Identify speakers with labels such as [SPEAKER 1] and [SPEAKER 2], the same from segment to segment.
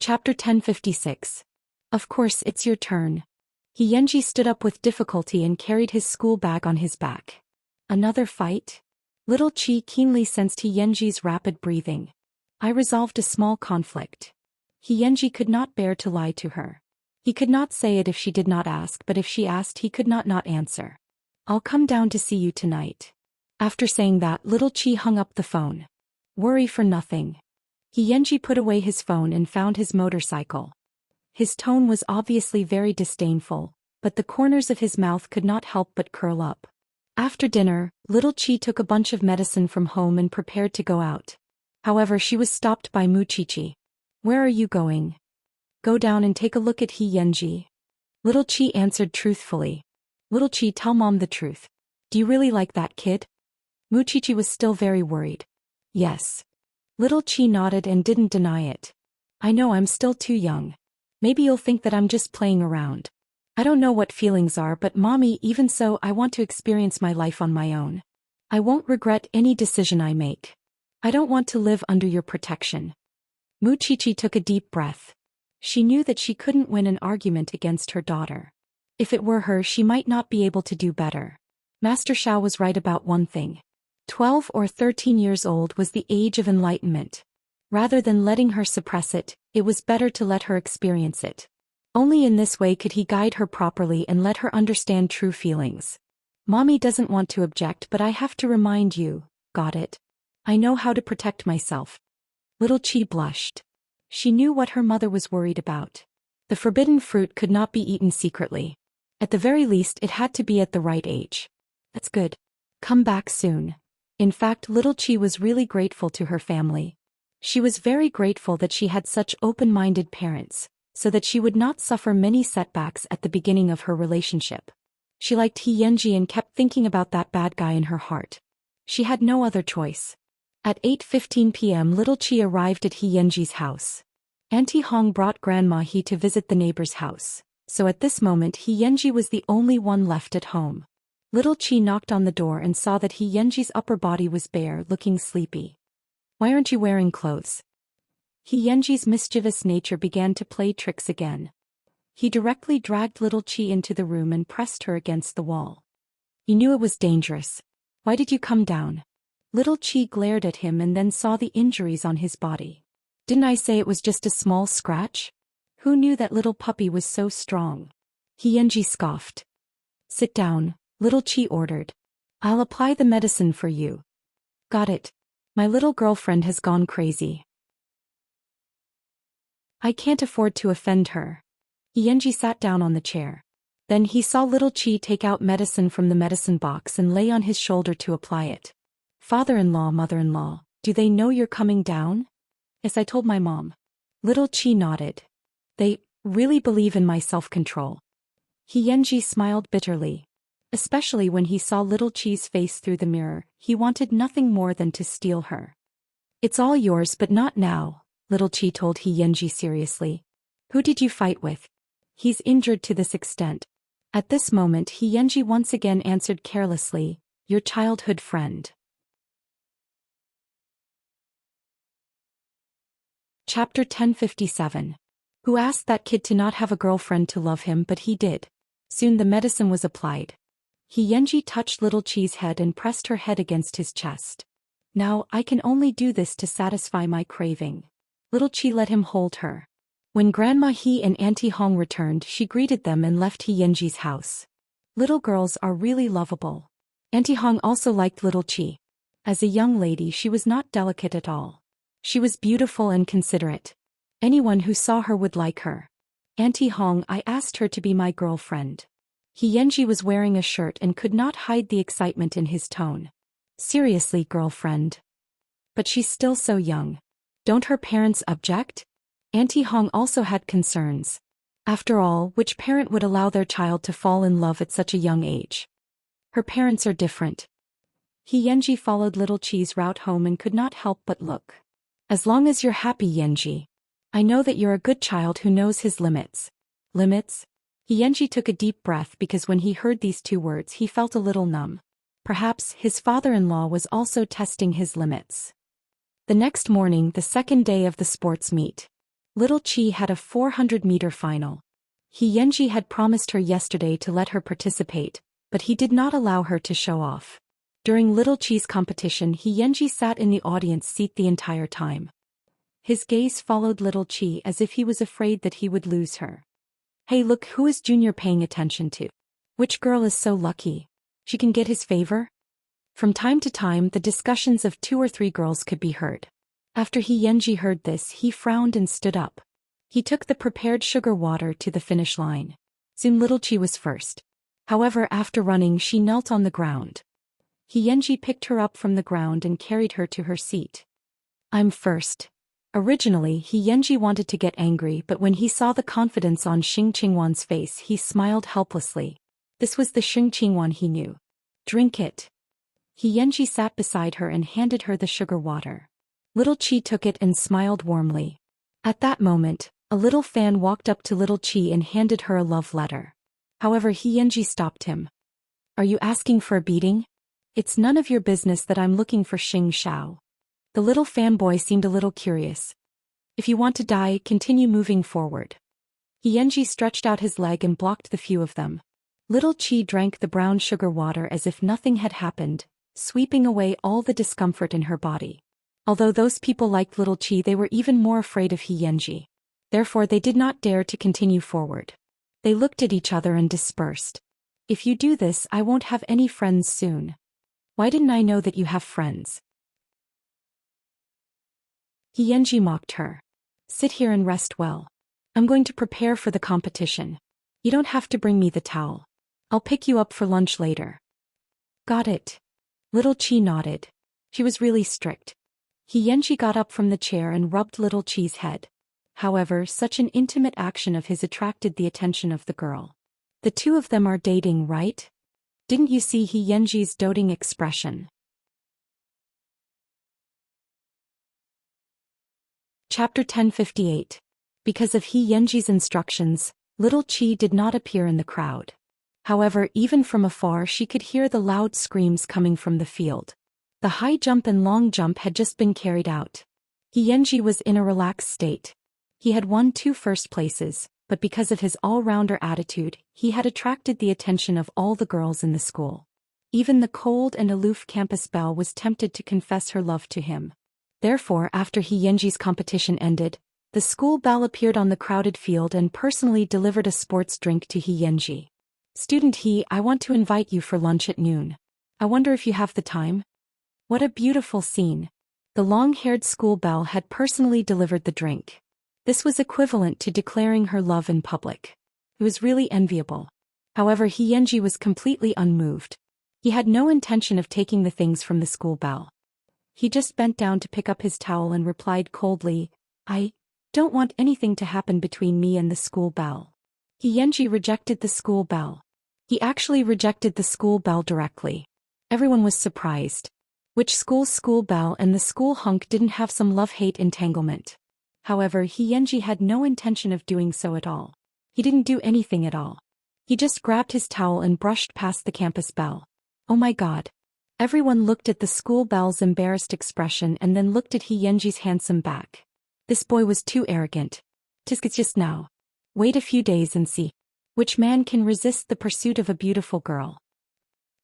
[SPEAKER 1] Chapter 1056. Of course it's your turn. Xianxia stood up with difficulty and carried his school bag on his back. Another fight? Little Qi keenly sensed Xianxia's rapid breathing. I resolved a small conflict. Xianxia could not bear to lie to her. He could not say it if she did not ask, but if she asked he could not answer. I'll come down to see you tonight. After saying that, little Qi hung up the phone. Worry for nothing. Xianxia put away his phone and found his motorcycle. His tone was obviously very disdainful, but the corners of his mouth could not help but curl up. After dinner, little Qi took a bunch of medicine from home and prepared to go out. However, she was stopped by Mu Qiqi. Where are you going? Go down and take a look at Xianxia. Little Qi answered truthfully. Little Qi, tell mom the truth. Do you really like that kid? Mu Qiqi was still very worried. Yes. Little Qi nodded and didn't deny it. I know I'm still too young. Maybe you'll think that I'm just playing around. I don't know what feelings are, but mommy, even so, I want to experience my life on my own. I won't regret any decision I make. I don't want to live under your protection. Mu Qiqi took a deep breath. She knew that she couldn't win an argument against her daughter. If it were her, she might not be able to do better. Master Xiao was right about one thing. 12 or 13 years old was the age of enlightenment. Rather than letting her suppress it, it was better to let her experience it. Only in this way could he guide her properly and let her understand true feelings. Mommy doesn't want to object, but I have to remind you, got it? I know how to protect myself. Little Qi blushed. She knew what her mother was worried about. The forbidden fruit could not be eaten secretly. At the very least, it had to be at the right age. That's good. Come back soon. In fact, little Qi was really grateful to her family. She was very grateful that she had such open-minded parents, so that she would not suffer many setbacks at the beginning of her relationship. She liked Xianxia and kept thinking about that bad guy in her heart. She had no other choice. At 8:15 p.m. little Qi arrived at Xianxia's house. Auntie Hong brought Grandma He to visit the neighbor's house, so at this moment Xianxia was the only one left at home. Little Qi knocked on the door and saw that Xianxia's upper body was bare, looking sleepy. Why aren't you wearing clothes? Xianxia's mischievous nature began to play tricks again. He directly dragged little Qi into the room and pressed her against the wall. You knew it was dangerous. Why did you come down? Little Qi glared at him and then saw the injuries on his body. Didn't I say it was just a small scratch? Who knew that little puppy was so strong? Xianxia scoffed. Sit down, little Qi ordered. I'll apply the medicine for you. Got it. My little girlfriend has gone crazy. I can't afford to offend her. Xianxia sat down on the chair. Then he saw little Qi take out medicine from the medicine box and lay on his shoulder to apply it. Father-in-law, mother-in-law, do they know you're coming down? Yes, I told my mom. Little Qi nodded. They really believe in my self-control. Xianxia smiled bitterly. Especially when he saw little Qi's face through the mirror, he wanted nothing more than to steal her. It's all yours, but not now, little Qi told Xianxia seriously. Who did you fight with? He's injured to this extent. At this moment Xianxia once again answered carelessly, your childhood friend. Chapter 1057. Who asked that kid to not have a girlfriend to love him, but he did. Soon the medicine was applied. Xianxia touched little Qi's head and pressed her head against his chest. Now, I can only do this to satisfy my craving. Little Qi let him hold her. When Grandma He and Auntie Hong returned, she greeted them and left Xianxia's house. Little girls are really lovable. Auntie Hong also liked little Qi. As a young lady, she was not delicate at all. She was beautiful and considerate. Anyone who saw her would like her. Auntie Hong, I asked her to be my girlfriend. Xianxia was wearing a shirt and could not hide the excitement in his tone. Seriously, girlfriend? But she's still so young. Don't her parents object? Auntie Hong also had concerns. After all, which parent would allow their child to fall in love at such a young age? Her parents are different. Xianxia followed little Qi's route home and could not help but look. As long as you're happy, Xianxia. I know that you're a good child who knows his limits. Limits? Xianxia took a deep breath because when he heard these two words he felt a little numb. Perhaps his father-in-law was also testing his limits. The next morning, the second day of the sports meet. Little Qi had a 400-meter final. Xianxia had promised her yesterday to let her participate, but he did not allow her to show off. During Little Qi's competition, Xianxia sat in the audience seat the entire time. His gaze followed Little Qi as if he was afraid that he would lose her. Hey, look, who is Junior paying attention to? Which girl is so lucky? She can get his favor? From time to time, the discussions of 2 or 3 girls could be heard. After Xianxia heard this, he frowned and stood up. He took the prepared sugar water to the finish line. Soon Little Qi was first. However, after running, she knelt on the ground. Xianxia picked her up from the ground and carried her to her seat. I'm first. Originally, Xianxia wanted to get angry, but when he saw the confidence on Xing Qingwan's face, he smiled helplessly. This was the Xing Qingwan he knew. Drink it. Xianxia sat beside her and handed her the sugar water. Little Qi took it and smiled warmly. At that moment, a little fan walked up to Little Qi and handed her a love letter. However, Xianxia stopped him. Are you asking for a beating? It's none of your business that I'm looking for Xing Xiao. The little fanboy seemed a little curious. If you want to die, continue moving forward. Xianxia stretched out his leg and blocked the few of them. Little Qi drank the brown sugar water as if nothing had happened, sweeping away all the discomfort in her body. Although those people liked Little Qi, they were even more afraid of Xianxia. Therefore, they did not dare to continue forward. They looked at each other and dispersed. If you do this, I won't have any friends soon. Why didn't I know that you have friends? Xianxia mocked her. Sit here and rest well. I'm going to prepare for the competition. You don't have to bring me the towel. I'll pick you up for lunch later. Got it. Little Qi nodded. She was really strict. Xianxia got up from the chair and rubbed Little Qi's head. However, such an intimate action of his attracted the attention of the girl. The two of them are dating, right? Didn't you see Xianxia's doting expression? Chapter 1058. Because of Xianxia's instructions, Little Qi did not appear in the crowd. However, even from afar she could hear the loud screams coming from the field. The high jump and long jump had just been carried out. Xianxia was in a relaxed state. He had won 2 first places, but because of his all-rounder attitude, he had attracted the attention of all the girls in the school. Even the cold and aloof campus belle was tempted to confess her love to him. Therefore, after Xianxia's competition ended, the school belle appeared on the crowded field and personally delivered a sports drink to Xianxia. Student He, I want to invite you for lunch at noon. I wonder if you have the time? What a beautiful scene. The long-haired school belle had personally delivered the drink. This was equivalent to declaring her love in public. It was really enviable. However, Xianxia was completely unmoved. He had no intention of taking the things from the school belle. He just bent down to pick up his towel and replied coldly, I don't want anything to happen between me and the school belle. Xianxia rejected the school belle. He actually rejected the school belle directly. Everyone was surprised. Which school belle and the school hunk didn't have some love-hate entanglement? However, Xianxia had no intention of doing so at all. He didn't do anything at all. He just grabbed his towel and brushed past the campus belle. Oh my god. Everyone looked at the school belle's embarrassed expression and then looked at Xianxia's handsome back. This boy was too arrogant. Just now. Wait a few days and see. Which man can resist the pursuit of a beautiful girl?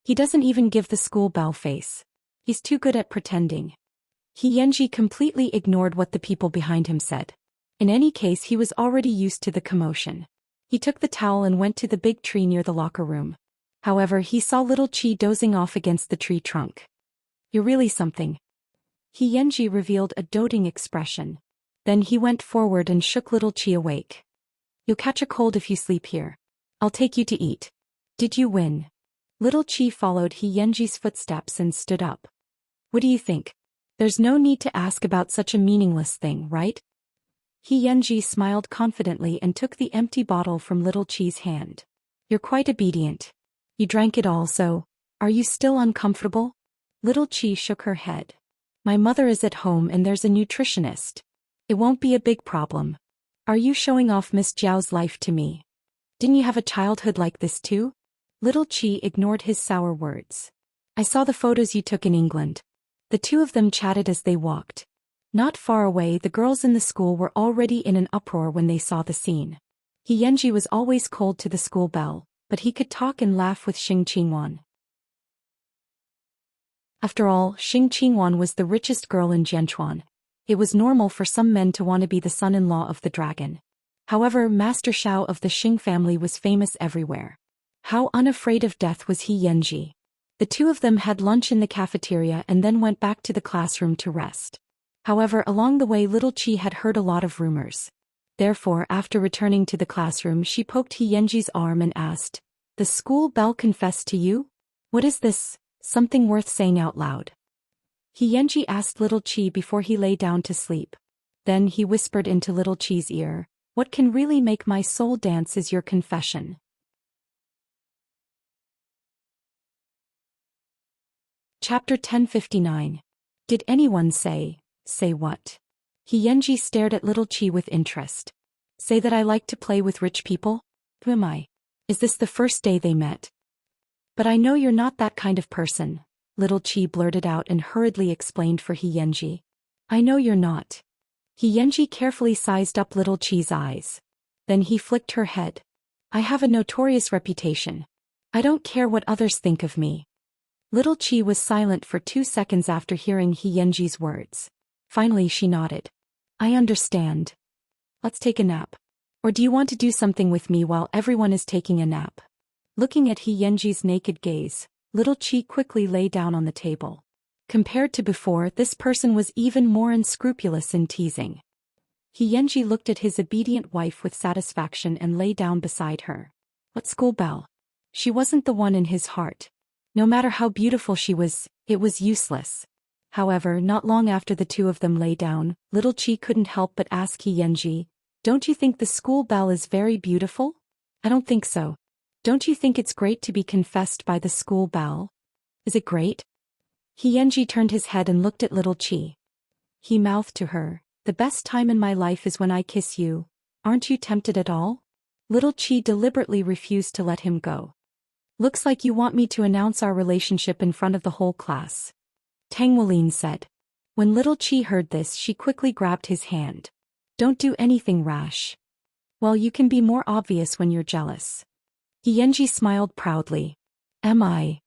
[SPEAKER 1] He doesn't even give the school belle face. He's too good at pretending. Xianxia completely ignored what the people behind him said. In any case, he was already used to the commotion. He took the towel and went to the big tree near the locker room. However, he saw Little Qi dozing off against the tree trunk. You're really something. Xianxia revealed a doting expression. Then he went forward and shook Little Qi awake. You'll catch a cold if you sleep here. I'll take you to eat. Did you win? Little Qi followed Xianxia's footsteps and stood up. What do you think? There's no need to ask about such a meaningless thing, right? Xianxia smiled confidently and took the empty bottle from Little Qi's hand. You're quite obedient. You drank it all, so are you still uncomfortable? Little Qi shook her head. My mother is at home and there's a nutritionist. It won't be a big problem. Are you showing off Miss Jiao's life to me? Didn't you have a childhood like this too? Little Qi ignored his sour words. I saw the photos you took in England. The two of them chatted as they walked. Not far away, the girls in the school were already in an uproar when they saw the scene. Xianxia was always cold to the school bell, but he could talk and laugh with Xing Qingwan. After all, Xing Qingwan was the richest girl in Jianchuan. It was normal for some men to want to be the son-in-law of the dragon. However, Master Xiao of the Xing family was famous everywhere. How unafraid of death was Xianxia? The two of them had lunch in the cafeteria and then went back to the classroom to rest. However, along the way little Qi had heard a lot of rumors. Therefore, after returning to the classroom she poked Xianxia's arm and asked, "The school bell confessed to you? What is this? Something worth saying out loud?" Xianxia asked little Qi before he lay down to sleep. Then he whispered into little Qi's ear, "What can really make my soul dance is your confession." Chapter 1059. Did anyone say what? Xianxia stared at little Qi with interest. Say that I like to play with rich people? Who am I? Is this the first day they met? But I know you're not that kind of person, little Qi blurted out and hurriedly explained for Xianxia. I know you're not. Xianxia carefully sized up little Qi's eyes. Then he flicked her head. I have a notorious reputation. I don't care what others think of me. Little Qi was silent for 2 seconds after hearing Xianxia's words. Finally she nodded. I understand. Let's take a nap. Or do you want to do something with me while everyone is taking a nap? Looking at Xianxia's naked gaze, little Qi quickly lay down on the table. Compared to before, this person was even more unscrupulous in teasing. Xianxia looked at his obedient wife with satisfaction and lay down beside her. What school bell? She wasn't the one in his heart. No matter how beautiful she was, it was useless. However, not long after the two of them lay down, little Qi couldn't help but ask Xianxia, don't you think the school bell is very beautiful? I don't think so. Don't you think it's great to be confessed by the school bell? Is it great? Xianxia turned his head and looked at little Qi. He mouthed to her, the best time in my life is when I kiss you. Aren't you tempted at all? Little Qi deliberately refused to let him go. Looks like you want me to announce our relationship in front of the whole class. Tang Weilin said. When little Qi heard this she quickly grabbed his hand. Don't do anything rash. Well, you can be more obvious when you're jealous. Xianxia smiled proudly. Am I?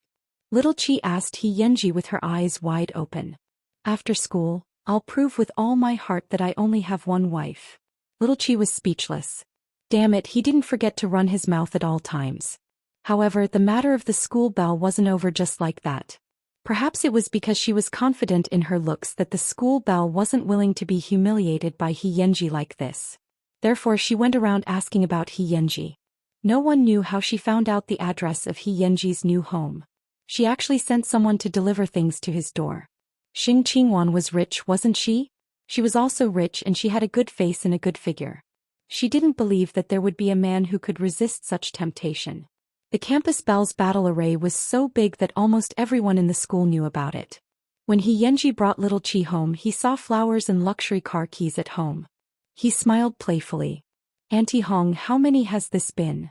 [SPEAKER 1] Little Qi asked Xianxia with her eyes wide open. After school, I'll prove with all my heart that I only have one wife. Little Qi was speechless. Damn it, he didn't forget to run his mouth at all times. However, the matter of the school bell wasn't over just like that. Perhaps it was because she was confident in her looks that the school bell wasn't willing to be humiliated by Xianxia like this. Therefore she went around asking about Xianxia. No one knew how she found out the address of Xianxia's new home. She actually sent someone to deliver things to his door. Xing Qingwan was rich, wasn't she? She was also rich and she had a good face and a good figure. She didn't believe that there would be a man who could resist such temptation. The campus bell's battle array was so big that almost everyone in the school knew about it. When Xianxia brought little Qi home he saw flowers and luxury car keys at home. He smiled playfully. Auntie Hong, how many has this been?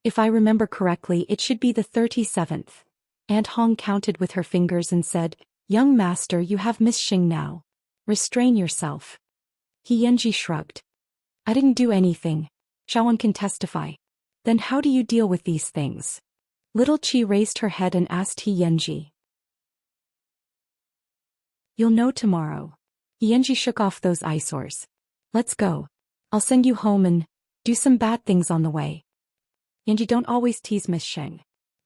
[SPEAKER 1] If I remember correctly it should be the 37th. Aunt Hong counted with her fingers and said, Young master, you have Miss Xing now. Restrain yourself. Xianxia shrugged. I didn't do anything. Shawan can testify. Then how do you deal with these things? Little Qi raised her head and asked Xianxia. You'll know tomorrow. Xianxia shook off those eyesores. Let's go. I'll send you home and do some bad things on the way. Xianxia, don't always tease Miss Sheng.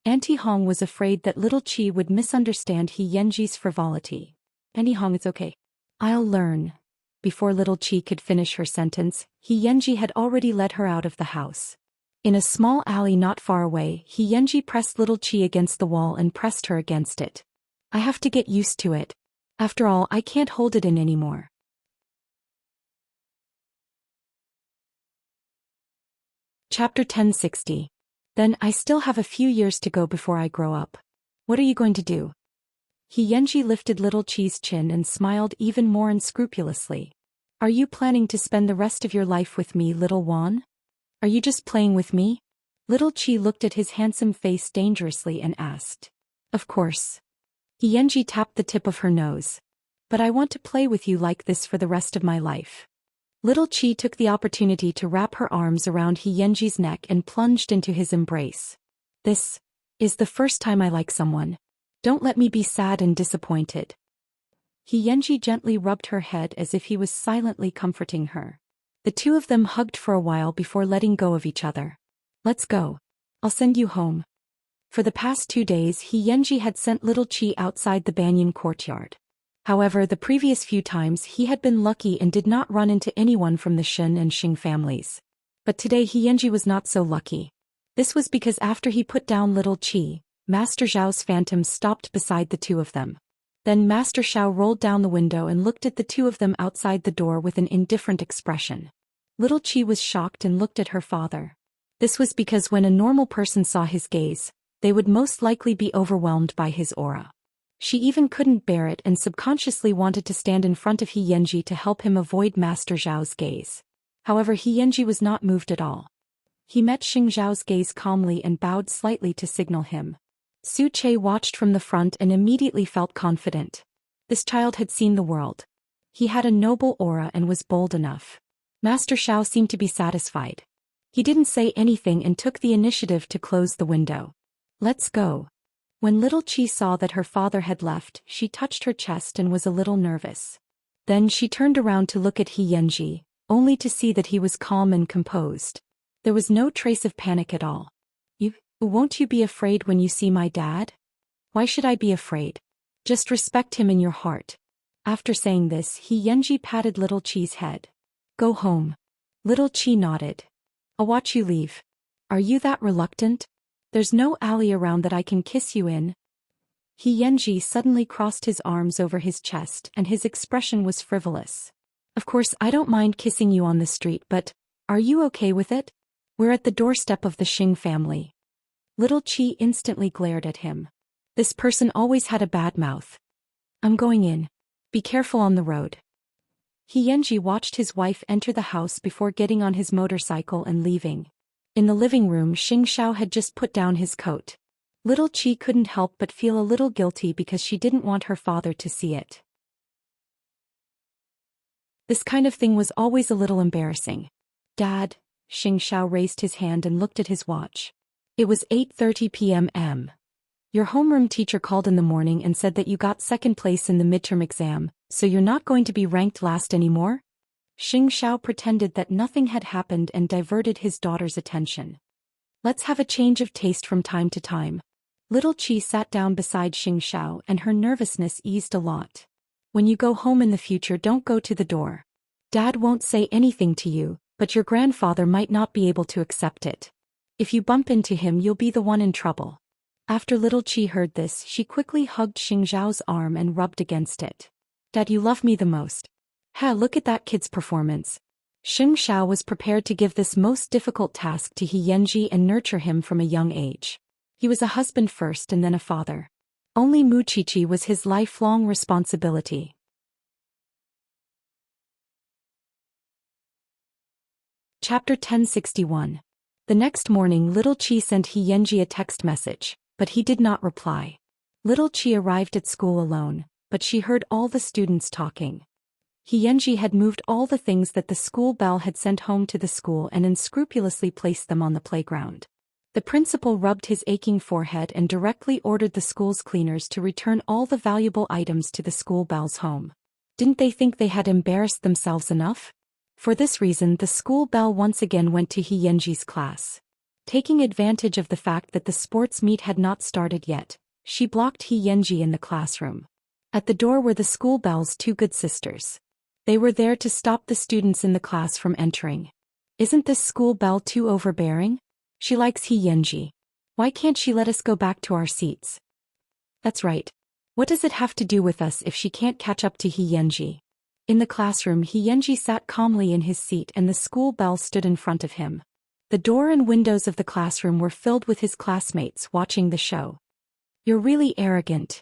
[SPEAKER 1] Auntie Hong was afraid that little Qi would misunderstand Xianxia's frivolity. Auntie Hong, it's okay. I'll learn. Before little Qi could finish her sentence, Xianxia had already led her out of the house. In a small alley not far away, Xianxia pressed little Qi against the wall and pressed her against it. I have to get used to it. After all, I can't hold it in anymore. Chapter 1060. Then I still have a few years to go before I grow up. What are you going to do? Xianxia lifted little Qi's chin and smiled even more unscrupulously. Are you planning to spend the rest of your life with me, little Wan? Are you just playing with me? Little Qi looked at his handsome face dangerously and asked. Of course. Xianxia tapped the tip of her nose. But I want to play with you like this for the rest of my life. Little Qi took the opportunity to wrap her arms around He Yanji's neck and plunged into his embrace. This is the first time I like someone. Don't let me be sad and disappointed. He Yanji gently rubbed her head as if he was silently comforting her. The two of them hugged for a while before letting go of each other. Let's go. I'll send you home. For the past 2 days He Yanji had sent Little Qi outside the banyan courtyard. However, the previous few times he had been lucky and did not run into anyone from the Shen and Xing families. But today He Yanji was not so lucky. This was because after he put down Little Qi, Master Zhao's phantom stopped beside the two of them. Then Master Xiao rolled down the window and looked at the two of them outside the door with an indifferent expression. Little Qi was shocked and looked at her father. This was because when a normal person saw his gaze, they would most likely be overwhelmed by his aura. She even couldn't bear it and subconsciously wanted to stand in front of He Yanji to help him avoid Master Zhao's gaze. However, He Yanji was not moved at all. He met Xing Zhao's gaze calmly and bowed slightly to signal him. Su Che watched from the front and immediately felt confident. This child had seen the world. He had a noble aura and was bold enough. Master Xiao seemed to be satisfied. He didn't say anything and took the initiative to close the window. Let's go. When Little Qi saw that her father had left, she touched her chest and was a little nervous. Then she turned around to look at He Yanji, only to see that he was calm and composed. There was no trace of panic at all. Won't you be afraid when you see my dad? Why should I be afraid? Just respect him in your heart. After saying this, He Yanji patted Little Qi's head. Go home. Little Qi nodded. I'll watch you leave. Are you that reluctant? There's no alley around that I can kiss you in. He Yanji suddenly crossed his arms over his chest and his expression was frivolous. Of course I don't mind kissing you on the street, but are you okay with it? We're at the doorstep of the Xing family. Little Qi instantly glared at him. This person always had a bad mouth. I'm going in. Be careful on the road. He Yanji watched his wife enter the house before getting on his motorcycle and leaving. In the living room, Xianxia had just put down his coat. Little Qi couldn't help but feel a little guilty because she didn't want her father to see it. This kind of thing was always a little embarrassing. Dad, Xianxia raised his hand and looked at his watch. It was 8:30 p.m. Your homeroom teacher called in the morning and said that you got second place in the midterm exam, so you're not going to be ranked last anymore? Xianxia pretended that nothing had happened and diverted his daughter's attention. Let's have a change of taste from time to time. Little Qi sat down beside Xianxia and her nervousness eased a lot. When you go home in the future, don't go to the door. Dad won't say anything to you, but your grandfather might not be able to accept it. If you bump into him, you'll be the one in trouble. After Little Qi heard this, she quickly hugged Xingzhao's arm and rubbed against it. Dad, you love me the most. Look at that kid's performance. Xingxiao was prepared to give this most difficult task to He Yanji and nurture him from a young age. He was a husband first and then a father. Only Mu Qiqi was his lifelong responsibility. Chapter 1061. The next morning, Little Qi sent He Yanji a text message, but he did not reply. Little Qi arrived at school alone, but she heard all the students talking. He Yanji had moved all the things that the school bell had sent home to the school and unscrupulously placed them on the playground. The principal rubbed his aching forehead and directly ordered the school's cleaners to return all the valuable items to the school bell's home. Didn't they think they had embarrassed themselves enough? For this reason, the school bell once again went to He Yanji's class. Taking advantage of the fact that the sports meet had not started yet, she blocked He Yanji in the classroom. At the door were the school bell's two good sisters. They were there to stop the students in the class from entering. Isn't this school bell too overbearing? She likes He Yanji. Why can't she let us go back to our seats? That's right. What does it have to do with us if she can't catch up to He Yanji? In the classroom, He Yanji sat calmly in his seat and the school bell stood in front of him. The door and windows of the classroom were filled with his classmates watching the show. You're really arrogant.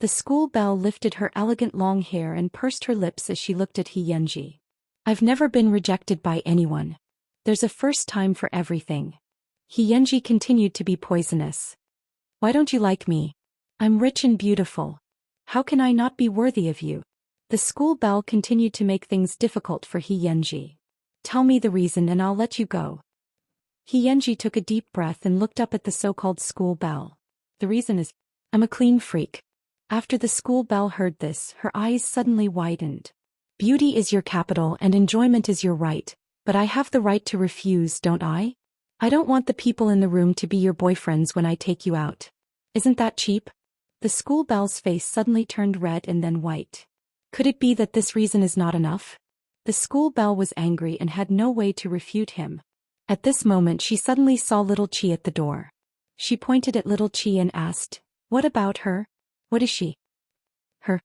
[SPEAKER 1] The school bell lifted her elegant long hair and pursed her lips as she looked at He Yanji. I've never been rejected by anyone. There's a first time for everything. He Yanji continued to be poisonous. Why don't you like me? I'm rich and beautiful. How can I not be worthy of you? The school bell continued to make things difficult for Xianxia. Tell me the reason and I'll let you go. Xianxia took a deep breath and looked up at the so-called school bell. The reason is, I'm a clean freak. After the school bell heard this, her eyes suddenly widened. Beauty is your capital and enjoyment is your right, but I have the right to refuse, don't I? I don't want the people in the room to be your boyfriends when I take you out. Isn't that cheap? The school bell's face suddenly turned red and then white. Could it be that this reason is not enough? The school bell was angry and had no way to refute him. At this moment she suddenly saw little Chi at the door. She pointed at little Chi and asked, "What about her? What is she?" Her.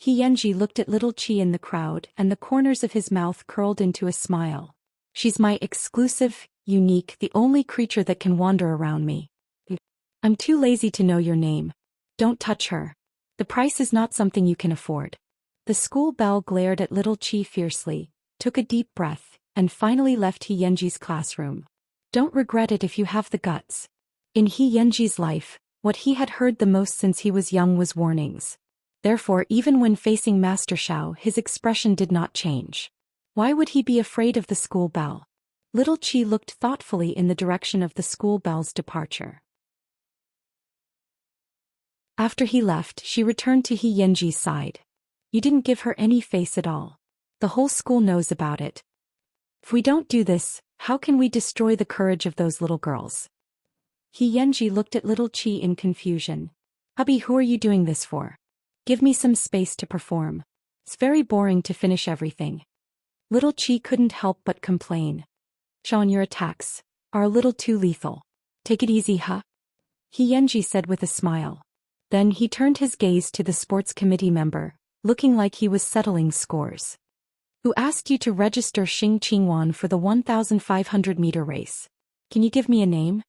[SPEAKER 1] Xianxia looked at little Chi in the crowd and the corners of his mouth curled into a smile. She's my exclusive, unique, the only creature that can wander around me. I'm too lazy to know your name. Don't touch her. The price is not something you can afford. The school bell glared at little Chi fiercely, took a deep breath, and finally left Xianxia's classroom. Don't regret it if you have the guts. In Xianxia's life, what he had heard the most since he was young was warnings. Therefore, even when facing Master Xiao, his expression did not change. Why would he be afraid of the school bell? Little Chi looked thoughtfully in the direction of the school bell's departure. After he left, she returned to Xianxia's side. You didn't give her any face at all. The whole school knows about it. If we don't do this, how can we destroy the courage of those little girls? Xianxia looked at little Chi in confusion. Hubby, who are you doing this for? Give me some space to perform. It's very boring to finish everything. Little Chi couldn't help but complain. Sean, your attacks are a little too lethal. Take it easy, huh? Xianxia said with a smile. Then he turned his gaze to the sports committee member, looking like he was settling scores. Who asked you to register Xing Qingwan for the 1,500-meter race? Can you give me a name?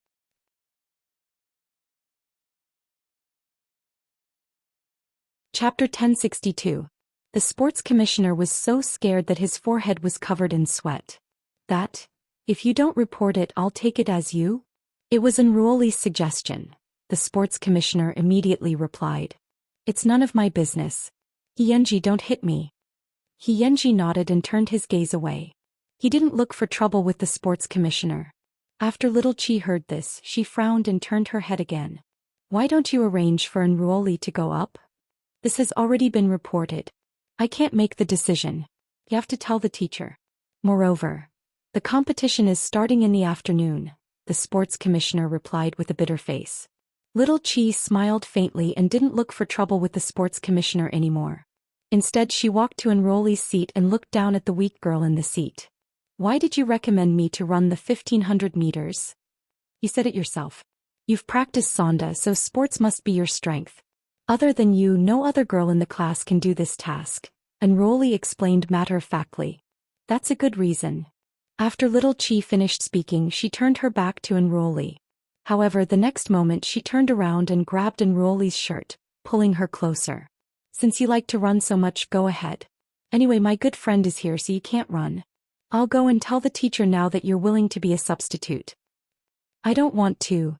[SPEAKER 1] Chapter 1062. The sports commissioner was so scared that his forehead was covered in sweat. That, if you don't report it, I'll take it as you? It was Enruoli's suggestion. The sports commissioner immediately replied. It's none of my business. Xianxia, don't hit me. Xianxia nodded and turned his gaze away. He didn't look for trouble with the sports commissioner. After little Chi heard this, she frowned and turned her head again. Why don't you arrange for Enruoli to go up? This has already been reported. I can't make the decision. You have to tell the teacher. Moreover, the competition is starting in the afternoon, the sports commissioner replied with a bitter face. Little Chi smiled faintly and didn't look for trouble with the sports commissioner anymore. Instead, she walked to Enruoli's seat and looked down at the weak girl in the seat. Why did you recommend me to run the 1,500 meters? You said it yourself. You've practiced Sonda, so sports must be your strength. Other than you, no other girl in the class can do this task, Enruoli explained matter-of-factly. That's a good reason. After little Chi finished speaking, she turned her back to Enruoli. However, the next moment she turned around and grabbed Enruoli's shirt, pulling her closer. Since you like to run so much, go ahead. Anyway, my good friend is here, so you can't run. I'll go and tell the teacher now that you're willing to be a substitute. I don't want to.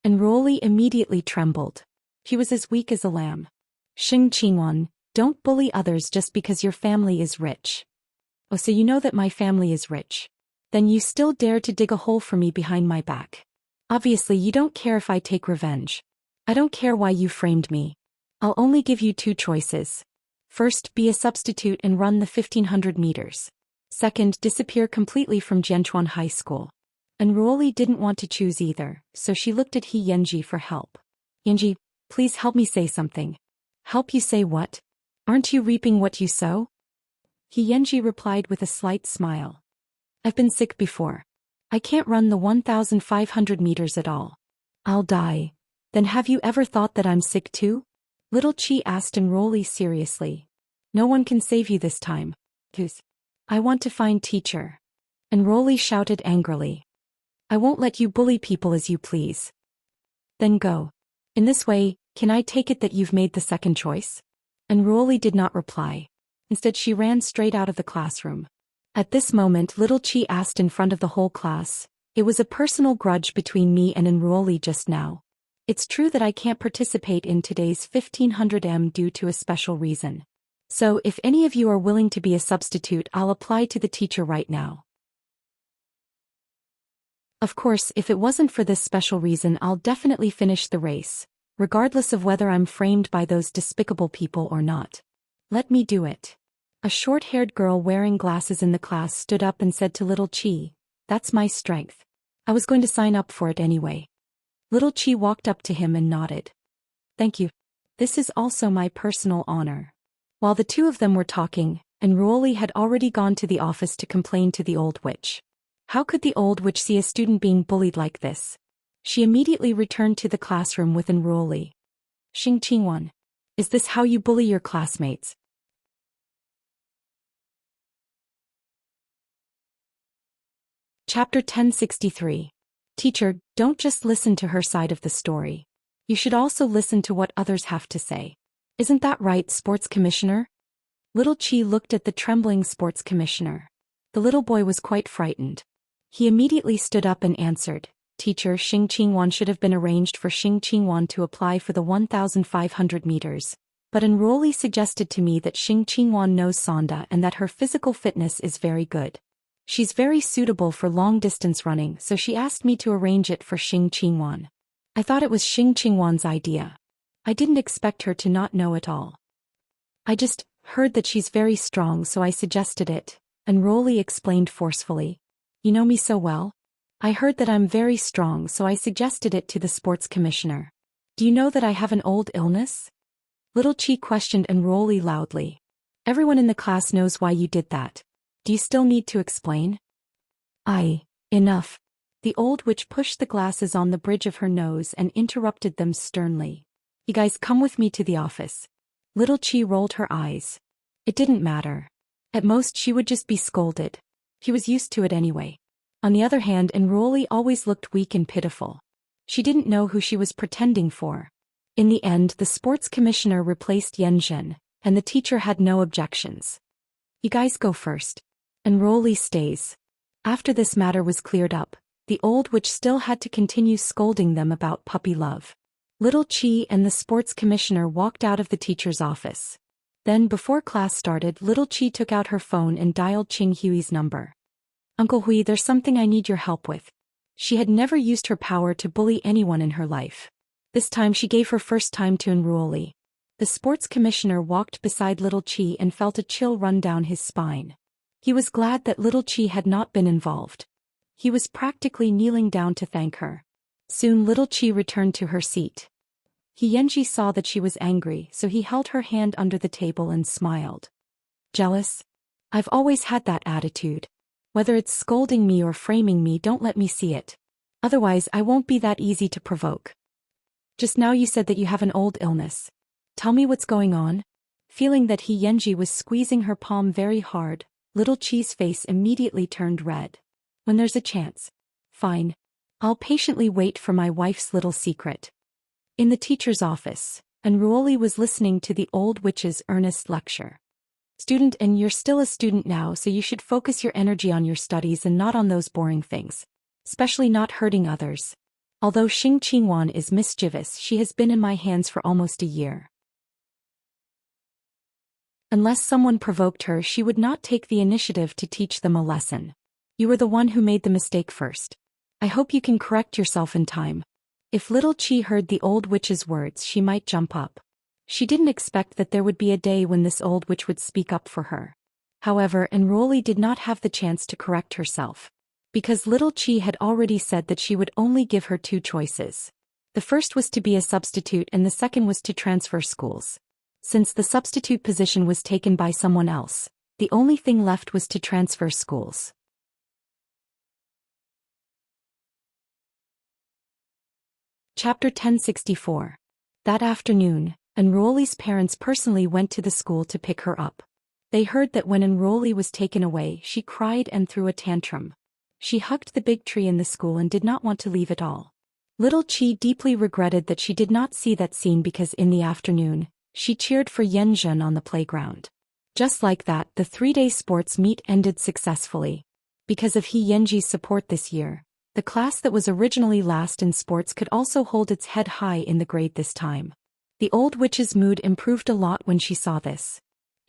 [SPEAKER 1] Enruoli immediately trembled. She was as weak as a lamb. Xing Qingwan, don't bully others just because your family is rich. Oh, so you know that my family is rich. Then you still dare to dig a hole for me behind my back. Obviously you don't care if I take revenge. I don't care why you framed me. I'll only give you two choices. First, be a substitute and run the 1,500 meters. Second, disappear completely from Jianchuan High School. Enruoli didn't want to choose either, so she looked at Xianxia for help. Xianxia, please help me say something. Help you say what? Aren't you reaping what you sow? Xianxia replied with a slight smile. I've been sick before. I can't run the 1,500 meters at all. I'll die. Then have you ever thought that I'm sick too? Little Chi asked Enruoli seriously. No one can save you this time. I want to find teacher. Enruoli shouted angrily. I won't let you bully people as you please. Then go. In this way, can I take it that you've made the second choice? Enruoli did not reply. Instead, she ran straight out of the classroom. At this moment, little Chi asked in front of the whole class, it was a personal grudge between me and Enruoli just now. It's true that I can't participate in today's 1,500 m due to a special reason. So if any of you are willing to be a substitute, I'll apply to the teacher right now. Of course, if it wasn't for this special reason, I'll definitely finish the race, regardless of whether I'm framed by those despicable people or not. Let me do it. A short-haired girl wearing glasses in the class stood up and said to little Chi, "That's my strength. I was going to sign up for it anyway." Little Chi walked up to him and nodded. "Thank you. This is also my personal honor." While the two of them were talking, Enruoli had already gone to the office to complain to the old witch. How could the old witch see a student being bullied like this? She immediately returned to the classroom with Enruoli. "Xingqingwan, is this how you bully your classmates?" Chapter 1063. Teacher, don't just listen to her side of the story. You should also listen to what others have to say. Isn't that right, Sports Commissioner? Little Chi looked at the trembling Sports Commissioner. The little boy was quite frightened. He immediately stood up and answered, "Teacher, Xingqingwan should have been arranged for Xingqingwan to apply for the 1,500 meters. But Enruoli suggested to me that Xingqingwan knows Sonda and that her physical fitness is very good. She's very suitable for long-distance running, so she asked me to arrange it for Xingqingwan. I thought it was Xingqingwan's idea. I didn't expect her to not know at all. I just heard that she's very strong, so I suggested it," Enruoli explained forcefully. "You know me so well. I heard that I'm very strong, so I suggested it to the Sports Commissioner. Do you know that I have an old illness?" Little Chi questioned Enruoli loudly. "Everyone in the class knows why you did that. Do you still need to explain?" Enough." The old witch pushed the glasses on the bridge of her nose and interrupted them sternly. "You guys come with me to the office." Little Chi rolled her eyes. It didn't matter. At most she would just be scolded. He was used to it anyway. On the other hand, Enruoli always looked weak and pitiful. She didn't know who she was pretending for. In the end, the Sports Commissioner replaced Yanzhen, and the teacher had no objections. "You guys go first. Enruoli stays." After this matter was cleared up, the old witch still had to continue scolding them about puppy love. Little Chi and the Sports Commissioner walked out of the teacher's office. Then, before class started, Little Chi took out her phone and dialed Qing Hui's number. "Uncle Hui, there's something I need your help with." She had never used her power to bully anyone in her life. This time she gave her first time to Enruoli. The Sports Commissioner walked beside Little Chi and felt a chill run down his spine. He was glad that Little Chi had not been involved. He was practically kneeling down to thank her. Soon Little Chi returned to her seat. Yanji saw that she was angry, so he held her hand under the table and smiled. "Jealous? I've always had that attitude. Whether it's scolding me or framing me, don't let me see it. Otherwise I won't be that easy to provoke. Just now you said that you have an old illness. Tell me what's going on." Feeling that Yanji was squeezing her palm very hard, Little Chi's face immediately turned red. "When there's a chance. Fine. I'll patiently wait for my wife's little secret." In the teacher's office, Enruoli was listening to the old witch's earnest lecture. "Student, and you're still a student now, so you should focus your energy on your studies and not on those boring things. Especially not hurting others. Although Xingqingwan is mischievous, she has been in my hands for almost a year. Unless someone provoked her, she would not take the initiative to teach them a lesson. You were the one who made the mistake first. I hope you can correct yourself in time." If Little Chi heard the old witch's words, she might jump up. She didn't expect that there would be a day when this old witch would speak up for her. However, Enruoli did not have the chance to correct herself. Because Little Chi had already said that she would only give her two choices. The first was to be a substitute and the second was to transfer schools. Since the substitute position was taken by someone else, the only thing left was to transfer schools. Chapter 1064. That afternoon, Enruoli's parents personally went to the school to pick her up. They heard that when Enruoli was taken away, she cried and threw a tantrum. She hugged the big tree in the school and did not want to leave at all. Little Chi deeply regretted that she did not see that scene because in the afternoon, she cheered for Yanzhen on the playground. Just like that, the 3-day sports meet ended successfully. Because of Yanji's support this year, the class that was originally last in sports could also hold its head high in the grade this time. The old witch's mood improved a lot when she saw this.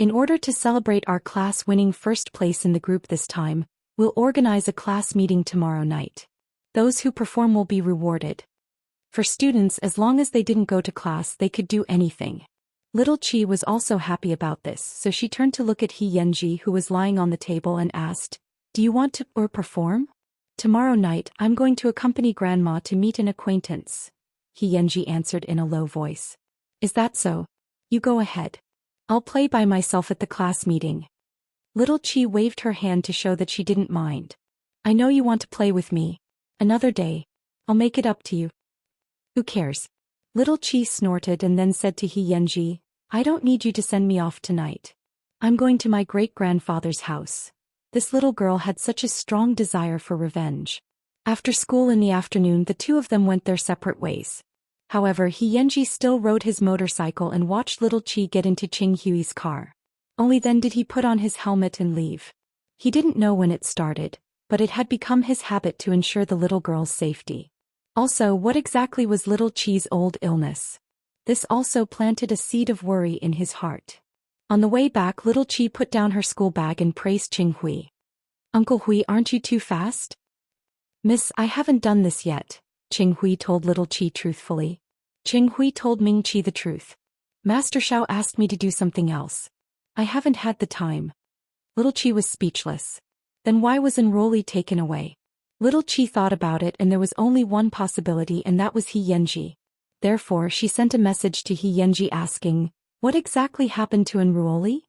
[SPEAKER 1] In order to celebrate our class winning first place in the group this time, we'll organize a class meeting tomorrow night. Those who perform will be rewarded. For students, as long as they didn't go to class, they could do anything. Little Qi was also happy about this, so she turned to look at Xianxia, who was lying on the table, and asked, "Do you want to perform? Tomorrow night, I'm going to accompany Grandma to meet an acquaintance." Xianxia answered in a low voice. "Is that so? You go ahead. I'll play by myself at the class meeting." Little Qi waved her hand to show that she didn't mind. "I know you want to play with me. Another day. I'll make it up to you." "Who cares?" Little Qi snorted and then said to Xianxia, "I don't need you to send me off tonight. I'm going to my great-grandfather's house." This little girl had such a strong desire for revenge. After school in the afternoon, the two of them went their separate ways. However, Xianxia still rode his motorcycle and watched Little Qi get into Qinghui's car. Only then did he put on his helmet and leave. He didn't know when it started, but it had become his habit to ensure the little girl's safety. Also, what exactly was Little Qi's old illness? This also planted a seed of worry in his heart. On the way back, Little Qi put down her school bag and praised Qinghui. "Uncle Hui, aren't you too fast?" "Miss, I haven't done this yet," Qinghui told Little Qi truthfully. Qinghui told Ming Qi the truth. "Master Xiao asked me to do something else. I haven't had the time." Little Qi was speechless. Then why was Enrollee taken away? Little Qi thought about it, and there was only one possibility, and that was Xianxia. Therefore, she sent a message to Xianxia asking, "What exactly happened to Enrollee?"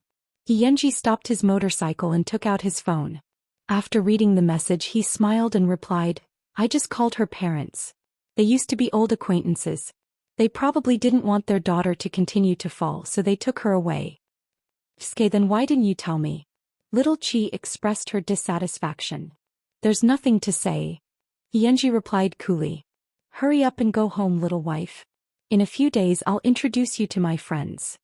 [SPEAKER 1] Xianxia stopped his motorcycle and took out his phone. After reading the message, he smiled and replied, "I just called her parents. They used to be old acquaintances. They probably didn't want their daughter to continue to fall, so they took her away." "Okay, then why didn't you tell me?" Little Qi expressed her dissatisfaction. "There's nothing to say." Xianxia replied coolly. "Hurry up and go home, little wife. In a few days I'll introduce you to my friends."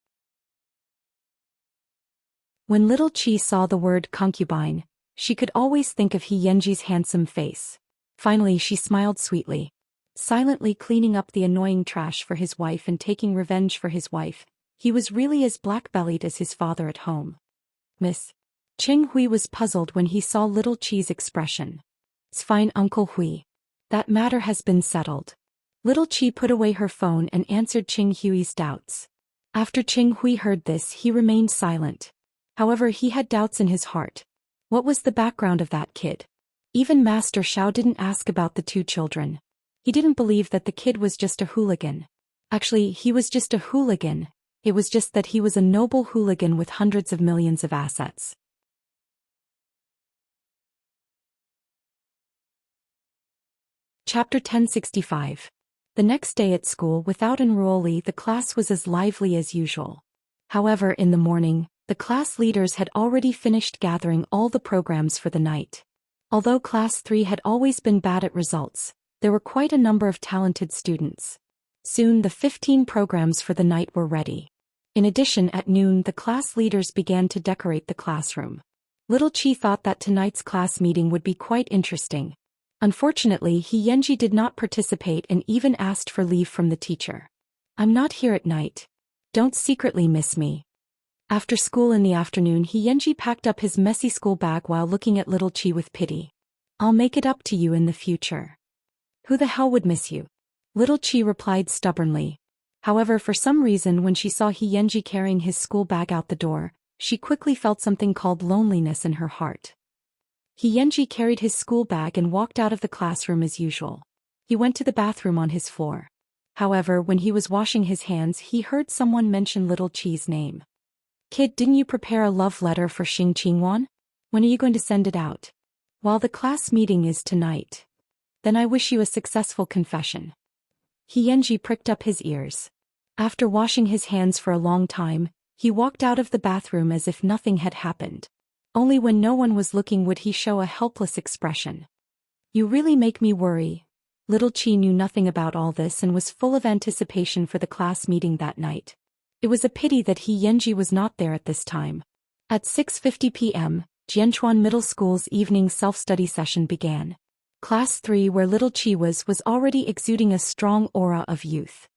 [SPEAKER 1] When Little Qi saw the word concubine, she could always think of Xianxia's handsome face. Finally she smiled sweetly. Silently cleaning up the annoying trash for his wife and taking revenge for his wife, he was really as black-bellied as his father at home. "Miss." Qinghui was puzzled when he saw Little Qi's expression. "It's fine, Uncle Hui. That matter has been settled." Little Qi put away her phone and answered Qinghui's doubts. After Qinghui heard this, he remained silent. However, he had doubts in his heart. What was the background of that kid? Even Master Xiao didn't ask about the two children. He didn't believe that the kid was just a hooligan. Actually, he was just a hooligan. It was just that he was a noble hooligan with hundreds of millions of assets. Chapter 1065. The next day at school, without Enrollee, the class was as lively as usual. However, in the morning, the class leaders had already finished gathering all the programs for the night. Although Class 3 had always been bad at results, there were quite a number of talented students. Soon the 15 programs for the night were ready. In addition, at noon the class leaders began to decorate the classroom. Little Qi thought that tonight's class meeting would be quite interesting. Unfortunately, Xianxia did not participate and even asked for leave from the teacher. "I'm not here at night. Don't secretly miss me." After school in the afternoon, Xianxia packed up his messy school bag while looking at Little Qi with pity. "I'll make it up to you in the future." "Who the hell would miss you?" Little Qi replied stubbornly. However, for some reason, when she saw Xianxia carrying his school bag out the door, she quickly felt something called loneliness in her heart. Xianxia carried his school bag and walked out of the classroom as usual. He went to the bathroom on his floor. However, when he was washing his hands, he heard someone mention Little Qi's name. "Kid, didn't you prepare a love letter for Xing Qingwan? When are you going to send it out?" "While the class meeting is tonight." "Then I wish you a successful confession." Xianxia pricked up his ears. After washing his hands for a long time, he walked out of the bathroom as if nothing had happened. Only when no one was looking would he show a helpless expression. "You really make me worry." Little Qi knew nothing about all this and was full of anticipation for the class meeting that night. It was a pity that Xianxia was not there at this time. At 6:50 p.m., Jianchuan Middle School's evening self-study session began. Class 3, where Little Qi was already exuding a strong aura of youth.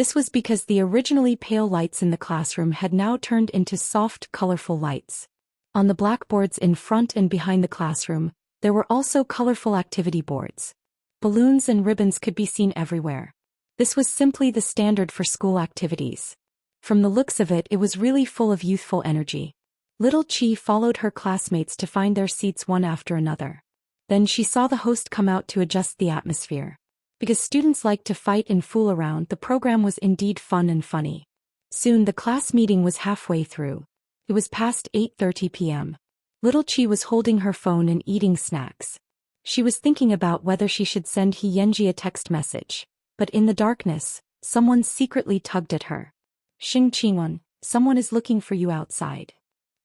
[SPEAKER 1] This was because the originally pale lights in the classroom had now turned into soft, colorful lights. On the blackboards in front and behind the classroom, there were also colorful activity boards. Balloons and ribbons could be seen everywhere. This was simply the standard for school activities. From the looks of it, it was really full of youthful energy. Little Chi followed her classmates to find their seats one after another. Then she saw the host come out to adjust the atmosphere. Because students liked to fight and fool around, the program was indeed fun and funny. Soon the class meeting was halfway through. It was past 8:30 p.m. Little Chi was holding her phone and eating snacks. She was thinking about whether she should send Xianxia a text message. But in the darkness, someone secretly tugged at her. Qingqingwan, someone is looking for you outside.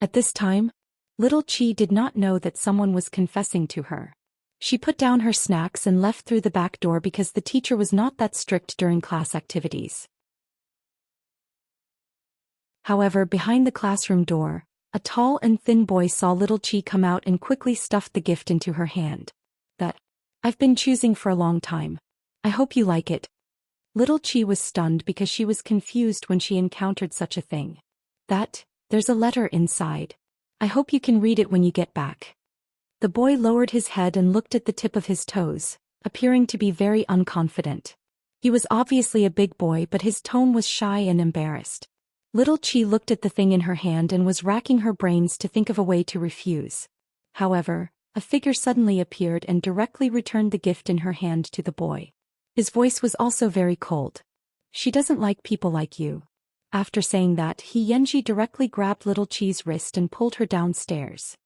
[SPEAKER 1] At this time, Little Chi did not know that someone was confessing to her. She put down her snacks and left through the back door because the teacher was not that strict during class activities. However, behind the classroom door, a tall and thin boy saw Little Chi come out and quickly stuffed the gift into her hand. That I've been choosing for a long time. I hope you like it. Little Chi was stunned because she was confused when she encountered such a thing. There's a letter inside. I hope you can read it when you get back. The boy lowered his head and looked at the tip of his toes, appearing to be very unconfident. He was obviously a big boy, but his tone was shy and embarrassed. Little Chi looked at the thing in her hand and was racking her brains to think of a way to refuse. However, a figure suddenly appeared and directly returned the gift in her hand to the boy. His voice was also very cold. She doesn't like people like you. After saying that, Xianxia directly grabbed Little Chi's wrist and pulled her downstairs.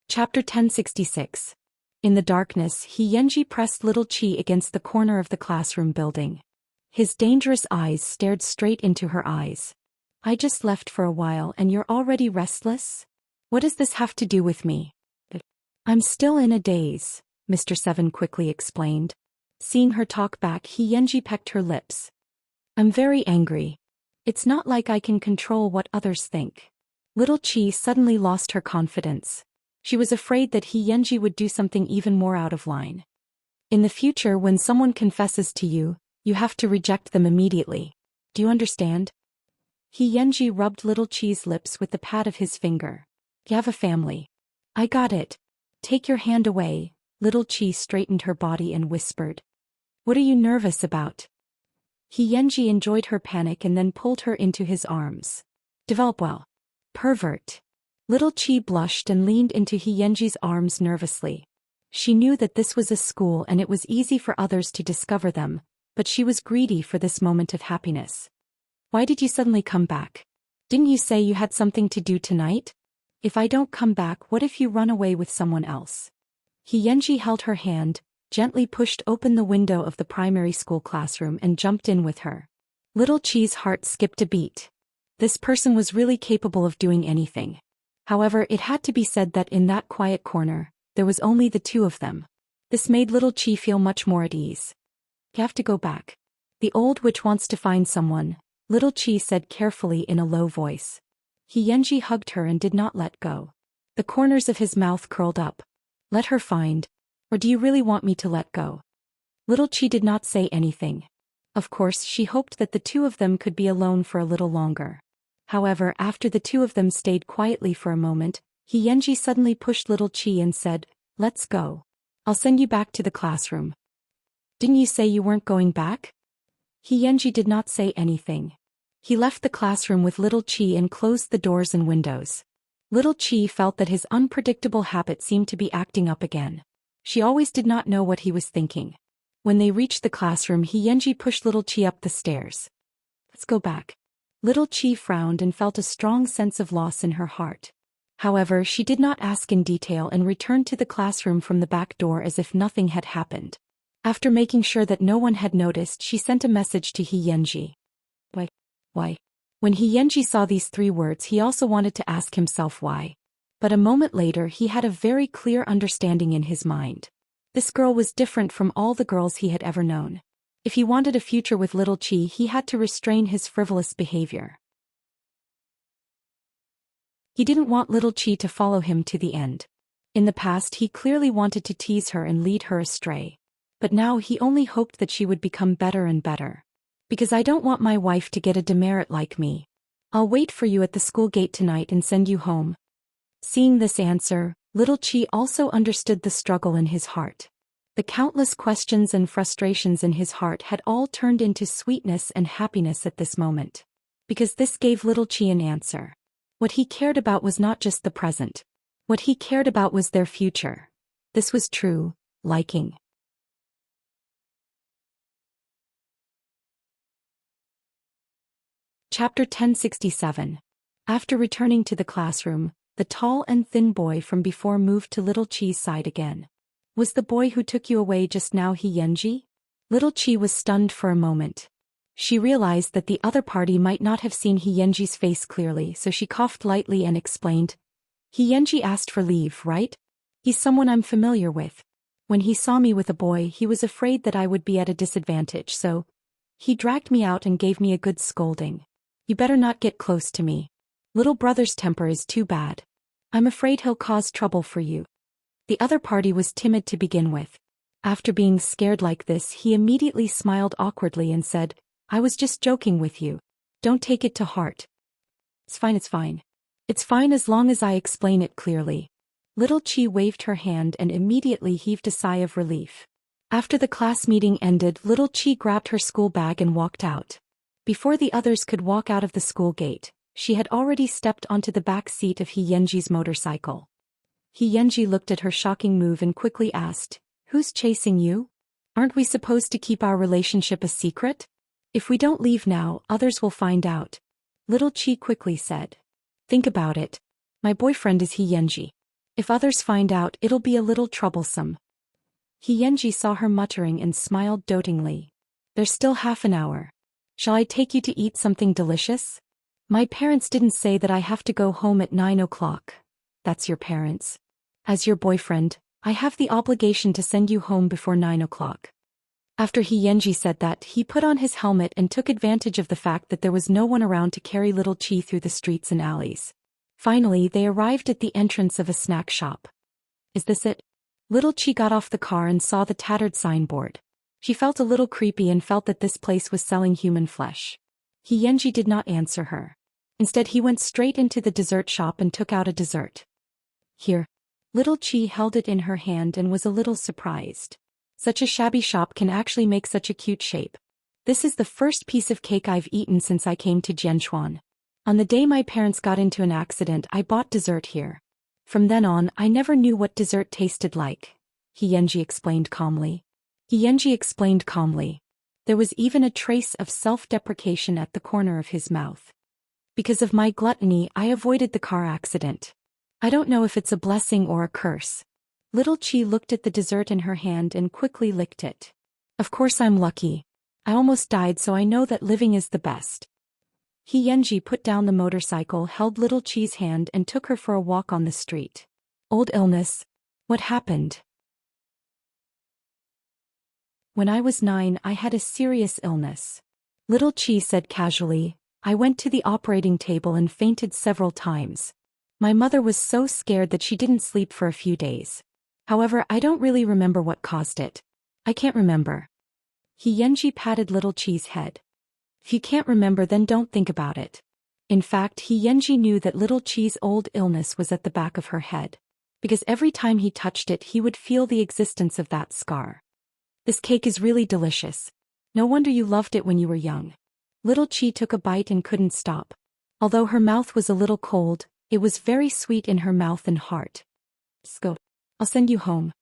[SPEAKER 1] Chapter 1066. In the darkness, Xianxia pressed Little Chi against the corner of the classroom building. His dangerous eyes stared straight into her eyes. I just left for a while and you're already restless? What does this have to do with me? I'm still in a daze, Mr. Seven quickly explained. Seeing her talk back, Xianxia pecked her lips. I'm very angry. It's not like I can control what others think. Little Chi suddenly lost her confidence. She was afraid that Xianxia would do something even more out of line. In the future, when someone confesses to you, you have to reject them immediately. Do you understand? Xianxia rubbed Little Chi's lips with the pad of his finger. You have a family. I got it. Take your hand away. Little Chi straightened her body and whispered. What are you nervous about? Xianxia enjoyed her panic and then pulled her into his arms. Develop well. Pervert. Little Chi blushed and leaned into Xianxia's arms nervously. She knew that this was a school and it was easy for others to discover them, but she was greedy for this moment of happiness. Why did you suddenly come back? Didn't you say you had something to do tonight? If I don't come back, what if you run away with someone else? Xianxia held her hand, gently pushed open the window of the primary school classroom and jumped in with her. Little Chi's heart skipped a beat. This person was really capable of doing anything. However, it had to be said that in that quiet corner, there was only the two of them. This made Little Chi feel much more at ease. You have to go back. The old witch wants to find someone, Little Chi said carefully in a low voice. Xianxia hugged her and did not let go. The corners of his mouth curled up. Let her find. Or do you really want me to let go? Little Chi did not say anything. Of course, she hoped that the two of them could be alone for a little longer. However, after the two of them stayed quietly for a moment, Xianxia suddenly pushed Little Chi and said, Let's go. I'll send you back to the classroom. Didn't you say you weren't going back? Xianxia did not say anything. He left the classroom with Little Chi and closed the doors and windows. Little Chi felt that his unpredictable habit seemed to be acting up again. She always did not know what he was thinking. When they reached the classroom, Xianxia pushed Little Chi up the stairs. Let's go back. Little Chi frowned and felt a strong sense of loss in her heart. However, she did not ask in detail and returned to the classroom from the back door as if nothing had happened. After making sure that no one had noticed, she sent a message to Xianxia. Why? When Xianxia saw these 3 words, he also wanted to ask himself why. But a moment later, he had a very clear understanding in his mind. This girl was different from all the girls he had ever known. If he wanted a future with Little Chi, he had to restrain his frivolous behavior. He didn't want Little Chi to follow him to the end. In the past he clearly wanted to tease her and lead her astray. But now he only hoped that she would become better and better. Because I don't want my wife to get a demerit like me. I'll wait for you at the school gate tonight and send you home. Seeing this answer, little Chi also understood the struggle in his heart. The countless questions and frustrations in his heart had all turned into sweetness and happiness at this moment. Because this gave little Chi an answer. What he cared about was not just the present. What he cared about was their future. This was true liking. Chapter 1067. After returning to the classroom, the tall and thin boy from before moved to little Chi's side again. Was the boy who took you away just now Xianxia? Little Chi was stunned for a moment. She realized that the other party might not have seen Xianxia's face clearly, so she coughed lightly and explained. Xianxia asked for leave, right? He's someone I'm familiar with. When he saw me with a boy, he was afraid that I would be at a disadvantage, so he dragged me out and gave me a good scolding. You better not get close to me. Little brother's temper is too bad. I'm afraid he'll cause trouble for you. The other party was timid to begin with. After being scared like this, he immediately smiled awkwardly and said, I was just joking with you. Don't take it to heart. It's fine, it's fine. It's fine as long as I explain it clearly. Little Chi waved her hand and immediately heaved a sigh of relief. After the class meeting ended, little Chi grabbed her school bag and walked out. Before the others could walk out of the school gate, she had already stepped onto the back seat of Xianxia's motorcycle. Xianxia looked at her shocking move and quickly asked, Who's chasing you? Aren't we supposed to keep our relationship a secret? If we don't leave now, others will find out. Little Chi quickly said. Think about it. My boyfriend is Xianxia. If others find out, it'll be a little troublesome. Xianxia saw her muttering and smiled dotingly. There's still half an hour. Shall I take you to eat something delicious? My parents didn't say that I have to go home at 9 o'clock. That's your parents. As your boyfriend, I have the obligation to send you home before 9 o'clock. After Xianxia said that, he put on his helmet and took advantage of the fact that there was no one around to carry little Chi through the streets and alleys. Finally, they arrived at the entrance of a snack shop. Is this it? Little Chi got off the car and saw the tattered signboard. She felt a little creepy and felt that this place was selling human flesh. Xianxia did not answer her. Instead, he went straight into the dessert shop and took out a dessert. Here. Little Chi held it in her hand and was a little surprised. Such a shabby shop can actually make such a cute shape. This is the first piece of cake I've eaten since I came to Jianshuan. On the day my parents got into an accident, I bought dessert here. From then on, I never knew what dessert tasted like, Xianxia explained calmly. There was even a trace of self-deprecation at the corner of his mouth. Because of my gluttony, I avoided the car accident. I don't know if it's a blessing or a curse. Little Chi looked at the dessert in her hand and quickly licked it. Of course I'm lucky. I almost died, so I know that living is the best. Xianxia put down the motorcycle, held little Chi's hand and took her for a walk on the street. Old illness. What happened? When I was 9, I had a serious illness. Little Chi said casually. I went to the operating table and fainted several times. My mother was so scared that she didn't sleep for a few days. However, I don't really remember what caused it. I can't remember. Xianxia patted little Chi's head. If you can't remember, then don't think about it. In fact, Xianxia knew that little Chi's old illness was at the back of her head. Because every time he touched it, he would feel the existence of that scar. This cake is really delicious. No wonder you loved it when you were young. Little Chi took a bite and couldn't stop. Although her mouth was a little cold, it was very sweet in her mouth and heart. Go. I'll send you home.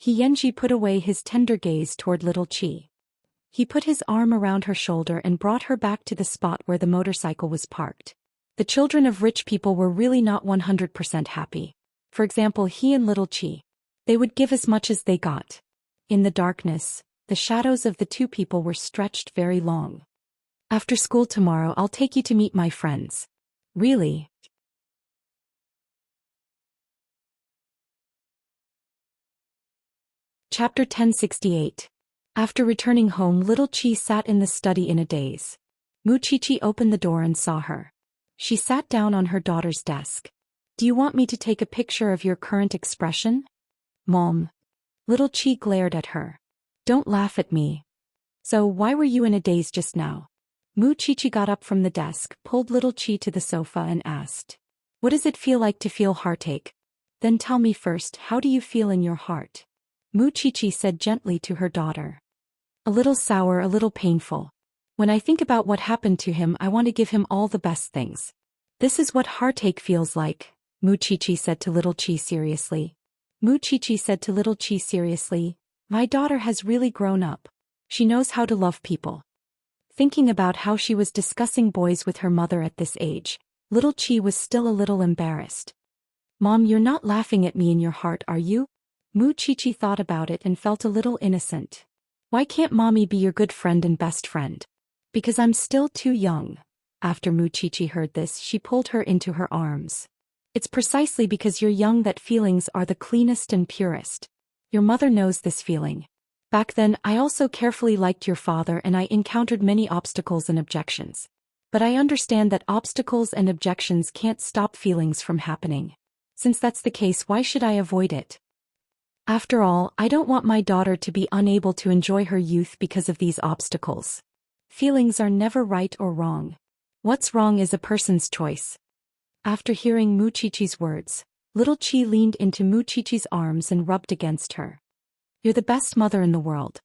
[SPEAKER 1] Xianxia put away his tender gaze toward little Chi. He put his arm around her shoulder and brought her back to the spot where the motorcycle was parked. The children of rich people were really not 100% happy. For example, he and little Chi. They would give as much as they got. In the darkness, the shadows of the two people were stretched very long. After school tomorrow, I'll take you to meet my friends. Really? Chapter 1068. After returning home, little Chi sat in the study in a daze. Mu Chi opened the door and saw her. She sat down on her daughter's desk. Do you want me to take a picture of your current expression? Mom. Little Chi glared at her. Don't laugh at me. So why were you in a daze just now? Mu Chichi got up from the desk, pulled Little Chi to the sofa and asked. What does it feel like to feel heartache? Then tell me first, how do you feel in your heart? Mu Chichi said gently to her daughter. A little sour, a little painful. When I think about what happened to him, I want to give him all the best things. This is what heartache feels like, Mu Chichi said to Little Chi seriously. Mu Chichi said to Little Chi seriously, my daughter has really grown up. She knows how to love people. Thinking about how she was discussing boys with her mother at this age, Little Chi was still a little embarrassed. Mom, you're not laughing at me in your heart, are you? Mu Chichi thought about it and felt a little innocent. Why can't Mommy be your good friend and best friend? Because I'm still too young. After Mu Chichi heard this, she pulled her into her arms. It's precisely because you're young that feelings are the cleanest and purest. Your mother knows this feeling. Back then, I also carefully liked your father and I encountered many obstacles and objections. But I understand that obstacles and objections can't stop feelings from happening. Since that's the case, why should I avoid it? After all, I don't want my daughter to be unable to enjoy her youth because of these obstacles. Feelings are never right or wrong. What's wrong is a person's choice. After hearing Mu Chichi's words, Little Chi leaned into Mu Chichi's arms and rubbed against her. You're the best mother in the world.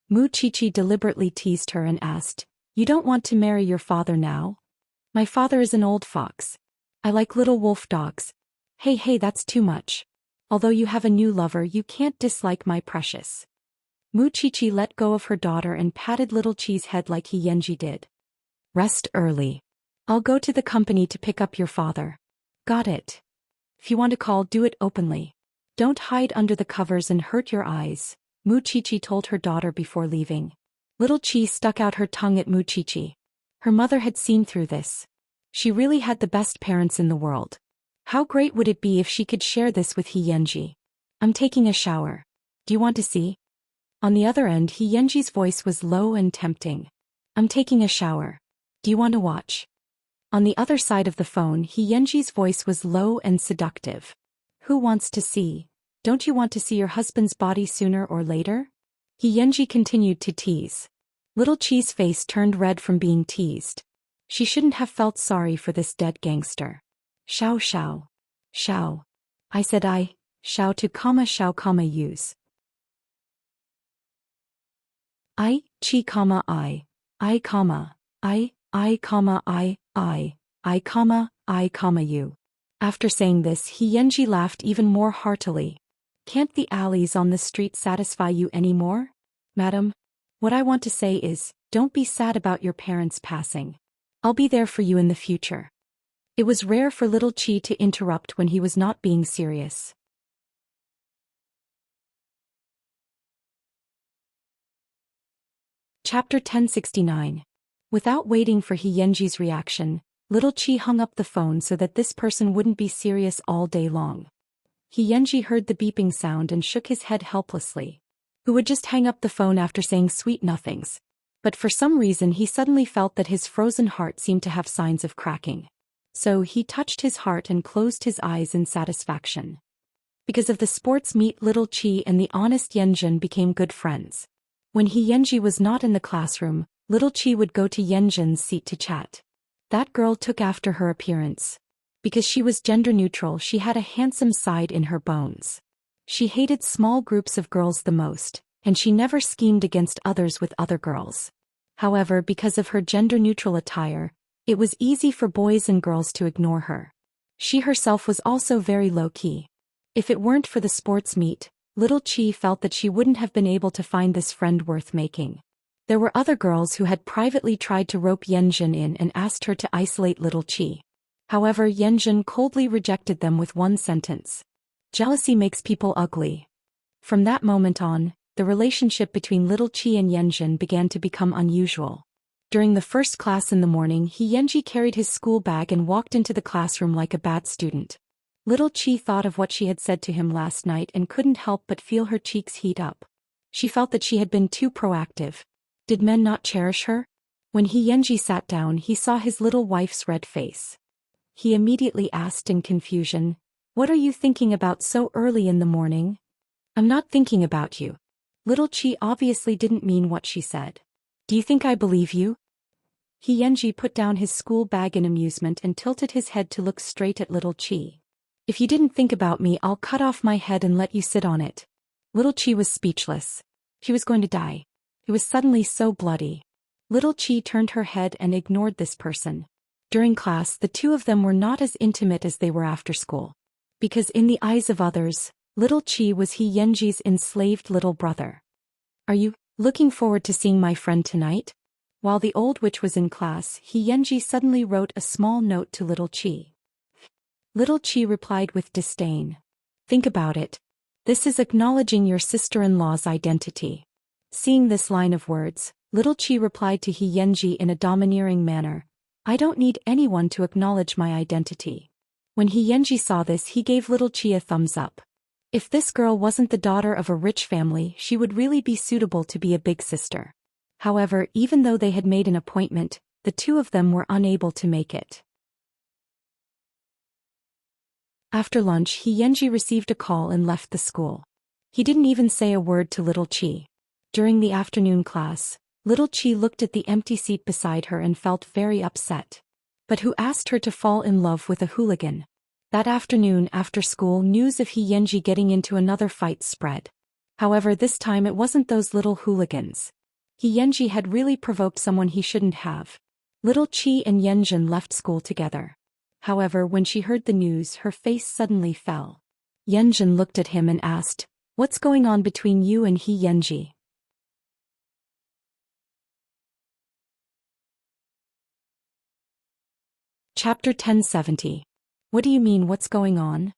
[SPEAKER 1] Mu Chichi deliberately teased her and asked, you don't want to marry your father now? My father is an old fox. I like little wolf dogs. Hey, that's too much. Although you have a new lover, you can't dislike my precious. Mu Chichi let go of her daughter and patted Little Chi's head like he Yanji did. Rest early. I'll go to the company to pick up your father. Got it. If you want to call, do it openly. Don't hide under the covers and hurt your eyes, Mu Chichi told her daughter before leaving. Little Chi stuck out her tongue at Mu Chichi. Her mother had seen through this. She really had the best parents in the world. How great would it be if she could share this with He Yanji? I'm taking a shower. Do you want to see? On the other end, He Yanji's voice was low and tempting. I'm taking a shower. Do you want to watch? On the other side of the phone, He Yanji's voice was low and seductive. Who wants to see? Don't you want to see your husband's body sooner or later? He Yanji continued to tease. Little Chi's face turned red from being teased. She shouldn't have felt sorry for this dead gangster. Shao. Shao. I said shao to shao use. Chi I you. After saying this, He Yanji laughed even more heartily. Can't the alleys on the street satisfy you anymore? Madam, what I want to say is, don't be sad about your parents passing. I'll be there for you in the future. It was rare for Little Chi to interrupt when he was not being serious. Chapter 1069. Without waiting for He Yanji's reaction, Little Chi hung up the phone so that this person wouldn't be serious all day long. He Yanji heard the beeping sound and shook his head helplessly. Who would just hang up the phone after saying sweet nothings? But for some reason he suddenly felt that his frozen heart seemed to have signs of cracking. So he touched his heart and closed his eyes in satisfaction. Because of the sports meet, Little Chi and the honest Yanjin became good friends. When He Yanji was not in the classroom, Little Chi would go to Yanjin's seat to chat. That girl took after her appearance. Because she was gender neutral, she had a handsome side in her bones. She hated small groups of girls the most, and she never schemed against others with other girls. However, because of her gender-neutral attire, it was easy for boys and girls to ignore her. She herself was also very low-key. If it weren't for the sports meet, Little Chi felt that she wouldn't have been able to find this friend worth making. There were other girls who had privately tried to rope Yanjin in and asked her to isolate Little Chi. However, Yanjin coldly rejected them with one sentence. Jealousy makes people ugly. From that moment on, the relationship between Little Chi and Yanjin began to become unusual. During the first class in the morning, He Yanji carried his school bag and walked into the classroom like a bad student. Little Chi thought of what she had said to him last night and couldn't help but feel her cheeks heat up. She felt that she had been too proactive. Did men not cherish her? When He Yanji sat down, he saw his little wife's red face. He immediately asked in confusion, What are you thinking about so early in the morning? I'm not thinking about you. Little Chi obviously didn't mean what she said. Do you think I believe you? Xianxia put down his school bag in amusement and tilted his head to look straight at Little Chi. If you didn't think about me, I'll cut off my head and let you sit on it. Little Chi was speechless. She was going to die. It was suddenly so bloody. Little Chi turned her head and ignored this person. During class, the two of them were not as intimate as they were after school. Because in the eyes of others, Little Chi was Xianxia's enslaved little brother. Are you looking forward to seeing my friend tonight? While the old witch was in class, Xianxia suddenly wrote a small note to Little Chi. Little Chi replied with disdain. Think about it. This is acknowledging your sister-in-law's identity. Seeing this line of words, Little Chi replied to Xianxia in a domineering manner. I don't need anyone to acknowledge my identity. When Xianxia saw this, he gave Little Chi a thumbs up. If this girl wasn't the daughter of a rich family, she would really be suitable to be a big sister. However, even though they had made an appointment, the two of them were unable to make it. After lunch, Xianxia received a call and left the school. He didn't even say a word to Little Chi. During the afternoon class, Little Chi looked at the empty seat beside her and felt very upset. But who asked her to fall in love with a hooligan? That afternoon after school, news of Xianxia getting into another fight spread. However, this time it wasn't those little hooligans. Xianxia had really provoked someone he shouldn't have. Little Chi and Yanjun left school together. However, when she heard the news, her face suddenly fell. Yanjun looked at him and asked, "What's going on between you and Xianxia?" Chapter 1070. What do you mean, what's going on?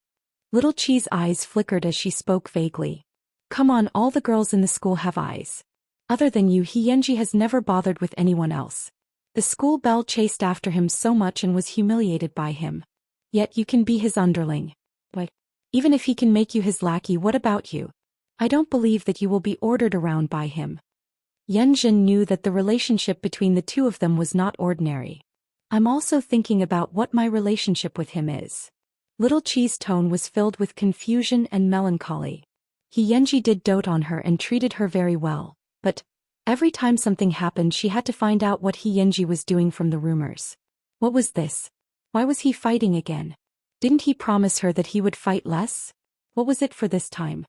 [SPEAKER 1] Little Chi's eyes flickered as she spoke vaguely. Come on, all the girls in the school have eyes. Other than you, Xianxia has never bothered with anyone else. The school belle chased after him so much and was humiliated by him. Yet you can be his underling. But even if he can make you his lackey, what about you? I don't believe that you will be ordered around by him. Yanjun knew that the relationship between the two of them was not ordinary. I'm also thinking about what my relationship with him is. Little Chi's tone was filled with confusion and melancholy. Xianxia did dote on her and treated her very well, but every time something happened, she had to find out what Xianxia was doing from the rumors. What was this? Why was he fighting again? Didn't he promise her that he would fight less? What was it for this time?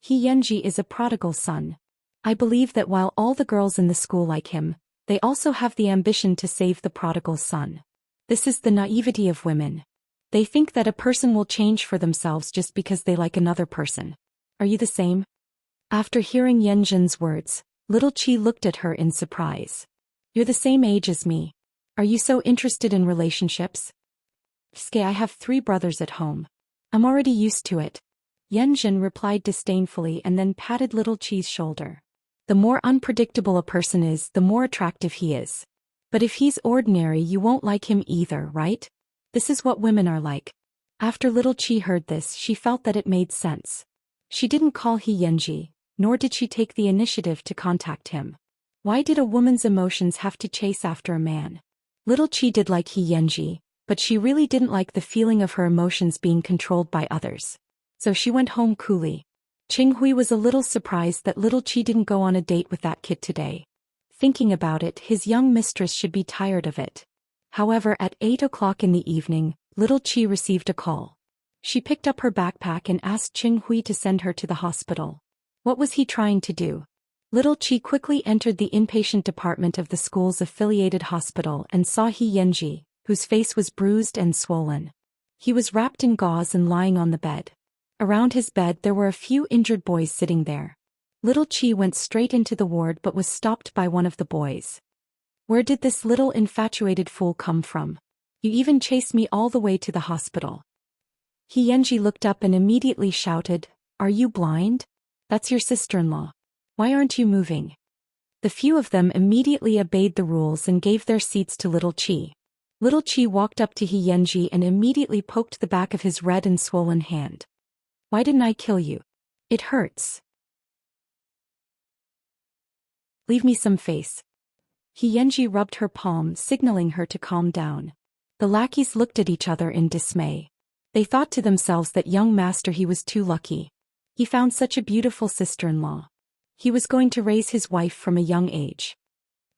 [SPEAKER 1] Xianxia is a prodigal son. I believe that while all the girls in the school like him, they also have the ambition to save the prodigal son. This is the naivety of women. They think that a person will change for themselves just because they like another person. Are you the same? After hearing Yanjun's words, Little Chi looked at her in surprise. You're the same age as me. Are you so interested in relationships? I have 3 brothers at home. I'm already used to it. Yanjun replied disdainfully and then patted Little Chi's shoulder. The more unpredictable a person is, the more attractive he is. But if he's ordinary, you won't like him either, right? This is what women are like. After Little Chi heard this, she felt that it made sense. She didn't call Xianxia, nor did she take the initiative to contact him. Why did a woman's emotions have to chase after a man? Little Chi did like Xianxia, but she really didn't like the feeling of her emotions being controlled by others. So she went home coolly. Qinghui was a little surprised that Little Chi didn't go on a date with that kid today. Thinking about it, his young mistress should be tired of it. However, at 8 o'clock in the evening, Little Chi received a call. She picked up her backpack and asked Qinghui to send her to the hospital. What was he trying to do? Little Chi quickly entered the inpatient department of the school's affiliated hospital and saw Xianxia, whose face was bruised and swollen. He was wrapped in gauze and lying on the bed. Around his bed there were a few injured boys sitting there. Little Chi went straight into the ward but was stopped by one of the boys. Where did this little infatuated fool come from? You even chased me all the way to the hospital. Xianxia looked up and immediately shouted, Are you blind? That's your sister-in-law. Why aren't you moving? The few of them immediately obeyed the rules and gave their seats to Little Chi. Little Chi walked up to Xianxia and immediately poked the back of his red and swollen hand. Why didn't I kill you? It hurts. Leave me some face. Xianxia rubbed her palm, signaling her to calm down. The lackeys looked at each other in dismay. They thought to themselves that young master he was too lucky. He found such a beautiful sister-in-law. He was going to raise his wife from a young age.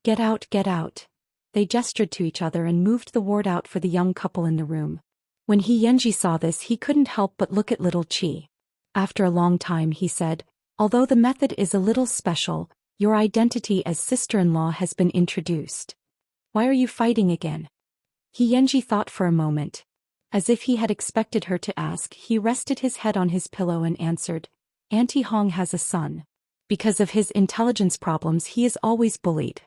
[SPEAKER 1] Get out, get out. They gestured to each other and moved the ward out for the young couple in the room. When Xianxia saw this, he couldn't help but look at little Qi. After a long time he said, although the method is a little special, your identity as sister-in-law has been introduced. Why are you fighting again? Xianxia thought for a moment. As if he had expected her to ask, he rested his head on his pillow and answered, Auntie Hong has a son. Because of his intelligence problems he is always bullied.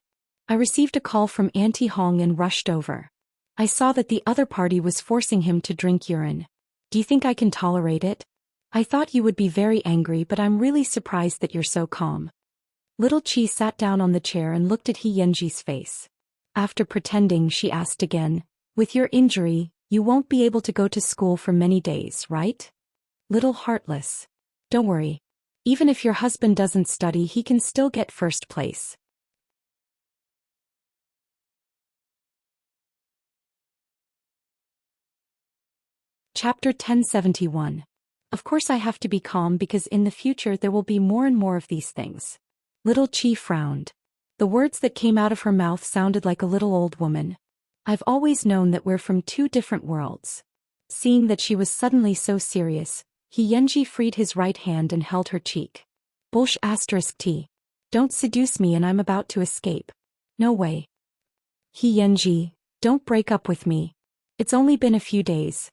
[SPEAKER 1] I received a call from Auntie Hong and rushed over. I saw that the other party was forcing him to drink urine. Do you think I can tolerate it? I thought you would be very angry, but I'm really surprised that you're so calm. Little Qi sat down on the chair and looked at Xianxia's face. After pretending, she asked again, with your injury, you won't be able to go to school for many days, right? Little heartless. Don't worry. Even if your husband doesn't study, he can still get first place. Chapter 1071. Of course I have to be calm because in the future there will be more and more of these things. Little Qi frowned. The words that came out of her mouth sounded like a little old woman. I've always known that we're from two different worlds. Seeing that she was suddenly so serious, Xianxia freed his right hand and held her cheek. *T. Don't seduce me and I'm about to escape. No way. Xianxia, don't break up with me. It's only been a few days.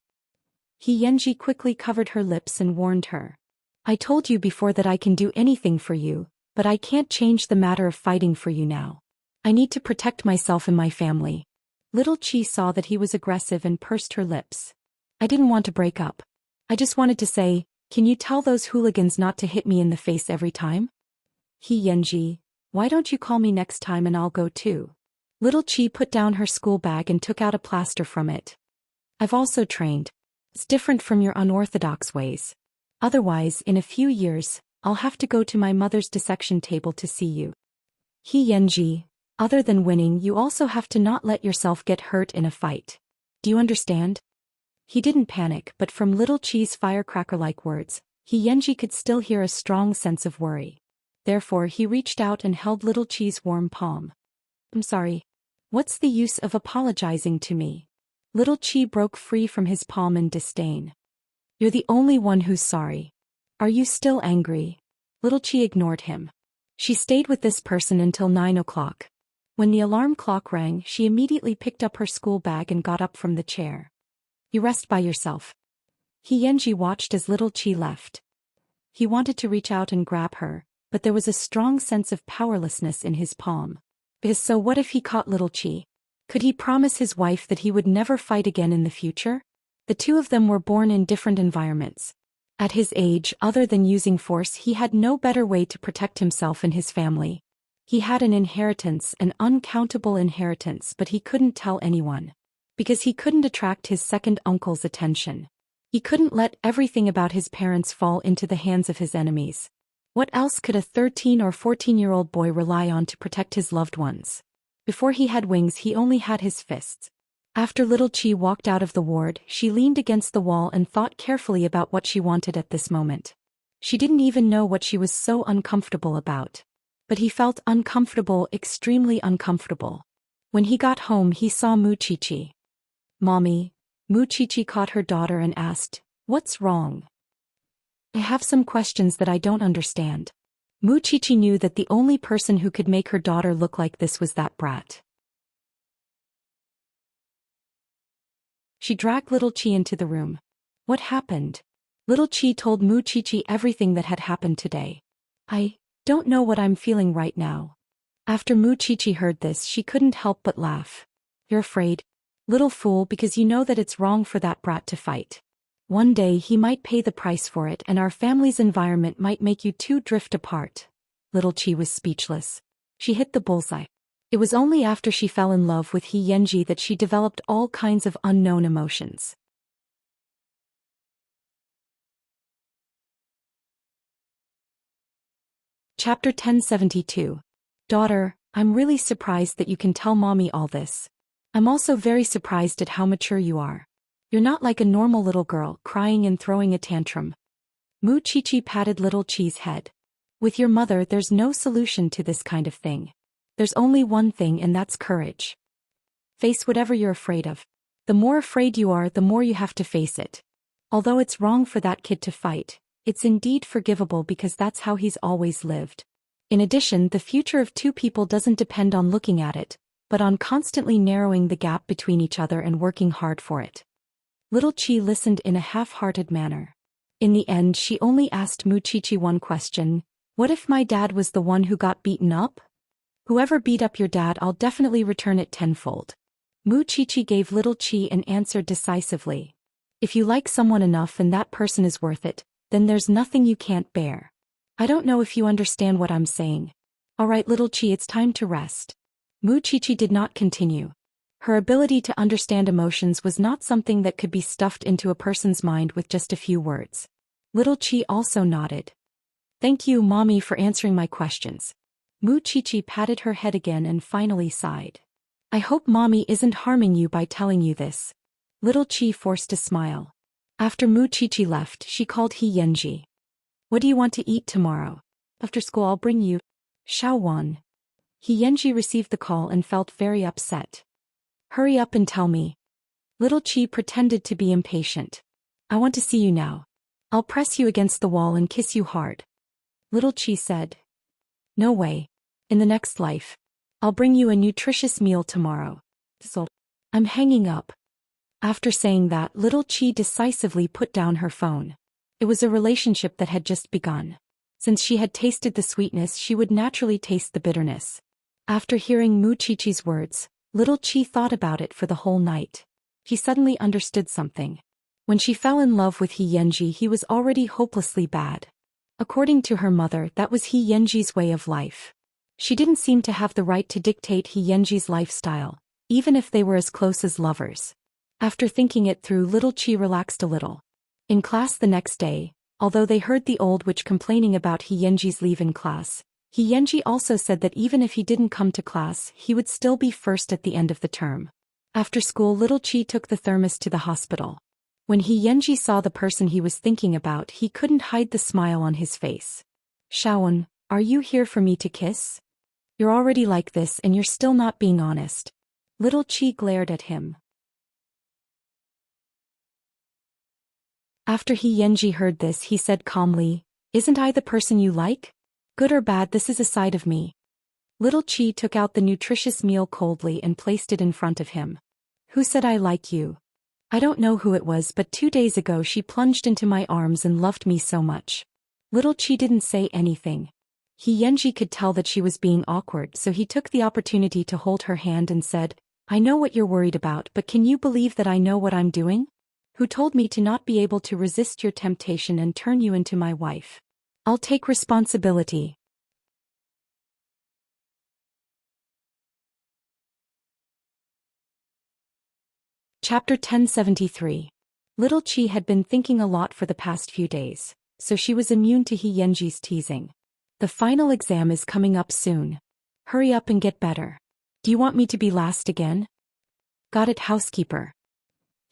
[SPEAKER 1] Xianxia quickly covered her lips and warned her. I told you before that I can do anything for you, but I can't change the matter of fighting for you now. I need to protect myself and my family. Little Qi saw that he was aggressive and pursed her lips. I didn't want to break up. I just wanted to say, can you tell those hooligans not to hit me in the face every time? Xianxia, why don't you call me next time and I'll go too? Little Qi put down her school bag and took out a plaster from it. I've also trained. It's different from your unorthodox ways. Otherwise, in a few years, I'll have to go to my mother's dissection table to see you. Xianxia, other than winning, you also have to not let yourself get hurt in a fight. Do you understand? He didn't panic, but from Little Qi's firecracker-like words, Xianxia could still hear a strong sense of worry. Therefore he reached out and held Little Qi's warm palm. I'm sorry. What's the use of apologizing to me? Little Qi broke free from his palm in disdain. You're the only one who's sorry. Are you still angry? Little Qi ignored him. She stayed with this person until 9 o'clock. When the alarm clock rang, she immediately picked up her school bag and got up from the chair. You rest by yourself. Xianxia watched as Little Qi left. He wanted to reach out and grab her, but there was a strong sense of powerlessness in his palm. So what if he caught Little Qi? Could he promise his wife that he would never fight again in the future? The two of them were born in different environments. At his age, other than using force, he had no better way to protect himself and his family. He had an inheritance, an uncountable inheritance, but he couldn't tell anyone. Because he couldn't attract his second uncle's attention. He couldn't let everything about his parents fall into the hands of his enemies. What else could a 13 or 14-year-old boy rely on to protect his loved ones? Before he had wings, he only had his fists. After Little Qi walked out of the ward, she leaned against the wall and thought carefully about what she wanted at this moment. She didn't even know what she was so uncomfortable about. But he felt uncomfortable, extremely uncomfortable. When he got home, he saw Mu Qiqi. Mommy, Mu Qiqi caught her daughter and asked, "What's wrong?" I have some questions that I don't understand. Mu Qiqi knew that the only person who could make her daughter look like this was that brat. She dragged Little Qi into the room. What happened? Little Qi told Mu Qiqi everything that had happened today. I don't know what I'm feeling right now. After Mu Qiqi heard this, she couldn't help but laugh. You're afraid? Little fool, because you know that it's wrong for that brat to fight. One day he might pay the price for it and our family's environment might make you two drift apart. Little Qi was speechless. She hit the bullseye. It was only after she fell in love with Xianxia that she developed all kinds of unknown emotions. Chapter 1072. Daughter, I'm really surprised that you can tell mommy all this. I'm also very surprised at how mature you are. You're not like a normal little girl, crying and throwing a tantrum. Mu Chichi patted little Chi's head. With your mother there's no solution to this kind of thing. There's only one thing, and that's courage. Face whatever you're afraid of. The more afraid you are, the more you have to face it. Although it's wrong for that kid to fight, it's indeed forgivable because that's how he's always lived. In addition, the future of two people doesn't depend on looking at it, but on constantly narrowing the gap between each other and working hard for it. Little Chi listened in a half-hearted manner. In the end, she only asked Mu Chichi one question: what if my dad was the one who got beaten up? Whoever beat up your dad, I'll definitely return it tenfold. Mu Chichi gave little Chi an answer decisively. If you like someone enough and that person is worth it, then there's nothing you can't bear. I don't know if you understand what I'm saying. Alright little Chi, it's time to rest. Mu Chichi did not continue. Her ability to understand emotions was not something that could be stuffed into a person's mind with just a few words. Little Chi also nodded. Thank you, Mommy, for answering my questions. Mu Chichi patted her head again and finally sighed. I hope Mommy isn't harming you by telling you this. Little Chi forced a smile. After Mu Chichi left, she called Xianxia. What do you want to eat tomorrow? After school I'll bring you. Xiaowan. Xianxia received the call and felt very upset. Hurry up and tell me. Little Chi pretended to be impatient. I want to see you now. I'll press you against the wall and kiss you hard. Little Chi said. No way. In the next life. I'll bring you a nutritious meal tomorrow. So, I'm hanging up. After saying that, little Chi decisively put down her phone. It was a relationship that had just begun. Since she had tasted the sweetness, she would naturally taste the bitterness. After hearing Mu Chichi's words, little Chi thought about it for the whole night. She suddenly understood something. When she fell in love with Xianxia, he was already hopelessly bad. According to her mother, that was Xianxia's way of life. She didn't seem to have the right to dictate Xianxia's lifestyle, even if they were as close as lovers. After thinking it through, little Chi relaxed a little. In class the next day, although they heard the old witch complaining about Xianxia's leave in class, Xianxia also said that even if he didn't come to class, he would still be first at the end of the term. After school, little Chi took the thermos to the hospital. When Xianxia saw the person he was thinking about, he couldn't hide the smile on his face. Xiaowan, are you here for me to kiss? You're already like this and you're still not being honest. Little Chi glared at him. After Xianxia heard this, he said calmly, Isn't I the person you like? Good or bad, this is a side of me. Little Chi took out the nutritious meal coldly and placed it in front of him. Who said I like you? I don't know who it was, but 2 days ago she plunged into my arms and loved me so much. Little Chi didn't say anything. Xianxia could tell that she was being awkward, so he took the opportunity to hold her hand and said, I know what you're worried about, but can you believe that I know what I'm doing? Who told me to not be able to resist your temptation and turn you into my wife? I'll take responsibility. Chapter 1073. Little Chi had been thinking a lot for the past few days, so she was immune to Xianxia's teasing. The final exam is coming up soon. Hurry up and get better. Do you want me to be last again? Got it, housekeeper.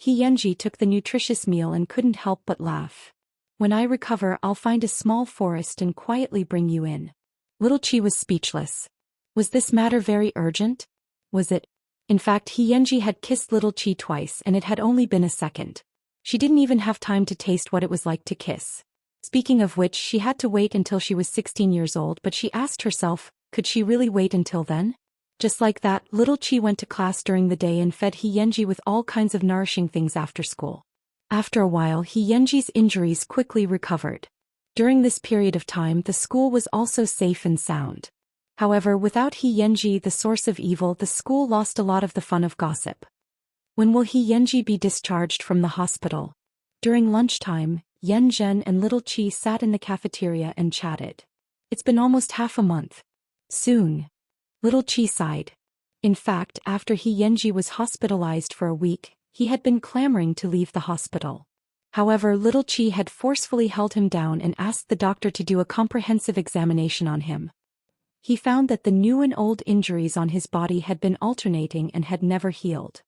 [SPEAKER 1] Xianxia took the nutritious meal and couldn't help but laugh. When I recover, I'll find a small forest and quietly bring you in. Little Chi was speechless. Was this matter very urgent? Was it? In fact, Xianxia had kissed little Chi twice and it had only been a second. She didn't even have time to taste what it was like to kiss. Speaking of which, she had to wait until she was 16 years old, but she asked herself, could she really wait until then? Just like that, little Chi went to class during the day and fed Xianxia with all kinds of nourishing things after school. After a while, Xianxia's injuries quickly recovered. During this period of time, the school was also safe and sound. However, without Xianxia, the source of evil, the school lost a lot of the fun of gossip. When will Xianxia be discharged from the hospital? During lunchtime, Yan Zhen and little Chi sat in the cafeteria and chatted. It's been almost half a month. Soon. Little Chi sighed. In fact, after Xianxia was hospitalized for a week, he had been clamoring to leave the hospital. However, little Chi had forcefully held him down and asked the doctor to do a comprehensive examination on him. He found that the new and old injuries on his body had been alternating and had never healed.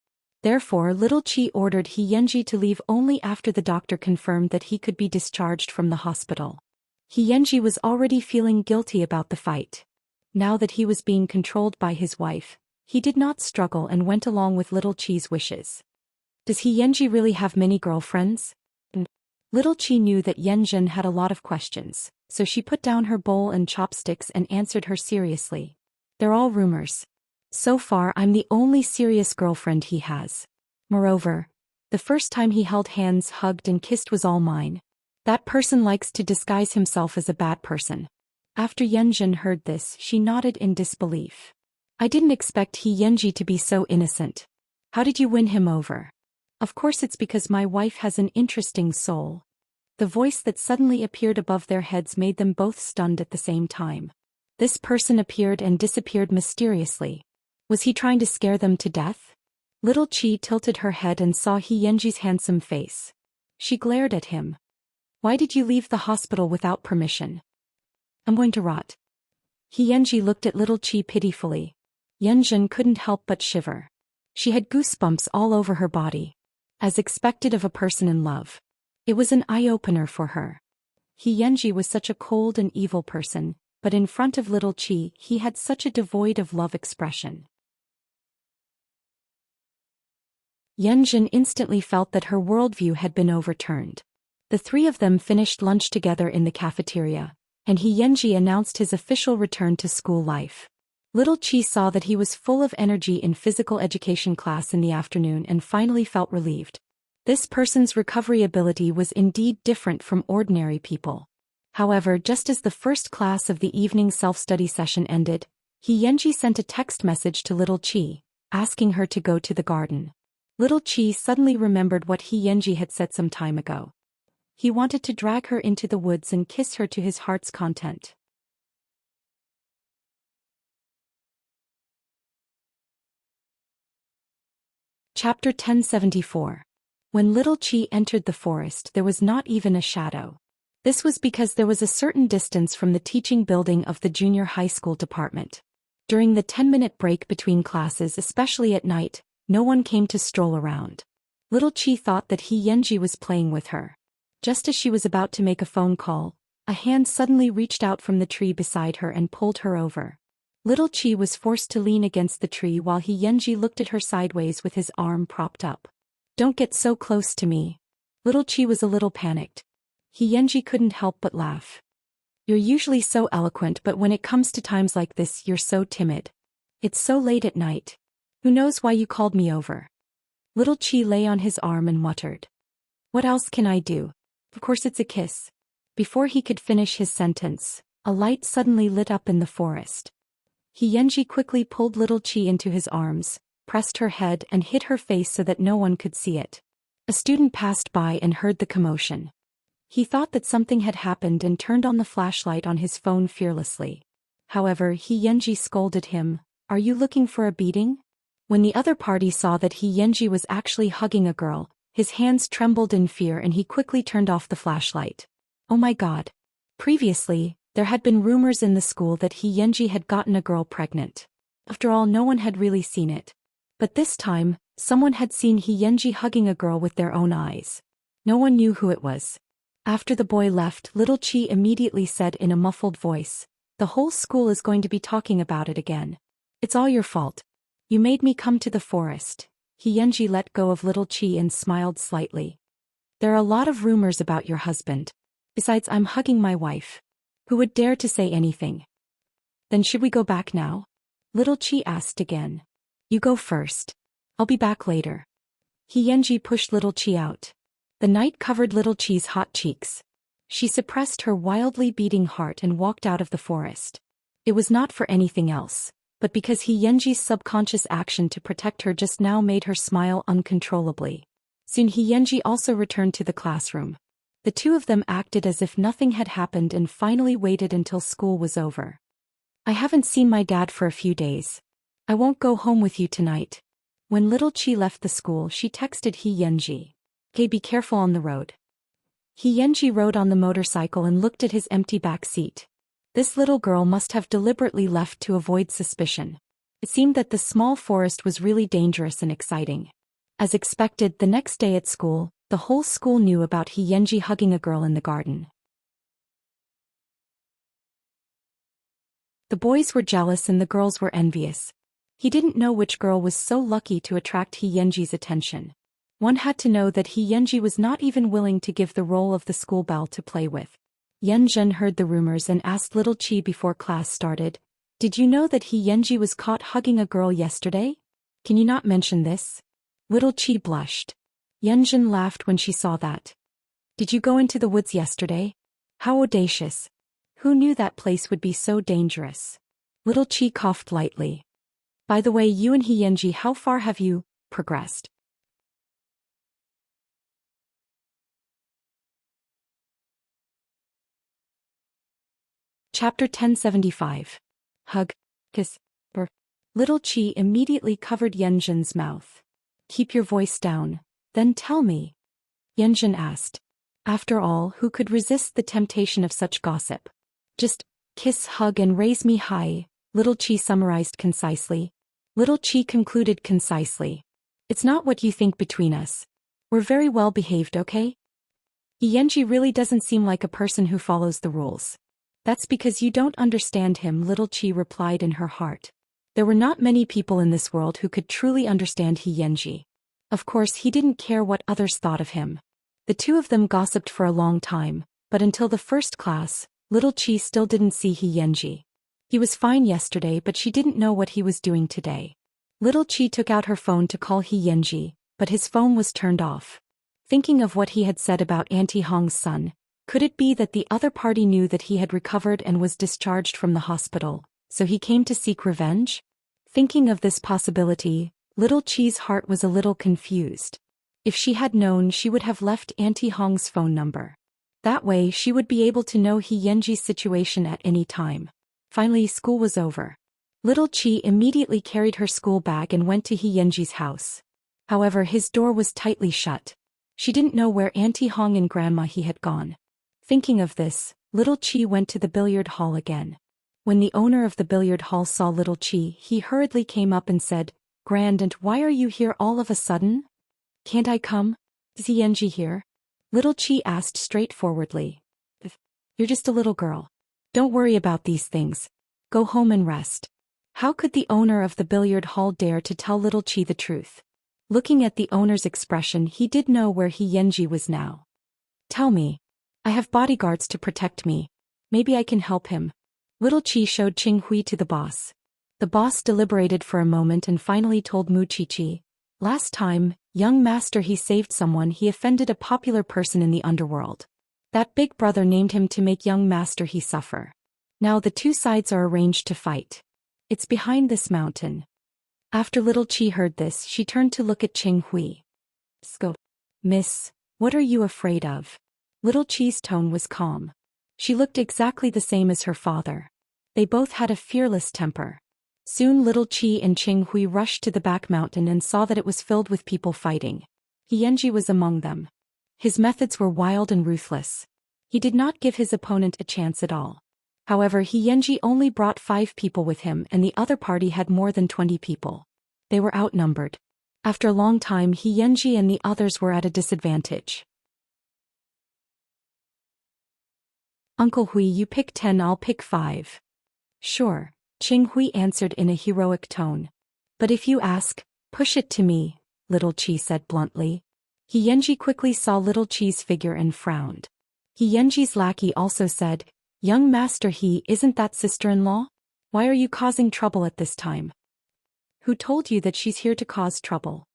[SPEAKER 1] Therefore, little Qi ordered He Yanji to leave only after the doctor confirmed that he could be discharged from the hospital. He Yanji was already feeling guilty about the fight. Now that he was being controlled by his wife, he did not struggle and went along with little Qi's wishes. Does He Yanji really have many girlfriends? Little Qi knew that Yanjin had a lot of questions, so she put down her bowl and chopsticks and answered her seriously. They're all rumors. So far I'm the only serious girlfriend he has. Moreover, the first time he held hands, hugged and kissed was all mine. That person likes to disguise himself as a bad person. After Yanjin heard this, she nodded in disbelief. I didn't expect He Yanji to be so innocent. How did you win him over? Of course it's because my wife has an interesting soul. The voice that suddenly appeared above their heads made them both stunned at the same time. This person appeared and disappeared mysteriously. Was he trying to scare them to death? Little Qi tilted her head and saw He Yanji's handsome face. She glared at him. Why did you leave the hospital without permission? I'm going to rot. He Yanji looked at little Qi pitifully. Yanjin couldn't help but shiver. She had goosebumps all over her body. As expected of a person in love. It was an eye-opener for her. He Yanji was such a cold and evil person, but in front of little Qi he had such a devoid of love expression. Yanjin instantly felt that her worldview had been overturned. The three of them finished lunch together in the cafeteria, and He Yanji announced his official return to school life. Little Qi saw that he was full of energy in physical education class in the afternoon and finally felt relieved. This person's recovery ability was indeed different from ordinary people. However, just as the first class of the evening self-study session ended, He Yanji sent a text message to little Qi, asking her to go to the garden. Little Qi suddenly remembered what He Yanji had said some time ago. He wanted to drag her into the woods and kiss her to his heart's content. Chapter 1074. When little Qi entered the forest, there was not even a shadow. This was because there was a certain distance from the teaching building of the junior high school department. During the 10-minute break between classes, especially at night, no one came to stroll around. Little Qi thought that He Yanji was playing with her. Just as she was about to make a phone call, a hand suddenly reached out from the tree beside her and pulled her over. Little Qi was forced to lean against the tree while He Yanji looked at her sideways with his arm propped up. Don't get so close to me. Little Qi was a little panicked. He Yanji couldn't help but laugh. You're usually so eloquent, but when it comes to times like this you're so timid. It's so late at night. Who knows why you called me over? Little Qi lay on his arm and muttered. What else can I do? Of course it's a kiss. Before he could finish his sentence, a light suddenly lit up in the forest. He Yanji quickly pulled little Qi into his arms, pressed her head and hid her face so that no one could see it. A student passed by and heard the commotion. He thought that something had happened and turned on the flashlight on his phone fearlessly. However, He Yanji scolded him. Are you looking for a beating? When the other party saw that He Yanji was actually hugging a girl, his hands trembled in fear and he quickly turned off the flashlight. Oh my god. Previously, there had been rumors in the school that He Yanji had gotten a girl pregnant. After all, no one had really seen it. But this time, someone had seen He Yanji hugging a girl with their own eyes. No one knew who it was. After the boy left, little Qi immediately said in a muffled voice, the whole school is going to be talking about it again. It's all your fault. You made me come to the forest. He Yanji let go of little Qi and smiled slightly. There are a lot of rumors about your husband. Besides, I'm hugging my wife. Who would dare to say anything? Then should we go back now? Little Qi asked again. You go first. I'll be back later. He Yanji pushed little Qi out. The night covered little Qi's hot cheeks. She suppressed her wildly beating heart and walked out of the forest. It was not for anything else, but because He Yanji's subconscious action to protect her just now made her smile uncontrollably. Soon He Yanji also returned to the classroom. The two of them acted as if nothing had happened and finally waited until school was over. I haven't seen my dad for a few days. I won't go home with you tonight. When little Qi left the school, she texted He Yanji. Okay, be careful on the road. He Yanji rode on the motorcycle and looked at his empty back seat. This little girl must have deliberately left to avoid suspicion. It seemed that the small forest was really dangerous and exciting. As expected, the next day at school, the whole school knew about Xianxia hugging a girl in the garden. The boys were jealous and the girls were envious. He didn't know which girl was so lucky to attract Xianxia's attention. One had to know that Xianxia was not even willing to give the role of the school belle to play with. Yan Zhen heard the rumors and asked little Qi before class started, "Did you know that Xianxia was caught hugging a girl yesterday? Can you not mention this?" Little Qi blushed. Yan Zhen laughed when she saw that. "Did you go into the woods yesterday? How audacious. Who knew that place would be so dangerous?" Little Qi coughed lightly. "By the way, you and Xianxia, how far have you progressed?" Chapter 1075. Hug. Kiss. Burp. Little Qi immediately covered Yan Zhen's mouth. "Keep your voice down, then tell me," Yan Zhen asked. After all, who could resist the temptation of such gossip? "Just kiss, hug and raise me high," Little Qi summarized concisely. Little Qi concluded concisely. "It's not what you think between us. We're very well behaved, okay? Xianxia really doesn't seem like a person who follows the rules." "That's because you don't understand him," Little Qi replied in her heart. There were not many people in this world who could truly understand Xianxia. Of course, he didn't care what others thought of him. The two of them gossiped for a long time, but until the first class, Little Qi still didn't see Xianxia. He was fine yesterday, but she didn't know what he was doing today. Little Qi took out her phone to call Xianxia, but his phone was turned off. Thinking of what he had said about Auntie Hong's son, could it be that the other party knew that he had recovered and was discharged from the hospital, so he came to seek revenge? Thinking of this possibility, Little Qi's heart was a little confused. If she had known, she would have left Auntie Hong's phone number. That way she would be able to know Xianxia's situation at any time. Finally, school was over. Little Qi immediately carried her school bag and went to Xianxia's house. However, his door was tightly shut. She didn't know where Auntie Hong and Grandma he had gone. Thinking of this, Little Qi went to the billiard hall again. When the owner of the billiard hall saw Little Qi, he hurriedly came up and said, "Grand Aunt, why are you here all of a sudden? Can't I come? Is Xianxia here?" Little Qi asked straightforwardly. "You're just a little girl. Don't worry about these things. Go home and rest." How could the owner of the billiard hall dare to tell Little Qi the truth? Looking at the owner's expression, he did know where Xianxia was now. "Tell me. I have bodyguards to protect me. Maybe I can help him." Little Qi showed Qing Hui to the boss. The boss deliberated for a moment and finally told Mu Qiqi, "Last time, young master, he saved someone. He offended a popular person in the underworld. That big brother named him to make young master he suffer. Now the two sides are arranged to fight. It's behind this mountain." After Little Qi heard this, she turned to look at Qing Hui. "Scope. Miss, what are you afraid of?" Little Qi's tone was calm. She looked exactly the same as her father. They both had a fearless temper. Soon Little Qi and Qing Hui rushed to the back mountain and saw that it was filled with people fighting. Xianxia was among them. His methods were wild and ruthless. He did not give his opponent a chance at all. However, Xianxia only brought 5 people with him and the other party had more than 20 people. They were outnumbered. After a long time, Xianxia and the others were at a disadvantage. "Uncle Hui, you pick 10, I'll pick 5. "Sure," Qing Hui answered in a heroic tone. "But if you ask, push it to me," Little Qi said bluntly. Xianxia quickly saw Little Qi's figure and frowned. Xianxia's lackey also said, "Young master, isn't that sister-in-law? Why are you causing trouble at this time?" "Who told you that she's here to cause trouble?"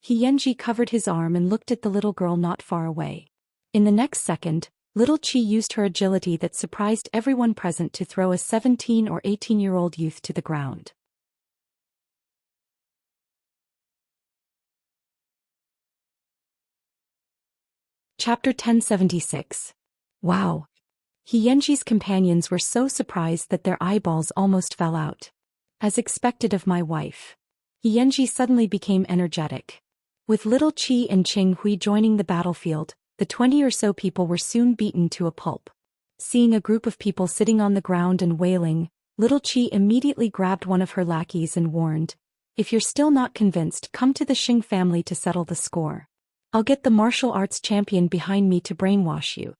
[SPEAKER 1] Xianxia covered his arm and looked at the little girl not far away. In the next second, Little Qi used her agility that surprised everyone present to throw a 17 or 18-year-old youth to the ground. Chapter 1076. Wow! Xianxia's companions were so surprised that their eyeballs almost fell out. As expected of my wife. Xianxia suddenly became energetic. With Little Qi and Qing Hui joining the battlefield, the 20 or so people were soon beaten to a pulp. Seeing a group of people sitting on the ground and wailing, Little Qi immediately grabbed one of her lackeys and warned, If you're still not convinced, come to the Xing family to settle the score. I'll get the martial arts champion behind me to brainwash you.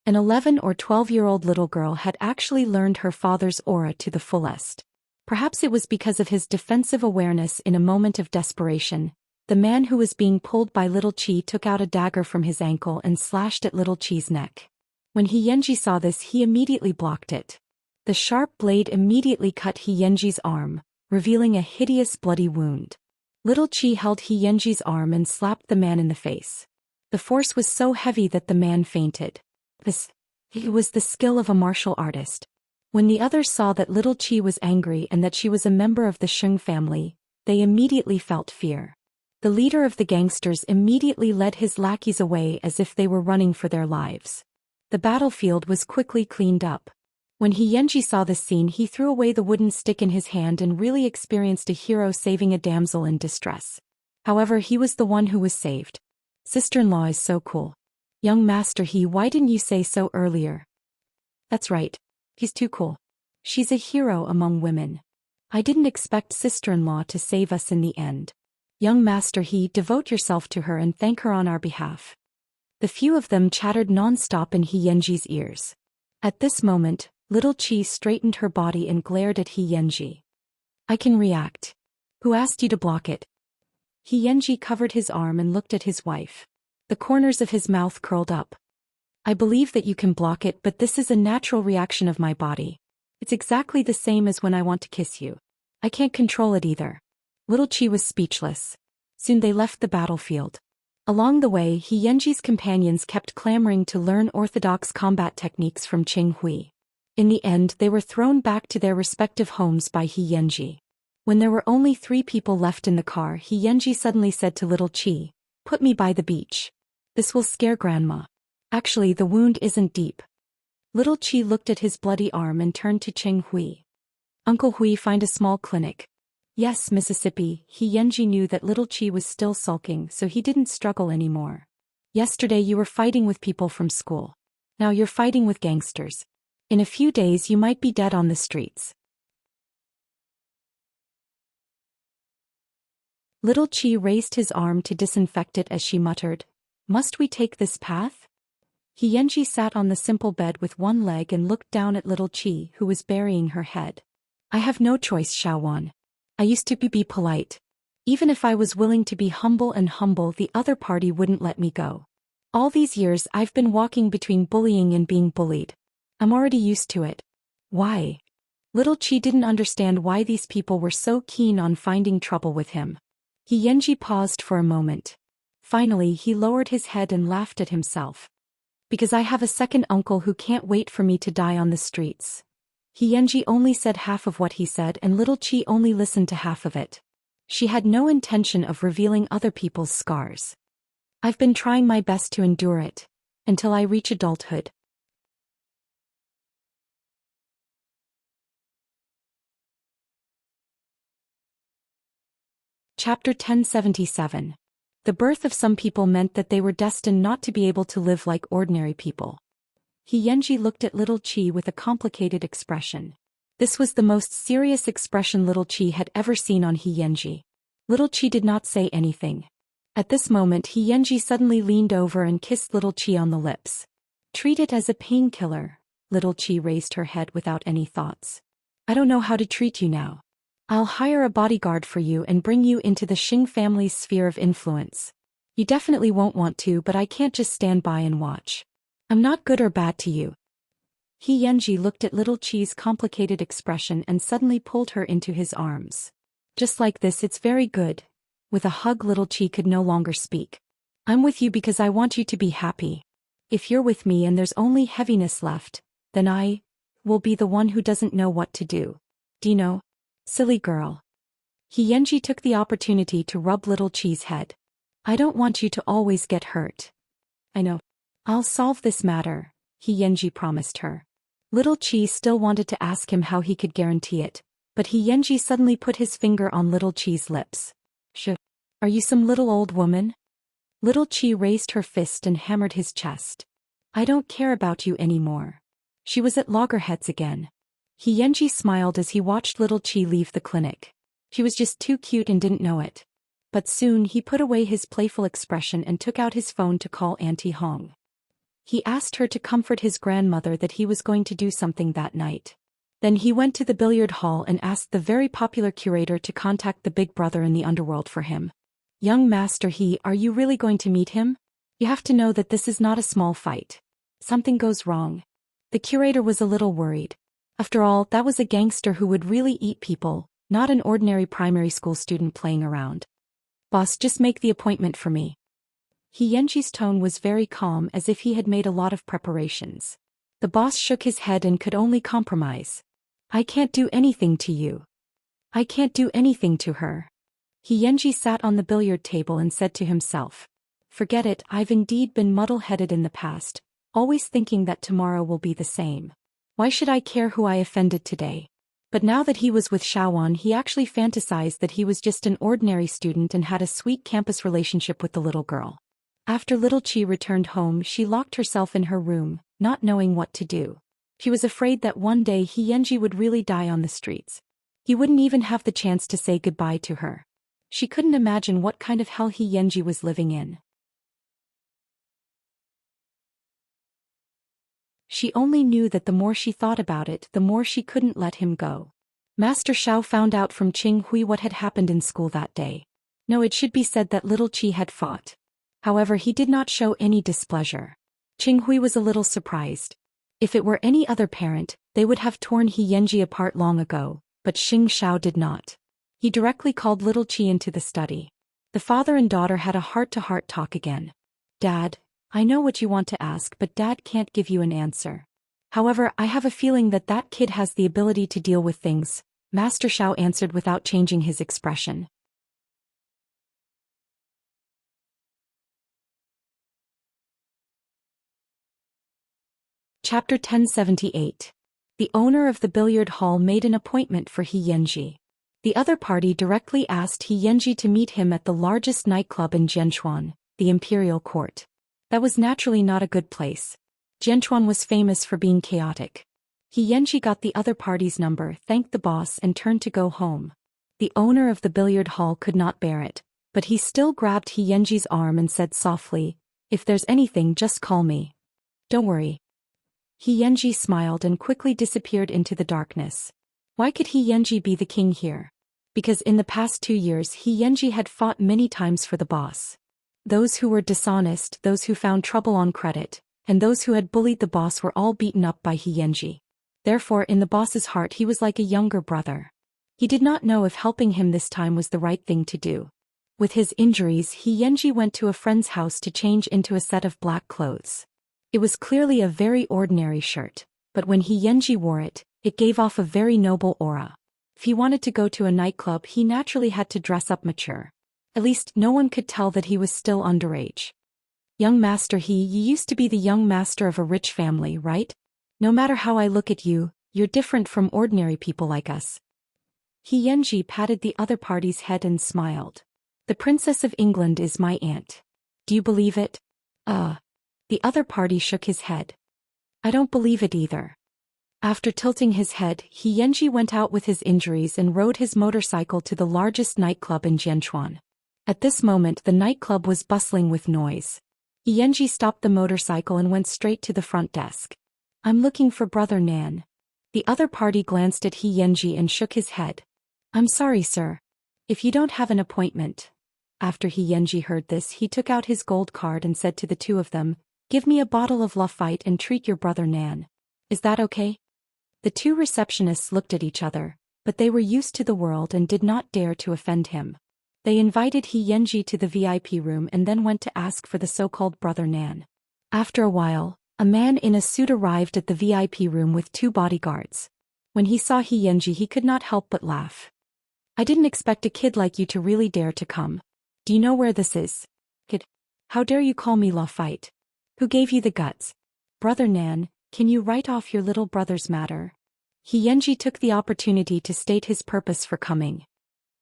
[SPEAKER 1] An 11 or 12-year-old little girl had actually learned her father's aura to the fullest. Perhaps it was because of his defensive awareness in a moment of desperation. The man who was being pulled by Little Qi took out a dagger from his ankle and slashed at Little Qi's neck. When He Yanji saw this, he immediately blocked it. The sharp blade immediately cut He Yanji's arm, revealing a hideous bloody wound. Little Qi held He Yanji's arm and slapped the man in the face. The force was so heavy that the man fainted. It was the skill of a martial artist. When the others saw that Little Qi was angry and that she was a member of the Xing family, they immediately felt fear. The leader of the gangsters immediately led his lackeys away as if they were running for their lives. The battlefield was quickly cleaned up. When He Yanji saw this scene, he threw away the wooden stick in his hand and really experienced a hero saving a damsel in distress. However, he was the one who was saved. Sister-in-law is so cool. Young Master He, why didn't you say so earlier? That's right. He's too cool. She's a hero among women. I didn't expect sister-in-law to save us in the end. Young Master He, devote yourself to her and thank her on our behalf. The few of them chattered non-stop in He Yanji's ears. At this moment, Little Qi straightened her body and glared at He Yanji. I can react. Who asked you to block it? He Yanji covered his arm and looked at his wife. The corners of his mouth curled up. I believe that you can block it, but this is a natural reaction of my body. It's exactly the same as when I want to kiss you. I can't control it either. Little Qi was speechless. Soon they left the battlefield. Along the way, He Yanji's companions kept clamoring to learn orthodox combat techniques from Qing Hui. In the end, they were thrown back to their respective homes by He Yanji. When there were only 3 people left in the car, He Yanji suddenly said to Little Qi, "Put me by the beach. This will scare Grandma. Actually, the wound isn't deep." Little Qi looked at his bloody arm and turned to Qing Hui. "Uncle Hui, find a small clinic." Yes, Mississippi. He Yanji knew that Little Qi was still sulking, so he didn't struggle anymore. Yesterday you were fighting with people from school. Now you're fighting with gangsters. In a few days you might be dead on the streets. Little Qi raised his arm to disinfect it as she muttered, "Must we take this path?" He Yanji sat on the simple bed with one leg and looked down at Little Qi, who was burying her head. "I have no choice, Xiaowan. I used to be polite. Even if I was willing to be humble, the other party wouldn't let me go. All these years I've been walking between bullying and being bullied. I'm already used to it. Why?" Little Qi didn't understand why these people were so keen on finding trouble with him. He Yanji paused for a moment. Finally, he lowered his head and laughed at himself. "Because I have a second uncle who can't wait for me to die on the streets." He Yanji only said half of what he said, and Little Qi only listened to half of it. She had no intention of revealing other people's scars. "I've been trying my best to endure it. Until I reach adulthood." Chapter 1077. The birth of some people meant that they were destined not to be able to live like ordinary people. He Yanji looked at Little Qi with a complicated expression. This was the most serious expression Little Qi had ever seen on He Yanji. Little Qi did not say anything. At this moment, He Yanji suddenly leaned over and kissed Little Qi on the lips. "Treat it as a painkiller." Little Qi raised her head without any thoughts. "I don't know how to treat you now. I'll hire a bodyguard for you and bring you into the Xing family's sphere of influence. You definitely won't want to, but I can't just stand by and watch. I'm not good or bad to you." He Yanji looked at Little Qi's complicated expression and suddenly pulled her into his arms. "Just like this, it's very good." With a hug, Little Qi could no longer speak. "I'm with you because I want you to be happy. If you're with me and there's only heaviness left, then I will be the one who doesn't know what to do. Do you know? Silly girl." He Yanji took the opportunity to rub Little Qi's head. "I don't want you to always get hurt." "I know. I'll solve this matter," He Yanji promised her. Little Qi still wanted to ask him how he could guarantee it, but He Yanji suddenly put his finger on Little Qi's lips. Are you some little old woman?" Little Qi raised her fist and hammered his chest. "I don't care about you anymore." She was at loggerheads again. He Yanji smiled as he watched Little Qi leave the clinic. She was just too cute and didn't know it. But soon he put away his playful expression and took out his phone to call Auntie Hong. He asked her to comfort his grandmother that he was going to do something that night. Then he went to the billiard hall and asked the very popular curator to contact the big brother in the underworld for him. Young Master He, are you really going to meet him? You have to know that this is not a small fight. Something goes wrong. The curator was a little worried. After all, that was a gangster who would really eat people, not an ordinary primary school student playing around. Boss, just make the appointment for me. Xianxi's tone was very calm, as if he had made a lot of preparations. The boss shook his head and could only compromise. I can't do anything to you. I can't do anything to her. Xianxi sat on the billiard table and said to himself, forget it, I've indeed been muddle-headed in the past, always thinking that tomorrow will be the same. Why should I care who I offended today? But now that he was with Xiaowan, he actually fantasized that he was just an ordinary student and had a sweet campus relationship with the little girl. After little Qi returned home, she locked herself in her room, not knowing what to do. She was afraid that one day Xianxi would really die on the streets. He wouldn't even have the chance to say goodbye to her. She couldn't imagine what kind of hell Xianxi was living in. She only knew that the more she thought about it, the more she couldn't let him go. Master Xiao found out from Qing Hui what had happened in school that day. No, it should be said that little Qi had fought. However, he did not show any displeasure. Qing Hui was a little surprised. If it were any other parent, they would have torn Xianxi apart long ago, but Xing Xiao did not. He directly called little Qi into the study. The father and daughter had a heart-to-heart talk again. Dad, I know what you want to ask, but Dad can't give you an answer. However, I have a feeling that that kid has the ability to deal with things, Master Xiao answered without changing his expression. Chapter 1078. The owner of the billiard hall made an appointment for Xianxi. The other party directly asked Xianxi to meet him at the largest nightclub in Jianchuan, the Imperial Court. That was naturally not a good place. Jianchuan was famous for being chaotic. Xianxi got the other party's number, thanked the boss and turned to go home. The owner of the billiard hall could not bear it, but he still grabbed Xianxi's arm and said softly, if there's anything, just call me. Don't worry. Xianxi smiled and quickly disappeared into the darkness. Why could Xianxi be the king here? Because in the past 2 years Xianxi had fought many times for the boss. Those who were dishonest, those who found trouble on credit, and those who had bullied the boss were all beaten up by Xianxi. Therefore, in the boss's heart he was like a younger brother. He did not know if helping him this time was the right thing to do. With his injuries, Xianxi went to a friend's house to change into a set of black clothes. It was clearly a very ordinary shirt, but when Xianxi wore it, it gave off a very noble aura. If he wanted to go to a nightclub, he naturally had to dress up mature. At least no one could tell that he was still underage. Young Master He, you used to be the young master of a rich family, right? No matter how I look at you, you're different from ordinary people like us. Xianxi patted the other party's head and smiled. The Princess of England is my aunt. Do you believe it? The other party shook his head. I don't believe it either. After tilting his head, Xianxi went out with his injuries and rode his motorcycle to the largest nightclub in Jianchuan. At this moment the nightclub was bustling with noise. Xianxi stopped the motorcycle and went straight to the front desk. I'm looking for Brother Nan. The other party glanced at Xianxi and shook his head. I'm sorry, sir. If you don't have an appointment. After Xianxi heard this, he took out his gold card and said to the two of them, give me a bottle of Lafite and treat your Brother Nan. Is that okay? The two receptionists looked at each other, but they were used to the world and did not dare to offend him. They invited Xianxi to the VIP room and then went to ask for the so-called Brother Nan. After a while, a man in a suit arrived at the VIP room with 2 bodyguards. When he saw Xianxi, he could not help but laugh. I didn't expect a kid like you to really dare to come. Do you know where this is? Kid, how dare you call me Lafite? Who gave you the guts? Brother Nan, can you write off your little brother's matter? Xianxi took the opportunity to state his purpose for coming.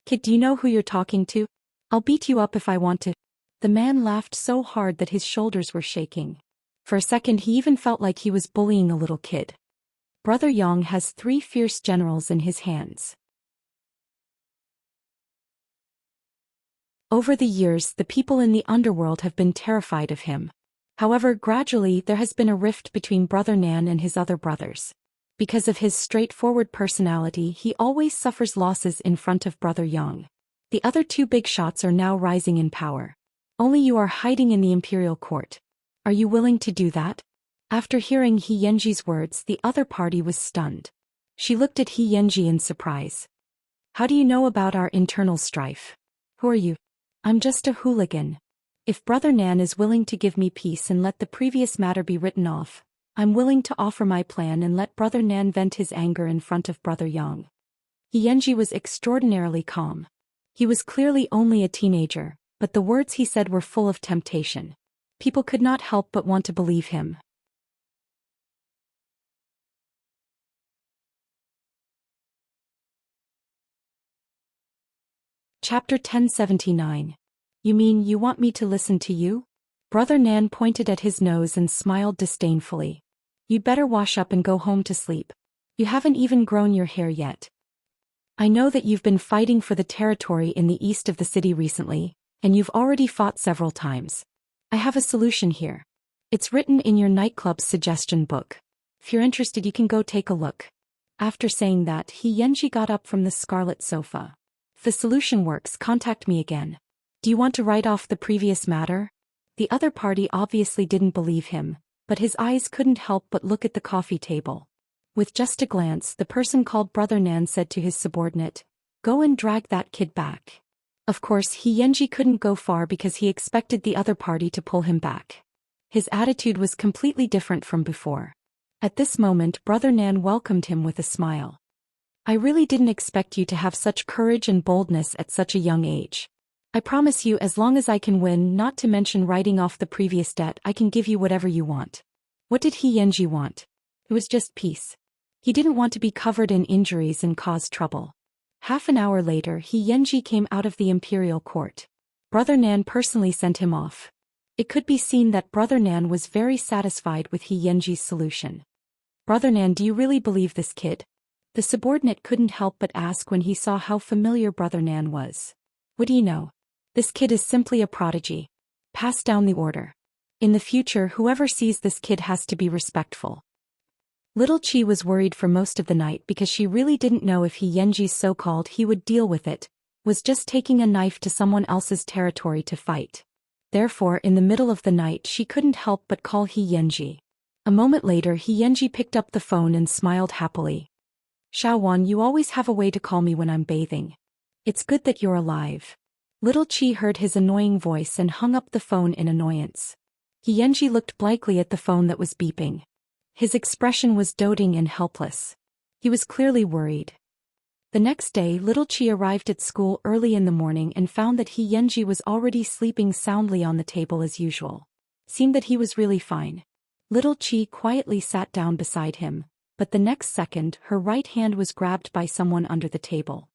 [SPEAKER 1] Kid, do you know who you're talking to? I'll beat you up if I want to. The man laughed so hard that his shoulders were shaking. For a second he even felt like he was bullying a little kid. Brother Yang has 3 fierce generals in his hands. Over the years, the people in the underworld have been terrified of him. However, gradually there has been a rift between Brother Nan and his other brothers. Because of his straightforward personality, he always suffers losses in front of Brother Yang. The other two big shots are now rising in power. Only you are hiding in the imperial court. Are you willing to do that? After hearing He Yanji's words, the other party was stunned. She looked at He Yanji in surprise. How do you know about our internal strife? Who are you? I'm just a hooligan. If Brother Nan is willing to give me peace and let the previous matter be written off, I'm willing to offer my plan and let Brother Nan vent his anger in front of Brother Yang. He Yanji was extraordinarily calm. He was clearly only a teenager, but the words he said were full of temptation. People could not help but want to believe him. Chapter 1079. You mean you want me to listen to you? Brother Nan pointed at his nose and smiled disdainfully. You'd better wash up and go home to sleep. You haven't even grown your hair yet. I know that you've been fighting for the territory in the east of the city recently, and you've already fought several times. I have a solution here. It's written in your nightclub's suggestion book. If you're interested, you can go take a look. After saying that, He Yanji got up from the scarlet sofa. If the solution works, contact me again. Do you want to write off the previous matter? The other party obviously didn't believe him, but his eyes couldn't help but look at the coffee table. With just a glance, the person called Brother Nan said to his subordinate, "Go and drag that kid back." Of course, He Yanji couldn't go far because he expected the other party to pull him back. His attitude was completely different from before. At this moment, Brother Nan welcomed him with a smile. I really didn't expect you to have such courage and boldness at such a young age. I promise you, as long as I can win, not to mention writing off the previous debt, I can give you whatever you want. What did He Yanji want? It was just peace. He didn't want to be covered in injuries and cause trouble. Half an hour later, He Yanji came out of the imperial court. Brother Nan personally sent him off. It could be seen that Brother Nan was very satisfied with He Yanji's solution. Brother Nan, do you really believe this kid? The subordinate couldn't help but ask when he saw how familiar Brother Nan was. What do you know? This kid is simply a prodigy. Pass down the order. In the future, whoever sees this kid has to be respectful. Little Chi was worried for most of the night because she really didn't know if He Yanji's so-called he would deal with it, was just taking a knife to someone else's territory to fight. Therefore, in the middle of the night, she couldn't help but call He Yanji. A moment later, He Yanji picked up the phone and smiled happily. Xiaowan, you always have a way to call me when I'm bathing. It's good that you're alive. Little Chi heard his annoying voice and hung up the phone in annoyance. He Yanji looked blankly at the phone that was beeping. His expression was doting and helpless. He was clearly worried. The next day, Little Chi arrived at school early in the morning and found that He Yanji was already sleeping soundly on the table as usual. Seemed that he was really fine. Little Chi quietly sat down beside him, but the next second, her right hand was grabbed by someone under the table.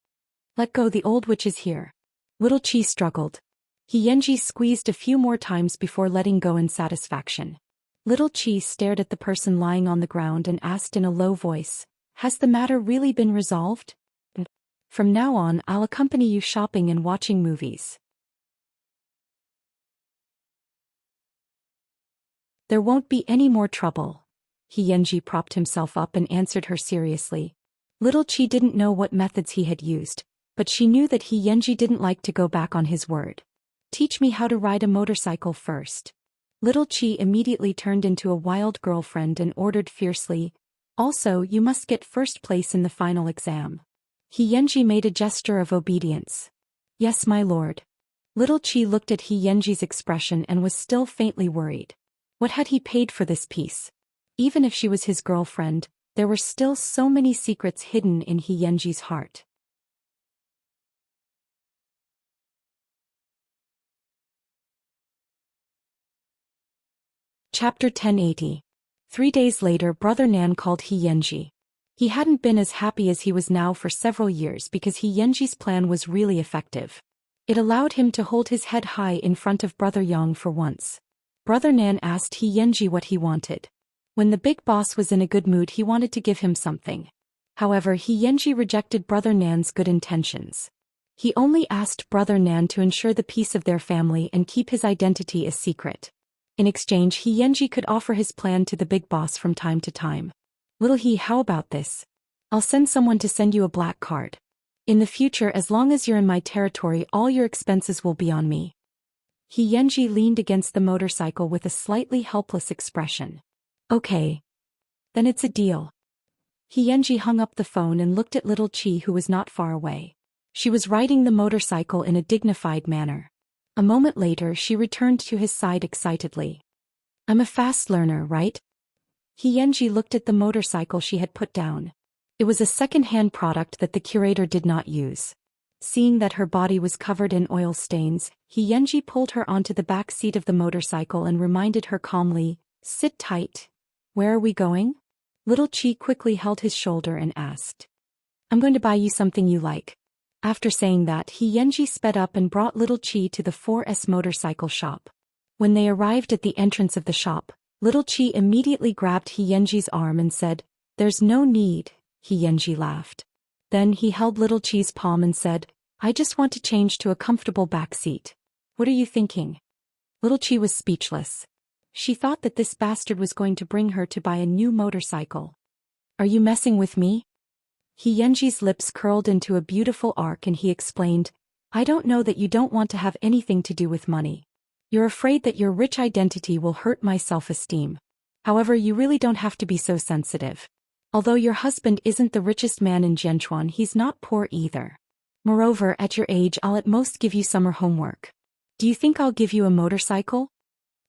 [SPEAKER 1] Let go, the old witch is here. Little Chi struggled. He Yanji squeezed a few more times before letting go in satisfaction. Little Chi stared at the person lying on the ground and asked in a low voice, "Has the matter really been resolved? From now on, I'll accompany you shopping and watching movies. There won't be any more trouble." He Yanji propped himself up and answered her seriously. Little Chi didn't know what methods he had used, but she knew that He Yanji didn't like to go back on his word. Teach me how to ride a motorcycle first. Little Chi immediately turned into a wild girlfriend and ordered fiercely, also, you must get first place in the final exam. He Yanji made a gesture of obedience. Yes, my lord. Little Chi looked at He Yanji's expression and was still faintly worried. What had he paid for this piece? Even if she was his girlfriend, there were still so many secrets hidden in He Yanji's heart. Chapter 1080. 3 days later, Brother Nan called He Yanji. He hadn't been as happy as he was now for several years because He Yanji's plan was really effective. It allowed him to hold his head high in front of Brother Yang for once. Brother Nan asked He Yanji what he wanted. When the big boss was in a good mood, he wanted to give him something. However, He Yanji rejected Brother Nan's good intentions. He only asked Brother Nan to ensure the peace of their family and keep his identity a secret. In exchange, Xianxia could offer his plan to the big boss from time to time. Little He, how about this? I'll send someone to send you a black card. In the future, as long as you're in my territory, all your expenses will be on me. Xianxia leaned against the motorcycle with a slightly helpless expression. Okay. Then it's a deal. Xianxia hung up the phone and looked at little Qi, who was not far away. She was riding the motorcycle in a dignified manner. A moment later, she returned to his side excitedly. I'm a fast learner, right? Xianxia looked at the motorcycle she had put down. It was a second-hand product that the curator did not use. Seeing that her body was covered in oil stains, Xianxia pulled her onto the back seat of the motorcycle and reminded her calmly, sit tight. Where are we going? Little Qi quickly held his shoulder and asked. I'm going to buy you something you like. After saying that, Xianxia sped up and brought little Qi to the 4S motorcycle shop. When they arrived at the entrance of the shop, little Qi immediately grabbed Xianxia's arm and said, There's no need. Xianxia laughed. Then he held little Qi's palm and said, I just want to change to a comfortable back seat. What are you thinking? Little Qi was speechless. She thought that this bastard was going to bring her to buy a new motorcycle. Are you messing with me? Xianxia's lips curled into a beautiful arc and he explained, I don't know that you don't want to have anything to do with money. You're afraid that your rich identity will hurt my self-esteem. However, you really don't have to be so sensitive. Although your husband isn't the richest man in Zhenchuan, he's not poor either. Moreover, at your age, I'll at most give you summer homework. Do you think I'll give you a motorcycle?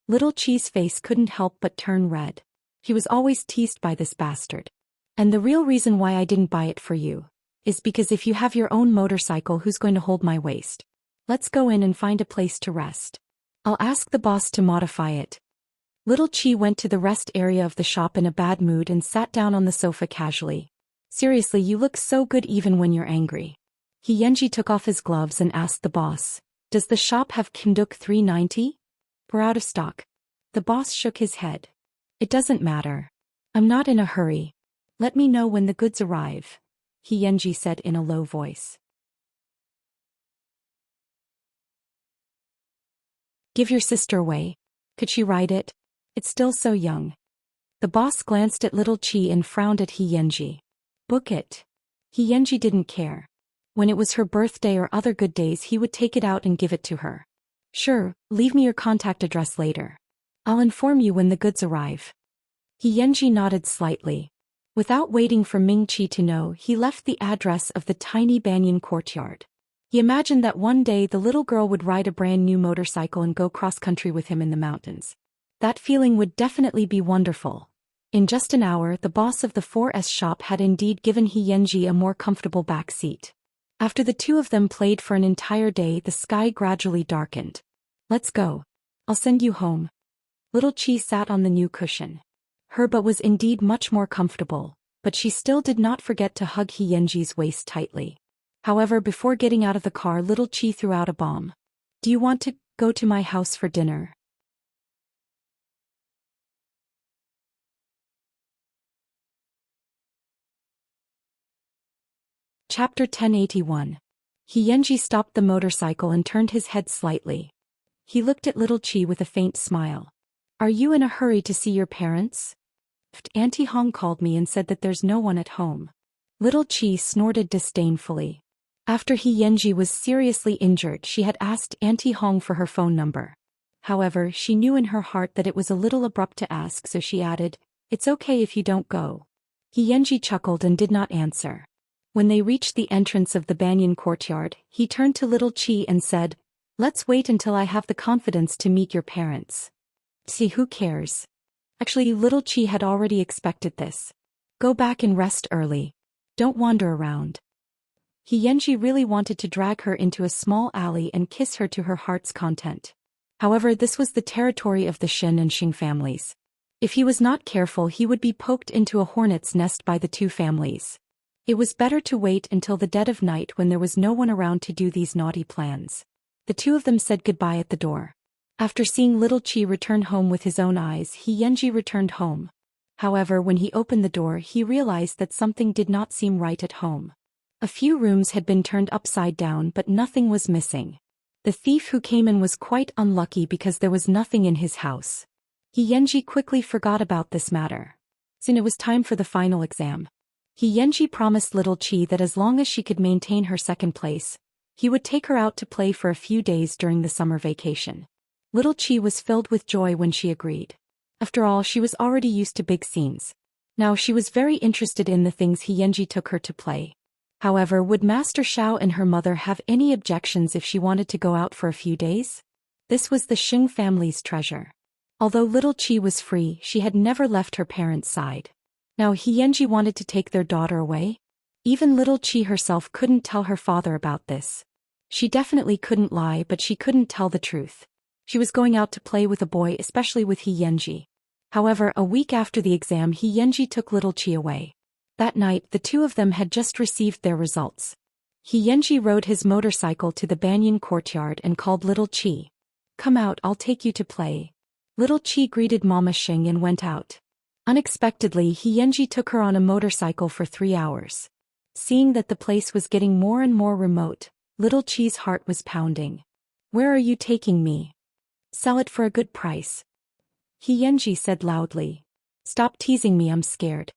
[SPEAKER 1] Little Qi's face couldn't help but turn red. He was always teased by this bastard. And the real reason why I didn't buy it for you is because if you have your own motorcycle, who's going to hold my waist? Let's go in and find a place to rest. I'll ask the boss to modify it. Little Qi went to the rest area of the shop in a bad mood and sat down on the sofa casually. Seriously, you look so good even when you're angry. Xianxia took off his gloves and asked the boss, Does the shop have Kinduk 390? We're out of stock. The boss shook his head. It doesn't matter. I'm not in a hurry. Let me know when the goods arrive, Xianxia said in a low voice. Give your sister away. Could she ride it? It's still so young. The boss glanced at little Qi and frowned at Xianxia. Book it. Xianxia didn't care. When it was her birthday or other good days, he would take it out and give it to her. Sure, leave me your contact address later. I'll inform you when the goods arrive. Xianxia nodded slightly. Without waiting for Ming Qi to know, he left the address of the tiny banyan courtyard. He imagined that one day the little girl would ride a brand new motorcycle and go cross-country with him in the mountains. That feeling would definitely be wonderful. In just an hour, the boss of the 4S shop had indeed given Xianxia a more comfortable back seat. After the two of them played for an entire day, the sky gradually darkened. Let's go. I'll send you home. Little Qi sat on the new cushion. Her butt was indeed much more comfortable, but she still did not forget to hug Xianxia's waist tightly. However, before getting out of the car, little Qi threw out a bomb. Do you want to go to my house for dinner? Chapter 1081. Xianxia stopped the motorcycle and turned his head slightly. He looked at little Qi with a faint smile. Are you in a hurry to see your parents? Auntie Hong called me and said that there's no one at home. Little Qi snorted disdainfully. After Xianxia was seriously injured, she had asked Auntie Hong for her phone number. However, she knew in her heart that it was a little abrupt to ask, so she added, It's okay if you don't go. Xianxia chuckled and did not answer. When they reached the entrance of the banyan courtyard, he turned to little Qi and said, Let's wait until I have the confidence to meet your parents. See, who cares? Actually, little Qi had already expected this. Go back and rest early. Don't wander around. Xianxia really wanted to drag her into a small alley and kiss her to her heart's content. However, this was the territory of the Shen and Xing families. If he was not careful, he would be poked into a hornet's nest by the two families. It was better to wait until the dead of night when there was no one around to do these naughty plans. The two of them said goodbye at the door. After seeing little Qi return home with his own eyes, Xianxia returned home. However, when he opened the door, he realized that something did not seem right at home. A few rooms had been turned upside down but nothing was missing. The thief who came in was quite unlucky because there was nothing in his house. Xianxia quickly forgot about this matter. Soon it was time for the final exam. Xianxia promised little Qi that as long as she could maintain her second place, he would take her out to play for a few days during the summer vacation. Little Qi was filled with joy when she agreed. After all, she was already used to big scenes. Now she was very interested in the things Xianxia took her to play. However, would Master Xiao and her mother have any objections if she wanted to go out for a few days? This was the Xing family's treasure. Although little Qi was free, she had never left her parents' side. Now Xianxia wanted to take their daughter away? Even little Qi herself couldn't tell her father about this. She definitely couldn't lie, but she couldn't tell the truth. She was going out to play with a boy, especially with Xianxia. However, a week after the exam, Xianxia took little Qi away. That night, the two of them had just received their results. Xianxia rode his motorcycle to the banyan courtyard and called little Qi. "Come out, I'll take you to play." Little Qi greeted Mama Xing and went out. Unexpectedly, Xianxia took her on a motorcycle for 3 hours. Seeing that the place was getting more and more remote, little Qi's heart was pounding. "Where are you taking me?" "Sell it for a good price," Xianxia said loudly. "Stop teasing me, I'm scared."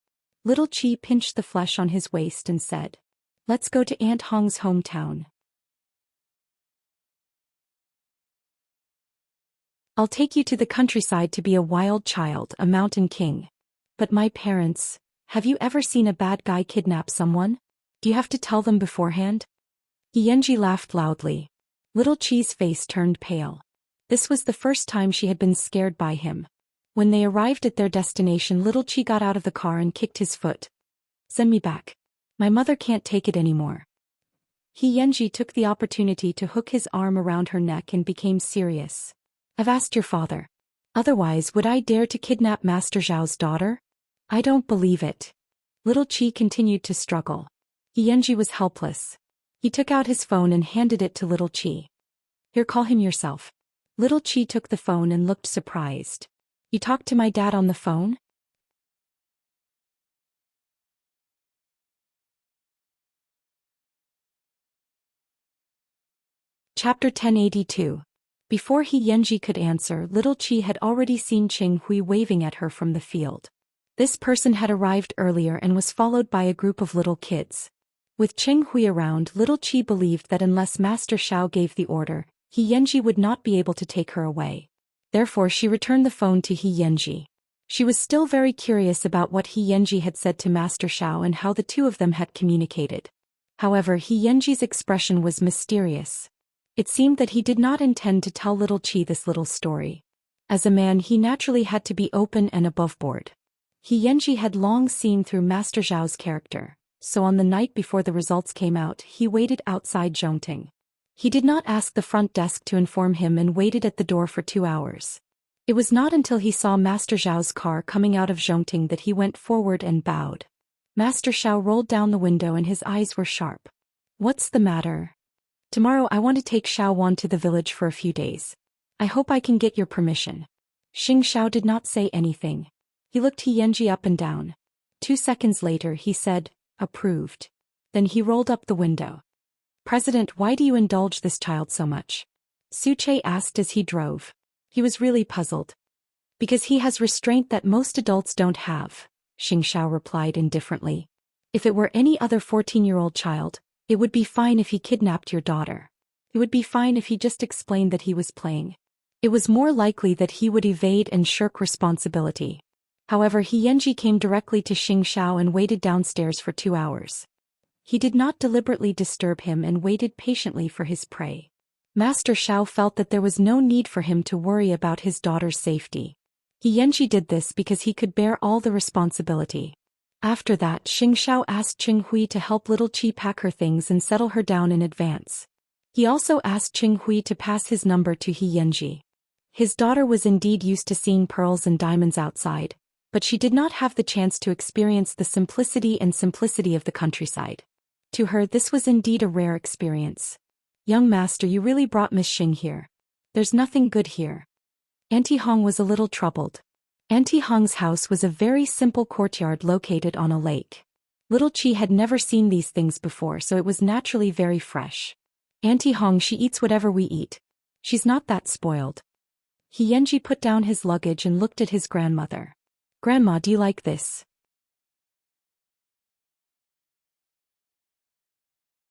[SPEAKER 1] Little Qi pinched the flesh on his waist and said, "Let's go to Aunt Hong's hometown. I'll take you to the countryside to be a wild child, a mountain king." "But my parents, have you ever seen a bad guy kidnap someone? Do you have to tell them beforehand?" Xianxia laughed loudly. Little Qi's face turned pale. This was the first time she had been scared by him. When they arrived at their destination, little Qi got out of the car and kicked his foot. "Send me back. My mother can't take it anymore." Xianxia took the opportunity to hook his arm around her neck and became serious. "I've asked your father. Otherwise, would I dare to kidnap Master Zhao's daughter? I don't believe it." Little Qi continued to struggle. Xianxia was helpless. He took out his phone and handed it to little Qi. "Here, call him yourself." Little Qi took the phone and looked surprised. "You talked to my dad on the phone?" Chapter 1082. Before Xianxia could answer, little Qi had already seen Qing Hui waving at her from the field. This person had arrived earlier and was followed by a group of little kids. With Qing Hui around, little Qi believed that unless Master Xiao gave the order, Xianxia would not be able to take her away. Therefore she returned the phone to Xianxia. She was still very curious about what Xianxia had said to Master Xiao and how the two of them had communicated. However, Xianxia's expression was mysterious. It seemed that he did not intend to tell little Qi this little story. As a man, he naturally had to be open and aboveboard. Xianxia had long seen through Master Zhao's character, so on the night before the results came out, he waited outside Zhongting. He did not ask the front desk to inform him and waited at the door for 2 hours. It was not until he saw Master Zhao's car coming out of Zhongting that he went forward and bowed. Master Xiao rolled down the window and his eyes were sharp. "What's the matter?" "Tomorrow I want to take Xiao Wan to the village for a few days. I hope I can get your permission." Xiao did not say anything. He looked Xianxia up and down. 2 seconds later he said, "Approved." Then he rolled up the window. "President, why do you indulge this child so much?" Su Che asked as he drove. He was really puzzled. "Because he has restraint that most adults don't have," Xiao replied indifferently. "If it were any other 14-year-old child, it would be fine if he kidnapped your daughter. It would be fine if he just explained that he was playing. It was more likely that he would evade and shirk responsibility." However, Xianxia came directly to Xiao and waited downstairs for 2 hours. He did not deliberately disturb him and waited patiently for his prey. Master Xiao felt that there was no need for him to worry about his daughter's safety. Xianxia did this because he could bear all the responsibility. After that, Xiao asked Qing Hui to help little Qi pack her things and settle her down in advance. He also asked Qing Hui to pass his number to Xianxia. His daughter was indeed used to seeing pearls and diamonds outside, but she did not have the chance to experience the simplicity of the countryside. To her, this was indeed a rare experience. "Young master, you really brought Miss Xing here. There's nothing good here." Auntie Hong was a little troubled. Auntie Hong's house was a very simple courtyard located on a lake. Little Chi had never seen these things before, so it was naturally very fresh. Auntie Hong, she eats whatever we eat. She's not that spoiled. Yanji put down his luggage and looked at his grandmother. Grandma, do you like this?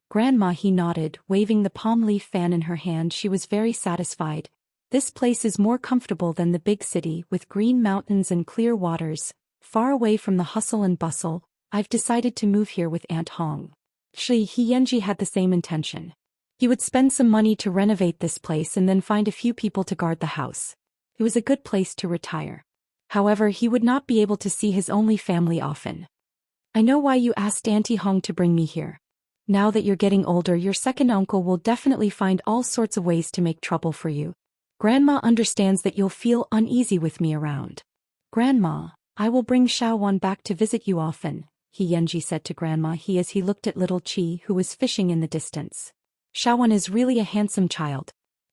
[SPEAKER 1] Grandma, he nodded, waving the palm leaf fan in her hand. She was very satisfied. This place is more comfortable than the big city, with green mountains and clear waters, far away from the hustle and bustle. I've decided to move here with Aunt Hong. Yanji had the same intention. He would spend some money to renovate this place and then find a few people to guard the house. It was a good place to retire. However, he would not be able to see his only family often. I know why you asked Auntie Hong to bring me here. Now that you're getting older, your second uncle will definitely find all sorts of ways to make trouble for you. Grandma understands that you'll feel uneasy with me around. Grandma, I will bring Xiaowan back to visit you often, Yanji said to Grandma as he looked at little Chi, who was fishing in the distance. Xiaowan is really a handsome child.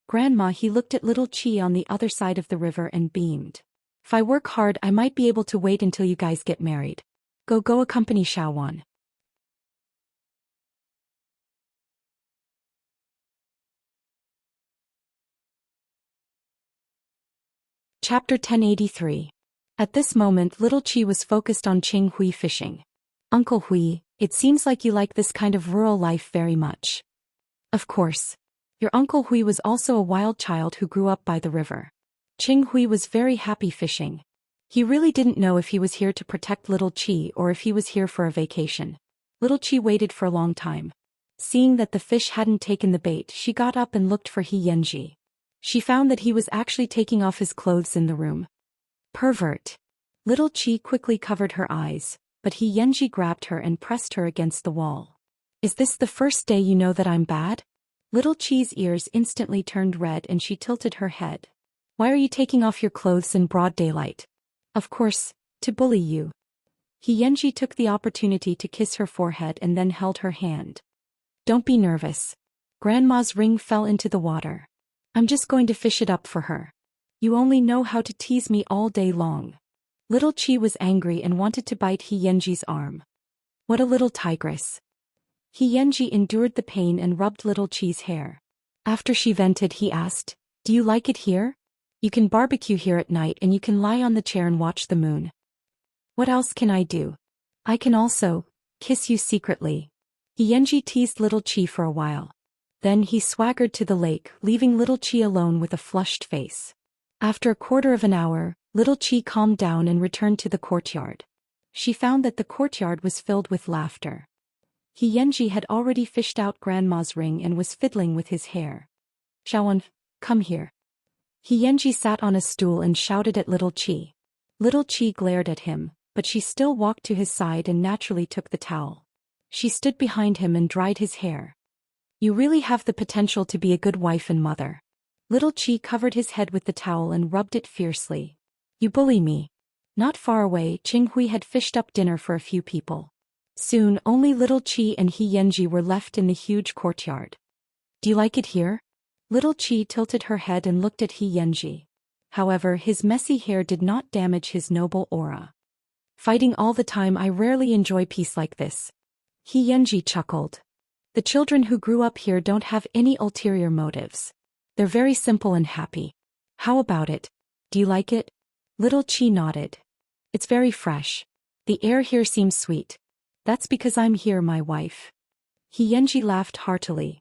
[SPEAKER 1] Grandma, he looked at little Chi on the other side of the river and beamed. If I work hard, I might be able to wait until you guys get married. Go accompany Xiaowan. Chapter 1083. At this moment, little Chi was focused on Qing Hui fishing. Uncle Hui, it seems like you like this kind of rural life very much. Of course. Your Uncle Hui was also a wild child who grew up by the river. Qing Hui was very happy fishing. He really didn't know if he was here to protect little Chi or if he was here for a vacation. Little Chi waited for a long time. Seeing that the fish hadn't taken the bait, she got up and looked for Yanji. She found that he was actually taking off his clothes in the room. Pervert. Little Chi quickly covered her eyes, but Yanji grabbed her and pressed her against the wall. Is this the first day you know that I'm bad? Little Chi's ears instantly turned red and she tilted her head. Why are you taking off your clothes in broad daylight? Of course, to bully you. Yanji took the opportunity to kiss her forehead and then held her hand. Don't be nervous. Grandma's ring fell into the water. I'm just going to fish it up for her. You only know how to tease me all day long. Little Chi was angry and wanted to bite Yanji's arm. What a little tigress. Yanji endured the pain and rubbed little Chi's hair. After she vented, he asked, do you like it here? You can barbecue here at night and you can lie on the chair and watch the moon. What else can I do? I can also kiss you secretly. Yanji teased little Chi for a while. Then he swaggered to the lake, leaving little Chi alone with a flushed face. After a quarter of an hour, little Chi calmed down and returned to the courtyard. She found that the courtyard was filled with laughter. Yanji had already fished out Grandma's ring and was fiddling with his hair. Xiaowan, come here. Yanji sat on a stool and shouted at little Chi. Little Chi glared at him, but she still walked to his side and naturally took the towel. She stood behind him and dried his hair. You really have the potential to be a good wife and mother. Little Chi covered his head with the towel and rubbed it fiercely. You bully me. Not far away, Qing Hui had fished up dinner for a few people. Soon, only little Chi and Yanji were left in the huge courtyard. Do you like it here? Little Chi tilted her head and looked at Yanji. However, his messy hair did not damage his noble aura. Fighting all the time, I rarely enjoy peace like this. Yanji chuckled. The children who grew up here don't have any ulterior motives. They're very simple and happy. How about it? Do you like it? Little Chi nodded. It's very fresh. The air here seems sweet. That's because I'm here, my wife. Yanji laughed heartily.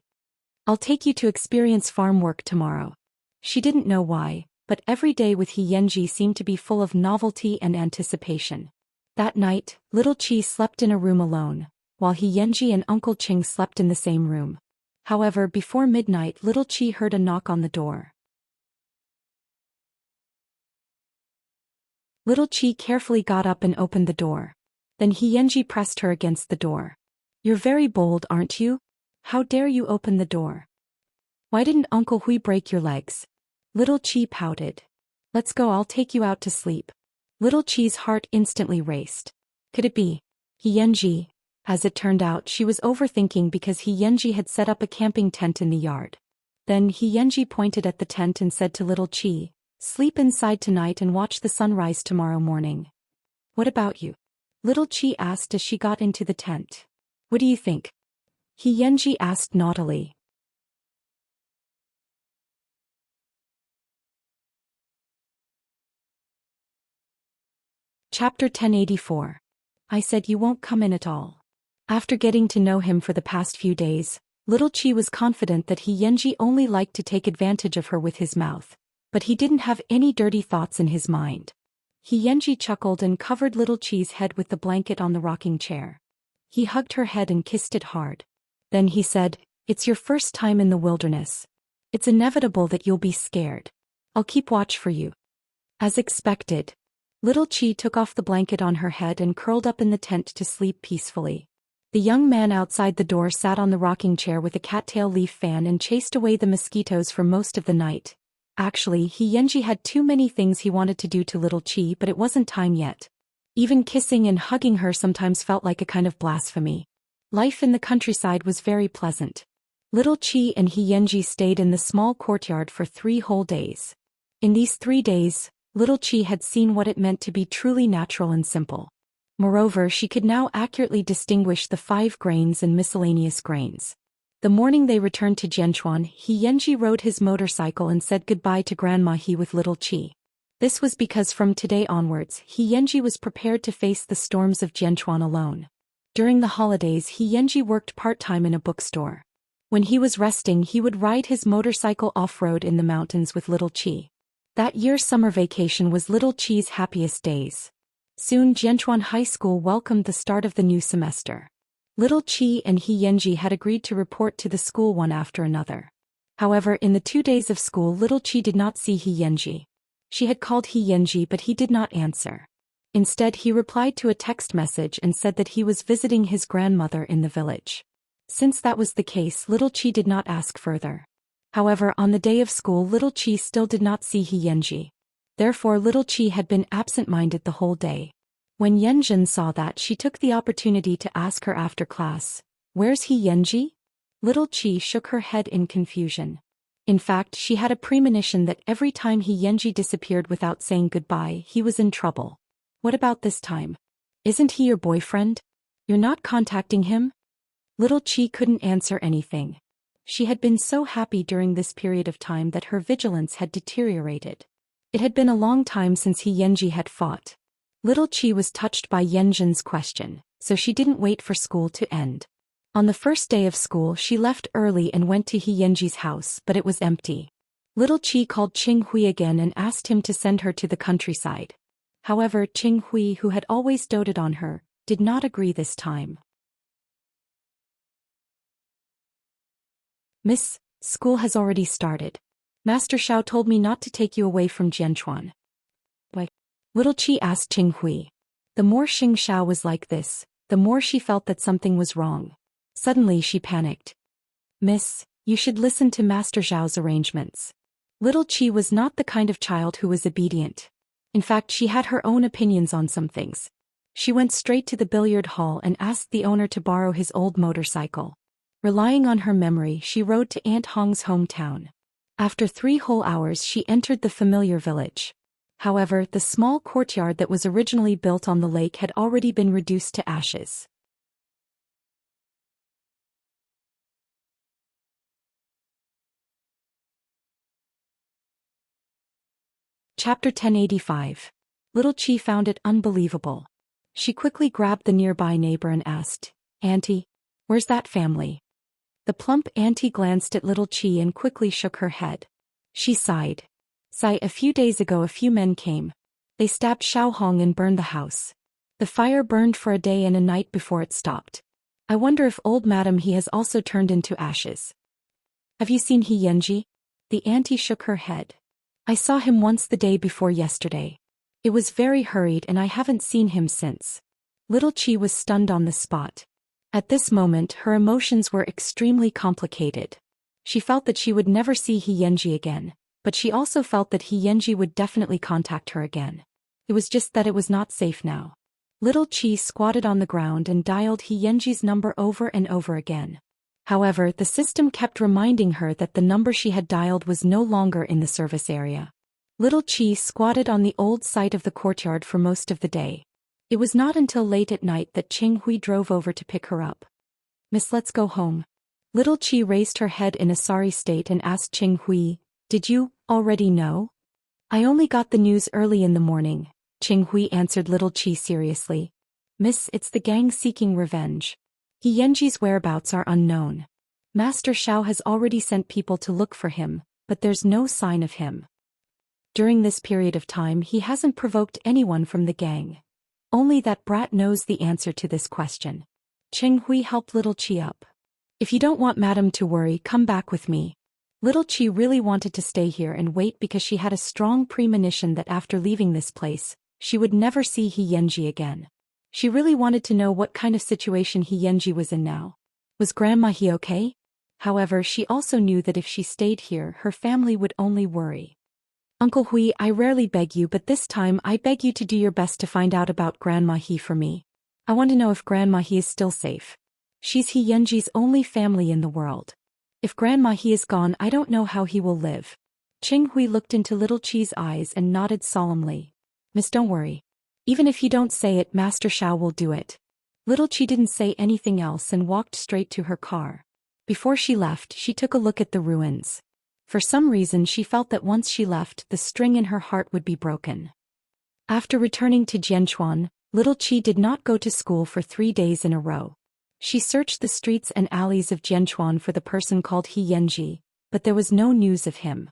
[SPEAKER 1] I'll take you to experience farm work tomorrow. She didn't know why, but every day with Yanji seemed to be full of novelty and anticipation. That night, little Chi slept in a room alone, while Yanji and Uncle Qing slept in the same room. However, before midnight, little Chi heard a knock on the door. Little Chi carefully got up and opened the door. Then Yanji pressed her against the door. You're very bold, aren't you? How dare you open the door? Why didn't Uncle Hui break your legs? Little Chi pouted. Let's go, I'll take you out to sleep. Little Chi's heart instantly raced. Could it be Yanji? As it turned out, she was overthinking because Yanji had set up a camping tent in the yard. Then Yanji pointed at the tent and said to little Chi, sleep inside tonight and watch the sunrise tomorrow morning. What about you? Little Chi asked as she got into the tent. What do you think? Xianxia asked naughtily. Chapter 1084. I said you won't come in at all. After getting to know him for the past few days, Little Chi was confident that Xianxia only liked to take advantage of her with his mouth, but he didn't have any dirty thoughts in his mind. Xianxia chuckled and covered Little Chi's head with the blanket on the rocking chair. He hugged her head and kissed it hard. Then he said, "It's your first time in the wilderness. It's inevitable that you'll be scared. I'll keep watch for you." As expected, Little Chi took off the blanket on her head and curled up in the tent to sleep peacefully. The young man outside the door sat on the rocking chair with a cattail leaf fan and chased away the mosquitoes for most of the night. Actually, Xianxia had too many things he wanted to do to Little Chi, but it wasn't time yet. Even kissing and hugging her sometimes felt like a kind of blasphemy. Life in the countryside was very pleasant. Little Chi and Xianxia stayed in the small courtyard for 3 whole days. In these 3 days, Little Chi had seen what it meant to be truly natural and simple. Moreover, she could now accurately distinguish the 5 grains and miscellaneous grains. The morning they returned to Jianchuan, Xianxia rode his motorcycle and said goodbye to Grandma He with Little Chi. This was because from today onwards, Xianxia was prepared to face the storms of Jianchuan alone. During the holidays, Xianxia worked part-time in a bookstore. When he was resting, he would ride his motorcycle off-road in the mountains with Little Chi. That year's summer vacation was Little Chi's happiest days. Soon Jianchuan High School welcomed the start of the new semester. Little Chi and Xianxia had agreed to report to the school one after another. However, in the 2 days of school, Little Chi did not see Xianxia. She had called Xianxia, but he did not answer. Instead, he replied to a text message and said that he was visiting his grandmother in the village. Since that was the case, Little Chi did not ask further. However, on the day of school, Little Chi still did not see Xianxia. Therefore, Little Chi had been absent-minded the whole day. When Yanjin saw that, she took the opportunity to ask her after class, "Where's Xianxia?" Little Chi shook her head in confusion. In fact, she had a premonition that every time Xianxia disappeared without saying goodbye, he was in trouble. What about this time? Isn't he your boyfriend? You're not contacting him? Little Chi couldn't answer anything. She had been so happy during this period of time that her vigilance had deteriorated. It had been a long time since Xianxia had fought. Little Chi was touched by Yanjin's question, so she didn't wait for school to end. On the first day of school, she left early and went to Xianxia's house, but it was empty. Little Chi called Qing Hui again and asked him to send her to the countryside. However, Qing Hui, who had always doted on her, did not agree this time. "Miss, school has already started. Master Xiao told me not to take you away from Jianchuan." "Why?" Little Chi asked Qing Hui. The more Xing Xiao was like this, the more she felt that something was wrong. Suddenly she panicked. "Miss, you should listen to Master Xiao's arrangements." Little Chi was not the kind of child who was obedient. In fact, she had her own opinions on some things. She went straight to the billiard hall and asked the owner to borrow his old motorcycle. Relying on her memory, she rode to Aunt Hong's hometown. After 3 whole hours, she entered the familiar village. However, the small courtyard that was originally built on the lake had already been reduced to ashes. Chapter 1085. Little Chi found it unbelievable. She quickly grabbed the nearby neighbor and asked, "Auntie, where's that family?" The plump auntie glanced at Little Chi and quickly shook her head. She sighed. A few days ago a few men came. They stabbed Xiao Hong and burned the house. The fire burned for a day and a night before it stopped. I wonder if old Madam He has also turned into ashes. Have you seen Xianxia?" The auntie shook her head. "I saw him once the day before yesterday. It was very hurried and I haven't seen him since." Little Chi was stunned on the spot. At this moment, her emotions were extremely complicated. She felt that she would never see Xianxia again, but she also felt that Xianxia would definitely contact her again. It was just that it was not safe now. Little Chi squatted on the ground and dialed Xianxia's number over and over again. However, the system kept reminding her that the number she had dialed was no longer in the service area. Little Chi squatted on the old site of the courtyard for most of the day. It was not until late at night that Qing Hui drove over to pick her up. "Miss, let's go home." Little Qi raised her head in a sorry state and asked Qing Hui, "Did you already know?" "I only got the news early in the morning," Qing Hui answered Little Qi seriously. "Miss, it's the gang seeking revenge. He Yanji's whereabouts are unknown. Master Xiao has already sent people to look for him, but there's no sign of him. During this period of time he hasn't provoked anyone from the gang. Only that brat knows the answer to this question." Qing Hui helped Little Qi up. "If you don't want Madam to worry, come back with me." Little Qi really wanted to stay here and wait because she had a strong premonition that after leaving this place, she would never see He Yanji again. She really wanted to know what kind of situation He Yanji was in now. Was Grandma He okay? However, she also knew that if she stayed here, her family would only worry. "Uncle Hui, I rarely beg you, but this time I beg you to do your best to find out about Grandma He for me. I want to know if Grandma He is still safe. She's He Yanji's only family in the world. If Grandma He is gone, I don't know how he will live." Qing Hui looked into Little Qi's eyes and nodded solemnly. "Miss, don't worry. Even if you don't say it, Master Xiao will do it." Little Qi didn't say anything else and walked straight to her car. Before she left, she took a look at the ruins. For some reason she felt that once she left, the string in her heart would be broken. After returning to Jianchuan, Little Qi did not go to school for 3 days in a row. She searched the streets and alleys of Jianchuan for the person called He Yanji, but there was no news of him.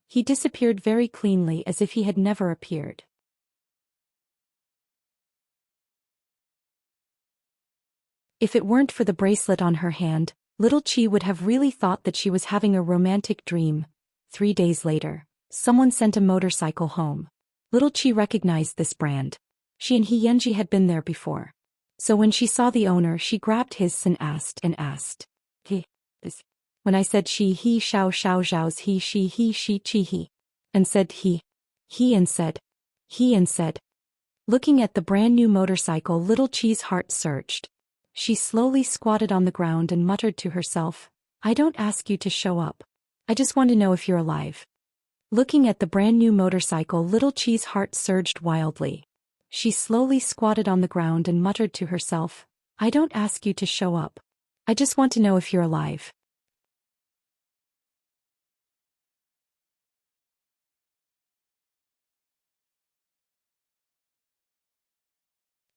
[SPEAKER 1] He disappeared very cleanly as if he had never appeared. If it weren't for the bracelet on her hand, Little Qi would have really thought that she was having a romantic dream. 3 days later, someone sent a motorcycle home. Little Qi recognized this brand. She and He Yanji had been there before. So when she saw the owner, she grabbed his and asked, "He is." When I said she, he, xiao, zhao's, he, she, chi, he, and said he and said, he and said. Looking at the brand new motorcycle, Little Qi's heart surged. She slowly squatted on the ground and muttered to herself, "I don't ask you to show up. I just want to know if you're alive." Looking at the brand new motorcycle, Little Qi's heart surged wildly. She slowly squatted on the ground and muttered to herself, "I don't ask you to show up. I just want to know if you're alive."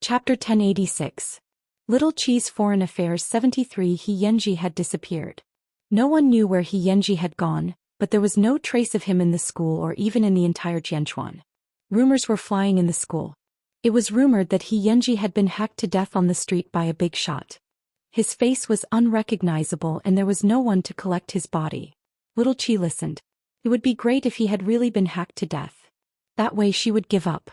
[SPEAKER 1] Chapter 1086. Little Qi's Foreign Affairs 73. He Yanji had disappeared. No one knew where He Yanji had gone, but there was no trace of him in the school or even in the entire Jianchuan. Rumors were flying in the school. It was rumored that He Yanji had been hacked to death on the street by a big shot. His face was unrecognizable and there was no one to collect his body. Little Qi listened. It would be great if he had really been hacked to death. That way she would give up.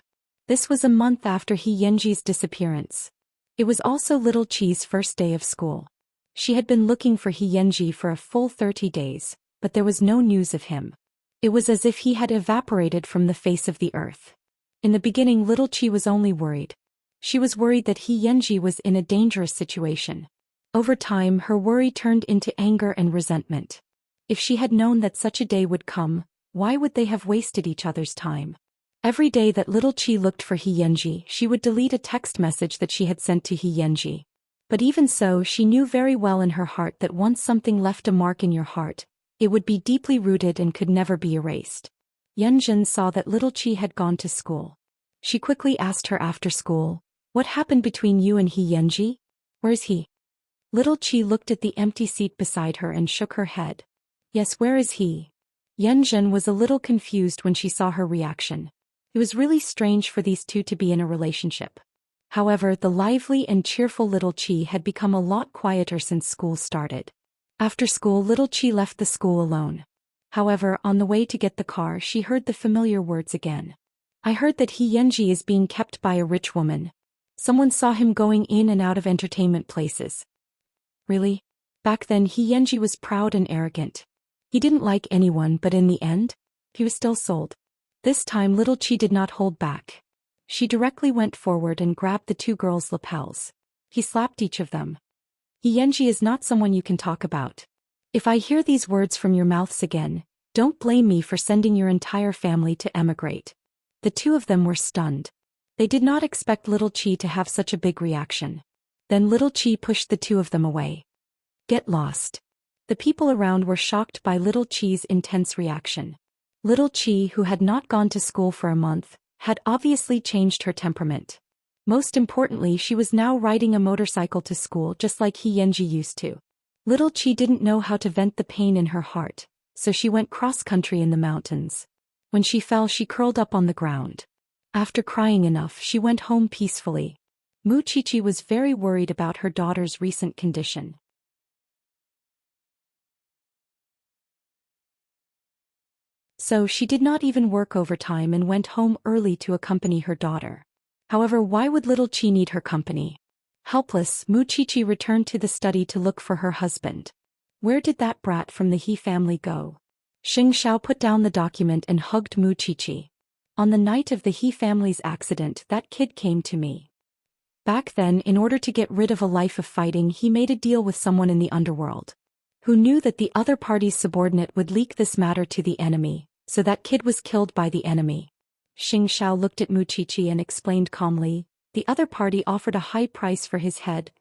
[SPEAKER 1] This was a month after He Yanji's disappearance. It was also Little Qi's first day of school. She had been looking for He Yanji for a full 30 days, but there was no news of him. It was as if he had evaporated from the face of the earth. In the beginning, Little Qi was only worried. She was worried that He Yanji was in a dangerous situation. Over time, her worry turned into anger and resentment. If she had known that such a day would come, why would they have wasted each other's time? Every day that Little Qi looked for He Yanji, she would delete a text message that she had sent to He Yanji. But even so, she knew very well in her heart that once something left a mark in your heart, it would be deeply rooted and could never be erased. Yanjin saw that Little Qi had gone to school. She quickly asked her after school, "What happened between you and He Yanji? Where's he?" Little Qi looked at the empty seat beside her and shook her head. "Yes, where is he?" Yanjin was a little confused when she saw her reaction. It was really strange for these two to be in a relationship. However, the lively and cheerful Little Qi had become a lot quieter since school started. After school, Little Qi left the school alone. However, on the way to get the car, she heard the familiar words again. "I heard that He Yanji is being kept by a rich woman. Someone saw him going in and out of entertainment places." Really? Back then, He Yanji was proud and arrogant. He didn't like anyone, but in the end, he was still sold. This time Little Qi did not hold back. She directly went forward and grabbed the two girls' lapels. He slapped each of them. "He Yanji is not someone you can talk about. If I hear these words from your mouths again, don't blame me for sending your entire family to emigrate." The two of them were stunned. They did not expect little Qi to have such a big reaction. Then little Qi pushed the two of them away. Get lost. The people around were shocked by little Qi's intense reaction. Little Qi, who had not gone to school for a month, had obviously changed her temperament. Most importantly, she was now riding a motorcycle to school just like Yanji used to. Little Qi didn't know how to vent the pain in her heart, so she went cross-country in the mountains. When she fell, she curled up on the ground. After crying enough, she went home peacefully. Mu Qiqi was very worried about her daughter's recent condition. So she did not even work overtime and went home early to accompany her daughter. However, why would little Qi need her company? Helpless, Mu Qiqi returned to the study to look for her husband. Where did that brat from the He family go? Xianxia put down the document and hugged Mu Qiqi. On the night of the He family's accident, that kid came to me. Back then, in order to get rid of a life of fighting, he made a deal with someone in the underworld, who knew that the other party's subordinate would leak this matter to the enemy, so that kid was killed by the enemy. Xianxia looked at Mu Qiqi and explained calmly, the other party offered a high price for his head.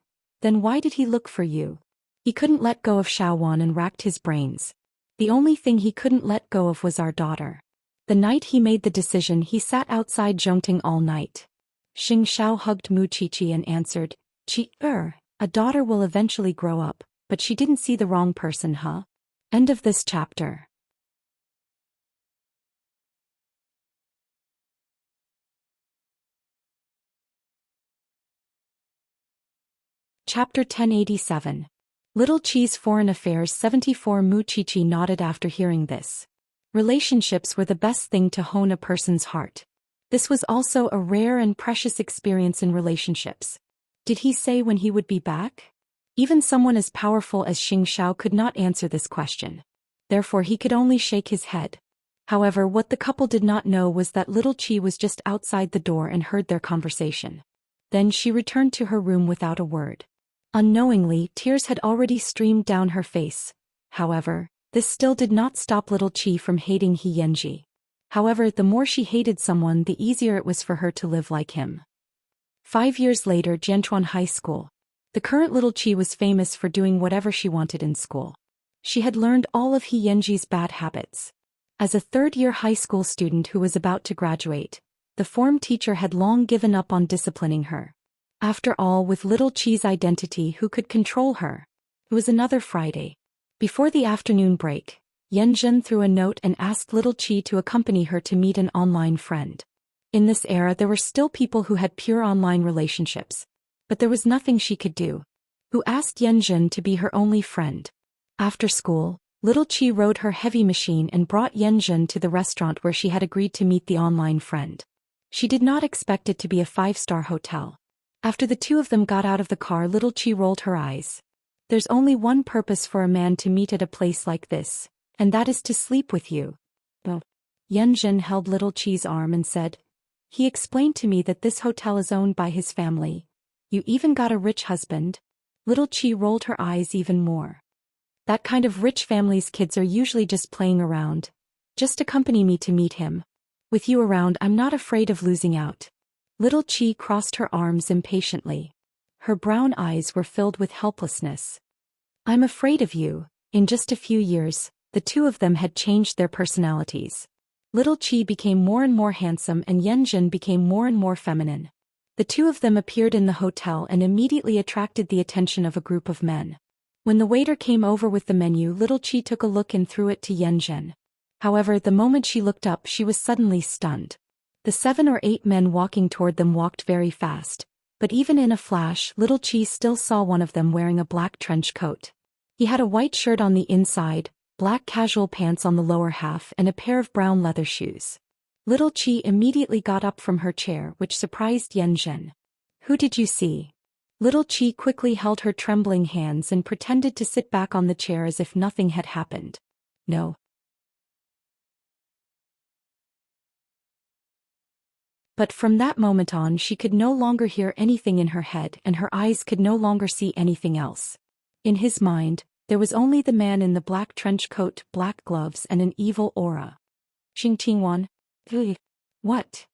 [SPEAKER 1] Then why did he look for you? He couldn't let go of Xiaowan and racked his brains. The only thing he couldn't let go of was our daughter. The night he made the decision, he sat outside Zhongting all night. Xianxia hugged Mu Qiqi and answered, a daughter will eventually grow up, but she didn't see the wrong person, huh? End of this chapter. Chapter 1087. Little Qi's Foreign Affairs 74. Mu Qiqi nodded after hearing this. Relationships were the best thing to hone a person's heart. This was also a rare and precious experience in relationships. Did he say when he would be back? Even someone as powerful as Xianxia could not answer this question. Therefore he could only shake his head. However, what the couple did not know was that little Qi was just outside the door and heard their conversation. Then she returned to her room without a word. Unknowingly, tears had already streamed down her face. However, this still did not stop little Qi from hating Yanji. However, the more she hated someone, the easier it was for her to live like him. 5 years later, Jianchuan High School. The current little Qi was famous for doing whatever she wanted in school. She had learned all of Yanji's bad habits. As a third-year high school student who was about to graduate, the form teacher had long given up on disciplining her. After all, with little Qi's identity, who could control her? It was another Friday. Before the afternoon break, Yanjun threw a note and asked little Qi to accompany her to meet an online friend. In this era, there were still people who had pure online relationships. But there was nothing she could do. Who asked Yanjun to be her only friend. After school, little Qi rode her heavy machine and brought Yanjun to the restaurant where she had agreed to meet the online friend. She did not expect it to be a 5-star hotel. After the two of them got out of the car, little Qi rolled her eyes. There's only one purpose for a man to meet at a place like this, and that is to sleep with you. Oh. Yanjun held little Qi's arm and said, he explained to me that this hotel is owned by his family. You even got a rich husband? Little Qi rolled her eyes even more. That kind of rich family's kids are usually just playing around. Just accompany me to meet him. With you around, I'm not afraid of losing out. Little Qi crossed her arms impatiently. Her brown eyes were filled with helplessness. I'm afraid of you. In just a few years, the two of them had changed their personalities. Little Qi became more and more handsome and Yanjun became more and more feminine. The two of them appeared in the hotel and immediately attracted the attention of a group of men. When the waiter came over with the menu, little Qi took a look and threw it to Yanjun. However, the moment she looked up, she was suddenly stunned. The 7 or 8 men walking toward them walked very fast, but even in a flash, little Qi still saw one of them wearing a black trench coat. He had a white shirt on the inside, black casual pants on the lower half, and a pair of brown leather shoes. Little Qi immediately got up from her chair, which surprised Yanjun. Who did you see? Little Qi quickly held her trembling hands and pretended to sit back on the chair as if nothing had happened. No. But from that moment on, she could no longer hear anything in her head and her eyes could no longer see anything else. In his mind, there was only the man in the black trench coat, black gloves, and an evil aura. Xingtingwan? What?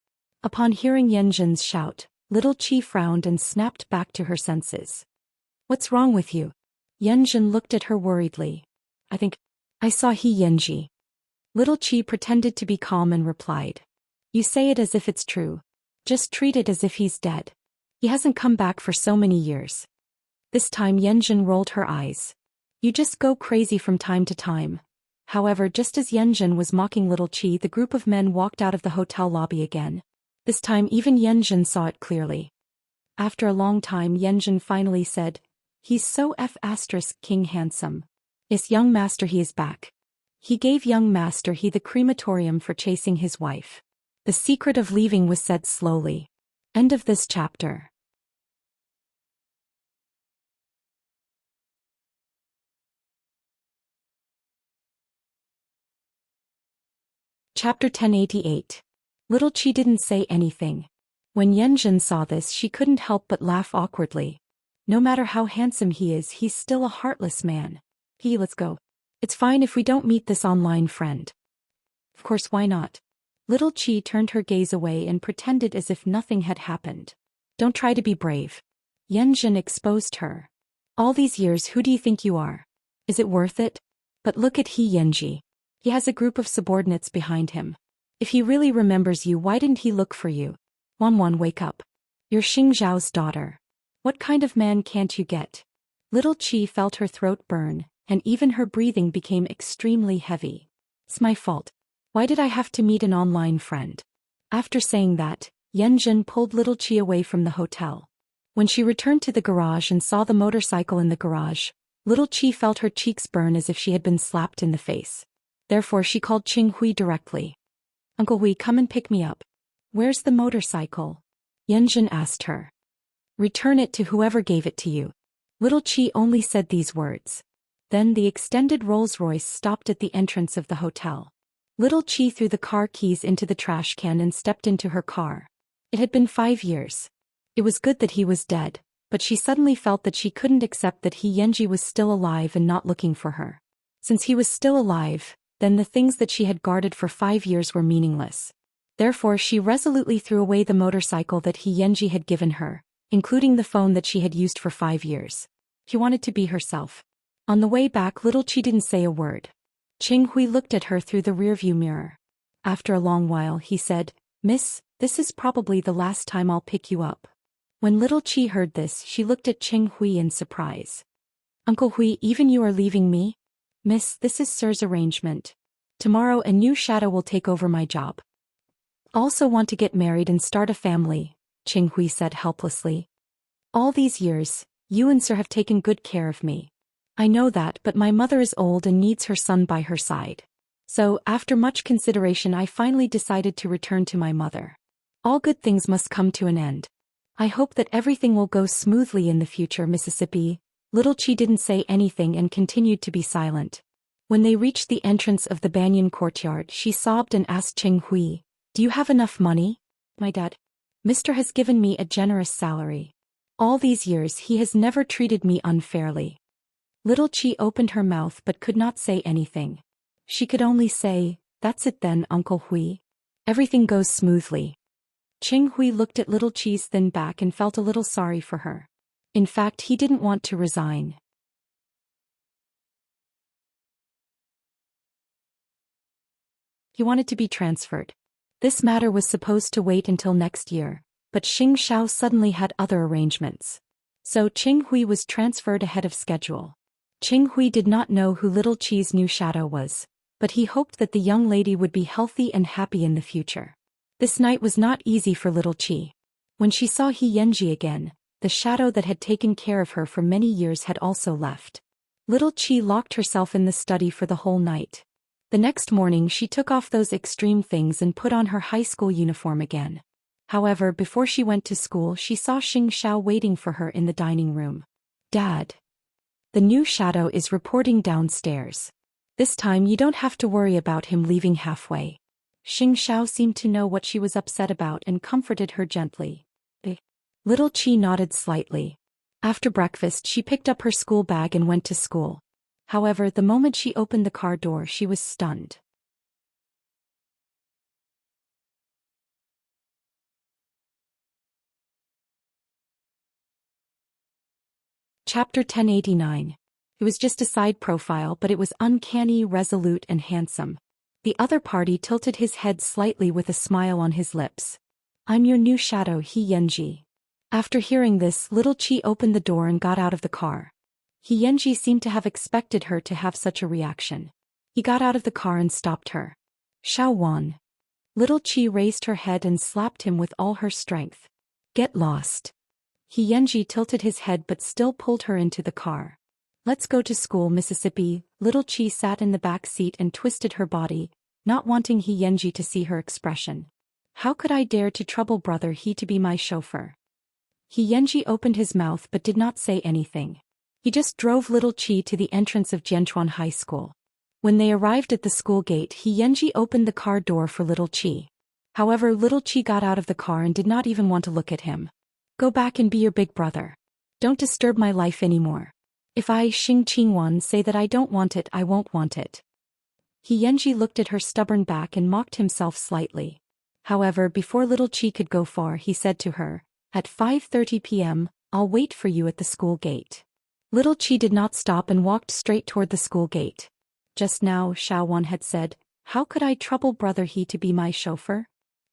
[SPEAKER 1] Upon hearing Yanjin's shout, little Qi frowned and snapped back to her senses. What's wrong with you? Yanjin looked at her worriedly. I think I saw Yanji. Little Qi pretended to be calm and replied. You say it as if it's true. Just treat it as if he's dead. He hasn't come back for so many years. This time Yanjin rolled her eyes. You just go crazy from time to time. However, just as Yanjin was mocking little Qi, the group of men walked out of the hotel lobby again. This time even Yanjin saw it clearly. After a long time Yanjin finally said, He's so King handsome. Yes, young master, he is back. He gave young master he the crematorium for chasing his wife. The secret of leaving was said slowly. End of this chapter. Chapter 1088. Little Qi didn't say anything. When Yanjin saw this, she couldn't help but laugh awkwardly. No matter how handsome he is, he's still a heartless man. Let's go. It's fine if we don't meet this online friend. Of course, why not? Little Qi turned her gaze away and pretended as if nothing had happened. Don't try to be brave. Yanjin exposed her. All these years, who do you think you are? Is it worth it? But look at Yanji. He has a group of subordinates behind him. If he really remembers you, why didn't he look for you? Wanwan, wake up. You're Xing Zhao's daughter. What kind of man can't you get? Little Qi felt her throat burn, and even her breathing became extremely heavy. It's my fault. Why did I have to meet an online friend? After saying that, Yanjin pulled little Qi away from the hotel. When she returned to the garage and saw the motorcycle in the garage, little Qi felt her cheeks burn as if she had been slapped in the face. Therefore she called Qing Hui directly. Uncle Hui, come and pick me up. Where's the motorcycle? Yanjin asked her. Return it to whoever gave it to you. Little Qi only said these words. Then the extended Rolls-Royce stopped at the entrance of the hotel. Little Qi threw the car keys into the trash can and stepped into her car. It had been 5 years. It was good that he was dead, but she suddenly felt that she couldn't accept that Yanji was still alive and not looking for her. Since he was still alive, then the things that she had guarded for 5 years were meaningless. Therefore she resolutely threw away the motorcycle that Yanji had given her, including the phone that she had used for 5 years. She wanted to be herself. On the way back, little Qi didn't say a word. Qing Hui looked at her through the rearview mirror. After a long while he said, Miss, this is probably the last time I'll pick you up. When little Qi heard this, she looked at Qing Hui in surprise. Uncle Hui, even you are leaving me? Miss, this is Sir's arrangement. Tomorrow a new shadow will take over my job. Also want to get married and start a family, Qing Hui said helplessly. All these years, you and Sir have taken good care of me. I know that, but my mother is old and needs her son by her side. So, after much consideration, I finally decided to return to my mother. All good things must come to an end. I hope that everything will go smoothly in the future, Mississippi. Little Qi didn't say anything and continued to be silent. When they reached the entrance of the banyan courtyard, she sobbed and asked Qing Hui, Do you have enough money? My dad. Mr. has given me a generous salary. All these years he has never treated me unfairly. Little Qi opened her mouth but could not say anything. She could only say, That's it then, Uncle Hui. Everything goes smoothly. Qing Hui looked at little Qi's thin back and felt a little sorry for her. In fact, he didn't want to resign. He wanted to be transferred. This matter was supposed to wait until next year, but Xianxia suddenly had other arrangements. So Qing Hui was transferred ahead of schedule. Qing Hui did not know who little Qi's new shadow was, but he hoped that the young lady would be healthy and happy in the future. This night was not easy for little Qi. When she saw Yanji again, the shadow that had taken care of her for many years had also left. Little Qi locked herself in the study for the whole night. The next morning she took off those extreme things and put on her high school uniform again. However, before she went to school, she saw Xianxia waiting for her in the dining room. Dad. The new shadow is reporting downstairs. This time you don't have to worry about him leaving halfway. Xianxia seemed to know what she was upset about and comforted her gently. Little Qi nodded slightly. After breakfast she picked up her school bag and went to school. However, the moment she opened the car door she was stunned. Chapter 1089. It was just a side profile, but it was uncanny, resolute, and handsome. The other party tilted his head slightly with a smile on his lips. I'm your new shadow, Xianxia. After hearing this, little Qi opened the door and got out of the car. Xianxia seemed to have expected her to have such a reaction. He got out of the car and stopped her. Xiaowan. Little Qi raised her head and slapped him with all her strength. Get lost. Xianxia tilted his head but still pulled her into the car. Let's go to school, Mississippi. Little Qi sat in the back seat and twisted her body, not wanting Xianxia to see her expression. How could I dare to trouble brother he to be my chauffeur? Xianxia opened his mouth but did not say anything. He just drove little Qi to the entrance of Jianchuan High School. When they arrived at the school gate, Xianxia opened the car door for little Qi. However, little Qi got out of the car and did not even want to look at him. Go back and be your big brother. Don't disturb my life anymore. If I, Xing Qingwan, say that I don't want it, I won't want it. Xianxia looked at her stubborn back and mocked himself slightly. However, before little Qi could go far, he said to her, at 5:30 p.m., I'll wait for you at the school gate. Little Qi did not stop and walked straight toward the school gate. Just now, Xiaowan had said, how could I trouble brother he to be my chauffeur?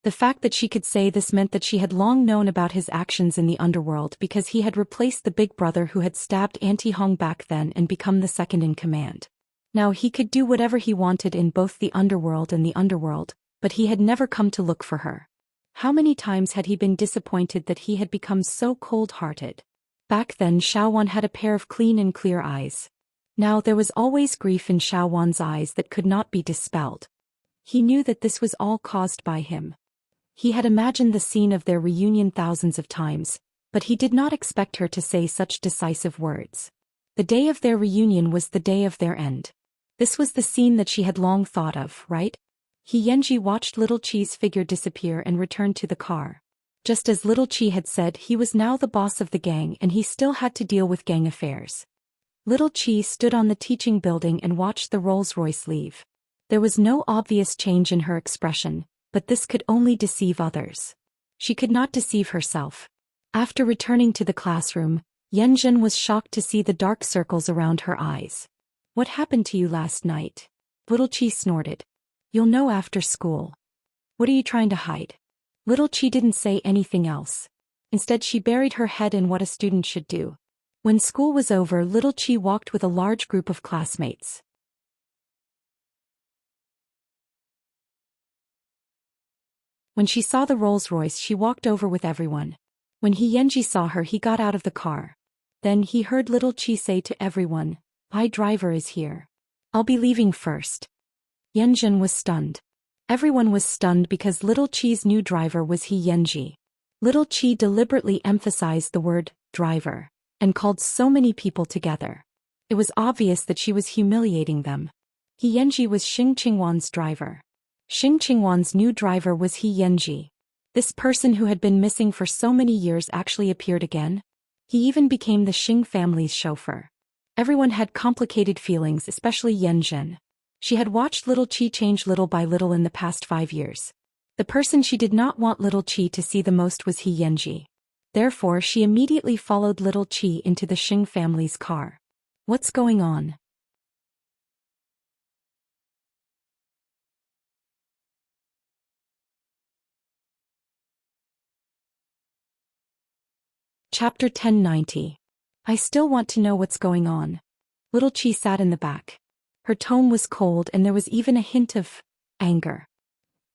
[SPEAKER 1] The fact that she could say this meant that she had long known about his actions in the underworld because he had replaced the big brother who had stabbed Auntie Hong back then and become the second in command. Now he could do whatever he wanted in both the underworld and the underworld, but he had never come to look for her. How many times had he been disappointed that he had become so cold-hearted? Back then Xiaowan had a pair of clean and clear eyes. Now there was always grief in Xiaowan's eyes that could not be dispelled. He knew that this was all caused by him. He had imagined the scene of their reunion thousands of times, but he did not expect her to say such decisive words. The day of their reunion was the day of their end. This was the scene that she had long thought of, right? Xianxia watched little Qi's figure disappear and returned to the car. Just as little Qi had said, he was now the boss of the gang and he still had to deal with gang affairs. Little Qi stood on the teaching building and watched the Rolls-Royce leave. There was no obvious change in her expression, but this could only deceive others. She could not deceive herself. After returning to the classroom, Yanzhen was shocked to see the dark circles around her eyes. What happened to you last night? Little Qi snorted. You'll know after school. What are you trying to hide? Little Qi didn't say anything else. Instead, she buried her head in what a student should do. When school was over, little Qi walked with a large group of classmates. When she saw the Rolls-Royce, she walked over with everyone. When Xianxia saw her, he got out of the car. Then he heard little Qi say to everyone, "My driver is here. I'll be leaving first." Yanzhen was stunned. Everyone was stunned because little Qi's new driver was Xianxia. Little Qi deliberately emphasized the word driver and called so many people together. It was obvious that she was humiliating them. Xianxia was Xing Qingwan's driver. Xing Qingwan's new driver was Xianxia. This person who had been missing for so many years actually appeared again. He even became the Xing family's chauffeur. Everyone had complicated feelings, especially Yanzhen. She had watched little Qi change little by little in the past 5 years. The person she did not want little Qi to see the most was Xianxia. Therefore, she immediately followed little Qi into the Xing family's car. What's going on? Chapter 1090. I still want to know what's going on. Little Qi sat in the back. Her tone was cold and there was even a hint of anger.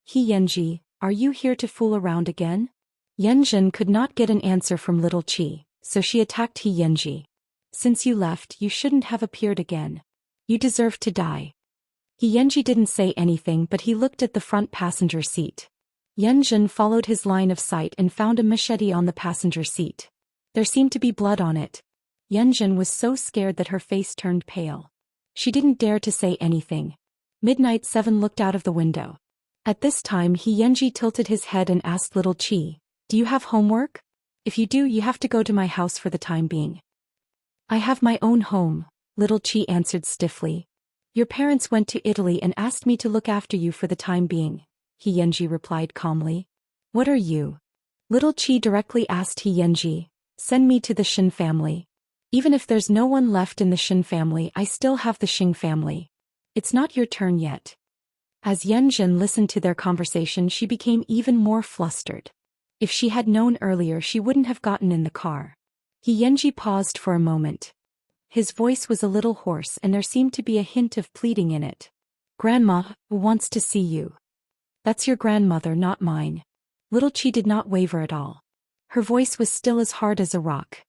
[SPEAKER 1] Xianxia, are you here to fool around again? Yanzhen could not get an answer from little Qi, so she attacked Xianxia. Since you left, you shouldn't have appeared again. You deserve to die. Xianxia didn't say anything, but he looked at the front passenger seat. Yanzhen followed his line of sight and found a machete on the passenger seat. There seemed to be blood on it. Yanzhen was so scared that her face turned pale. She didn't dare to say anything. Midnight 7 looked out of the window. At this time, Xianxia tilted his head and asked little Qi, "Do you have homework? If you do, you have to go to my house for the time being." "I have my own home," little Qi answered stiffly. "Your parents went to Italy and asked me to look after you for the time being," Xianxia replied calmly. "What are you?" Little Qi directly asked Xianxia. "Send me to the Shin family." Even if there's no one left in the Shin family, I still have the Xing family. It's not your turn yet. As Yanjin listened to their conversation, she became even more flustered. If she had known earlier, she wouldn't have gotten in the car. Yanji paused for a moment. His voice was a little hoarse and there seemed to be a hint of pleading in it. Grandma wants to see you. That's your grandmother, not mine. Little Qi did not waver at all. Her voice was still as hard as a rock.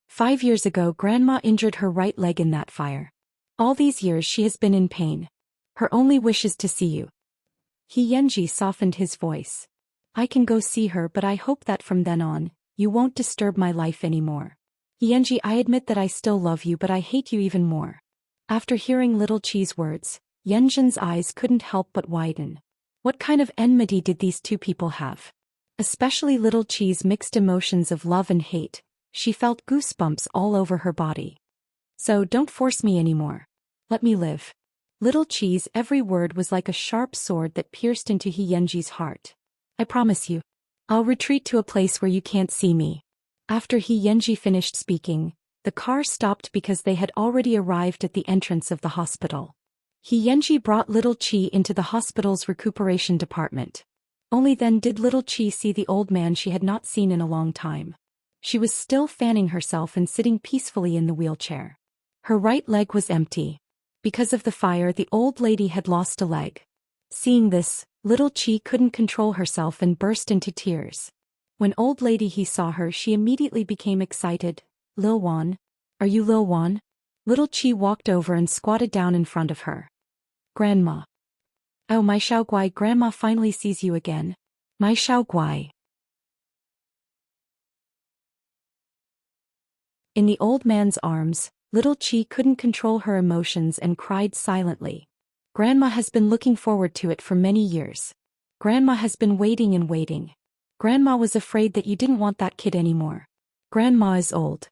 [SPEAKER 1] 5 years ago, Grandma injured her right leg in that fire. All these years she has been in pain. Her only wish is to see you. Yanji softened his voice. I can go see her, but I hope that from then on, you won't disturb my life anymore. Yanji, I admit that I still love you, but I hate you even more. After hearing Little Qi's words, Yanjin's eyes couldn't help but widen. What kind of enmity did these two people have? Especially Little Qi's mixed emotions of love and hate. She felt goosebumps all over her body. So don't force me anymore. Let me live. Little Qi's every word was like a sharp sword that pierced into Yanji's heart. I promise you. I'll retreat to a place where you can't see me. After Yanji finished speaking, the car stopped because they had already arrived at the entrance of the hospital. Yanji brought Little Qi into the hospital's recuperation department. Only then did Little Qi see the old man she had not seen in a long time. She was still fanning herself and sitting peacefully in the wheelchair. Her right leg was empty. Because of the fire, the old lady had lost a leg. Seeing this, Little Qi couldn't control herself and burst into tears. When old lady he saw her, she immediately became excited. Lil Wan? Are you Lil Wan? Little Qi walked over and squatted down in front of her. Grandma. Oh, my Xiaoguai, Grandma finally sees you again. My Xiaoguai. In the old man's arms, Little Qi couldn't control her emotions and cried silently. Grandma has been looking forward to it for many years. Grandma has been waiting and waiting. Grandma was afraid that you didn't want that kid anymore. Grandma is old.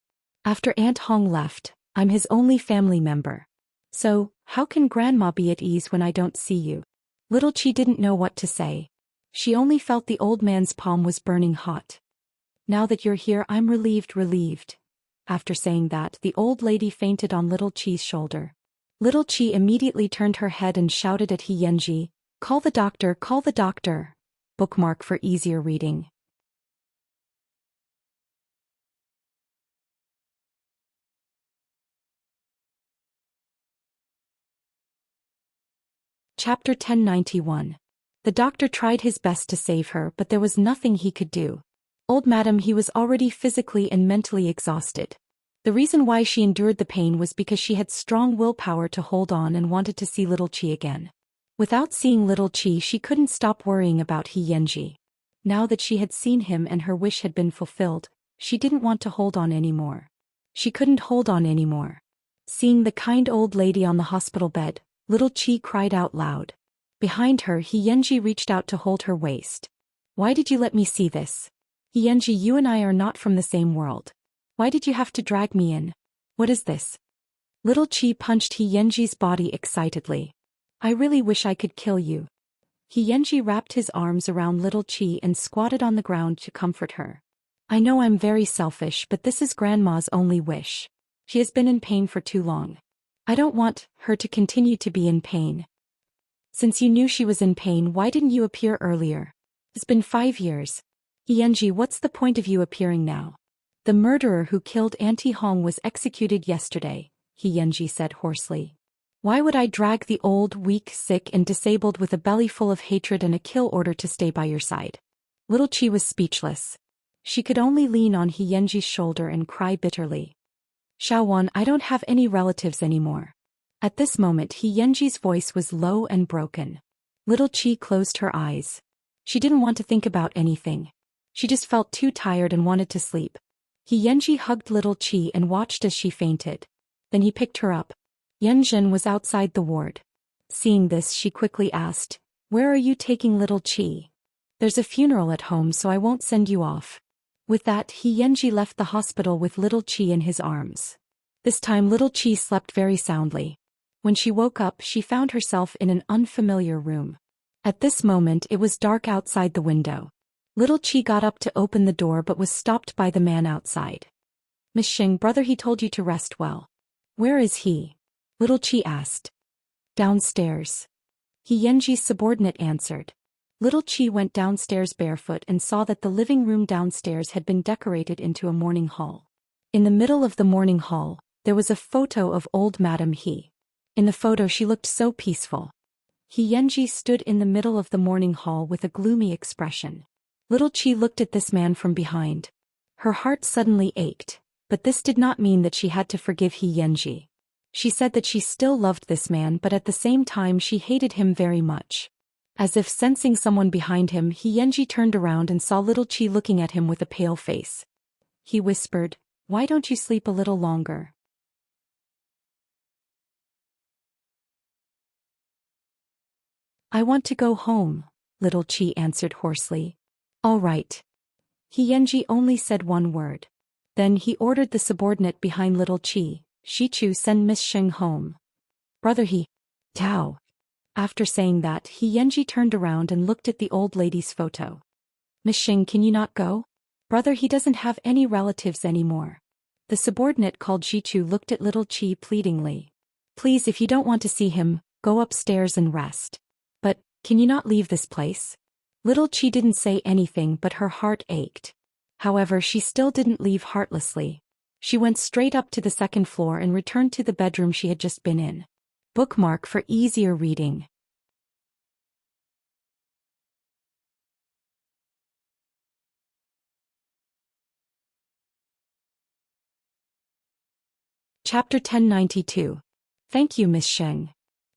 [SPEAKER 1] After Aunt Hong left, I'm his only family member. So, how can Grandma be at ease when I don't see you? Little Qi didn't know what to say. She only felt the old man's palm was burning hot. Now that you're here, I'm relieved. After saying that, the old lady fainted on Little Qi's shoulder. Little Qi immediately turned her head and shouted at Yanji, call the doctor, call the doctor. Bookmark for easier reading. Chapter 1091. The doctor tried his best to save her, but there was nothing he could do. Old madam, he was already physically and mentally exhausted. The reason why she endured the pain was because she had strong willpower to hold on and wanted to see Little Qi again. Without seeing Little Qi, she couldn't stop worrying about Yanji. Now that she had seen him and her wish had been fulfilled, she didn't want to hold on anymore. She couldn't hold on anymore. Seeing the kind old lady on the hospital bed, Little Qi cried out loud. Behind her, Yanji reached out to hold her waist. Why did you let me see this? Yanji, you and I are not from the same world. Why did you have to drag me in? What is this? Little Qi punched Yanji's body excitedly. I really wish I could kill you. Yanji wrapped his arms around Little Qi and squatted on the ground to comfort her. I know I'm very selfish, but this is Grandma's only wish. She has been in pain for too long. I don't want her to continue to be in pain. Since you knew she was in pain, why didn't you appear earlier? It's been 5 years. Yanji, what's the point of you appearing now? The murderer who killed Auntie Hong was executed yesterday, Yanji said hoarsely. Why would I drag the old, weak, sick and disabled with a belly full of hatred and a kill order to stay by your side? Little Qi was speechless. She could only lean on Yanji's shoulder and cry bitterly. Xiaowan, I don't have any relatives anymore. At this moment, Yanji's voice was low and broken. Little Qi closed her eyes. She didn't want to think about anything. She just felt too tired and wanted to sleep. Yanji hugged Little Qi and watched as she fainted. Then he picked her up. Yanjin was outside the ward. Seeing this, she quickly asked, Where are you taking Little Qi? There's a funeral at home, so I won't send you off. With that, Yanji left the hospital with Little Qi in his arms. This time Little Qi slept very soundly. When she woke up, she found herself in an unfamiliar room. At this moment, it was dark outside the window. Little Qi got up to open the door but was stopped by the man outside. Miss Xing, brother, he told you to rest well. Where is he? Little Qi asked. Downstairs. He Yanji's subordinate answered. Little Qi went downstairs barefoot and saw that the living room downstairs had been decorated into a morning hall. In the middle of the morning hall, there was a photo of old Madame He. In the photo she looked so peaceful. He Yanji stood in the middle of the morning hall with a gloomy expression. Little Qi looked at this man from behind. Her heart suddenly ached, but this did not mean that she had to forgive He Yanji. She said that she still loved this man, but at the same time she hated him very much. As if sensing someone behind him, He Yanji turned around and saw Little Qi looking at him with a pale face. He whispered, "Why don't you sleep a little longer?" "I want to go home," Little Qi answered hoarsely. "All right." He Yanji only said one word. Then he ordered the subordinate behind Little Qi, "Shichu, send Miss Xing home." "Brother He." "Tao." After saying that, He Yanji turned around and looked at the old lady's photo. "Miss Xing, can you not go? Brother He doesn't have any relatives anymore." The subordinate called Shichu looked at Little Qi pleadingly. "Please, if you don't want to see him, go upstairs and rest. But, can you not leave this place?" Little Qi didn't say anything, but her heart ached. However, she still didn't leave heartlessly. She went straight up to the second floor and returned to the bedroom she had just been in. Bookmark for easier reading. Chapter 1092. Thank you, Miss Sheng.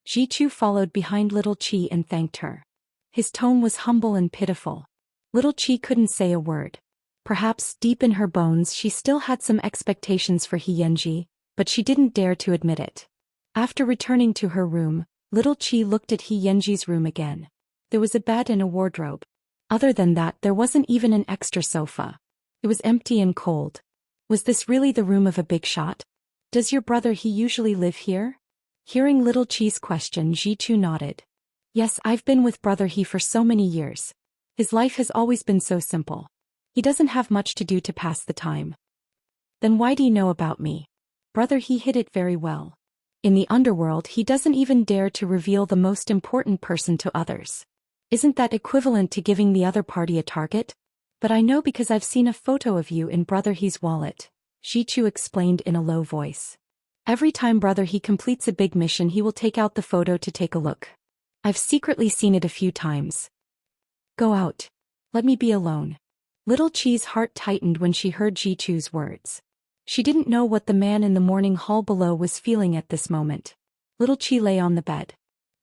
[SPEAKER 1] Jichu followed behind Little Qi and thanked her. His tone was humble and pitiful. Little Qi couldn't say a word. Perhaps deep in her bones she still had some expectations for He Yanji, but she didn't dare to admit it. After returning to her room, Little Qi looked at He Yanji's room again. There was a bed and a wardrobe. Other than that, there wasn't even an extra sofa. It was empty and cold. Was this really the room of a big shot? Does your brother He usually live here? Hearing Little Qi's question, Jichu nodded. Yes, I've been with brother He for so many years. His life has always been so simple. He doesn't have much to do to pass the time. Then why do you know about me? Brother He hid it very well. In the underworld, he doesn't even dare to reveal the most important person to others. Isn't that equivalent to giving the other party a target? But I know because I've seen a photo of you in brother He's wallet, Jichu explained in a low voice. Every time brother He completes a big mission, he will take out the photo to take a look. I've secretly seen it a few times. Go out. Let me be alone. Little Qi's heart tightened when she heard Jichu's words. She didn't know what the man in the morning hall below was feeling at this moment. Little Qi lay on the bed.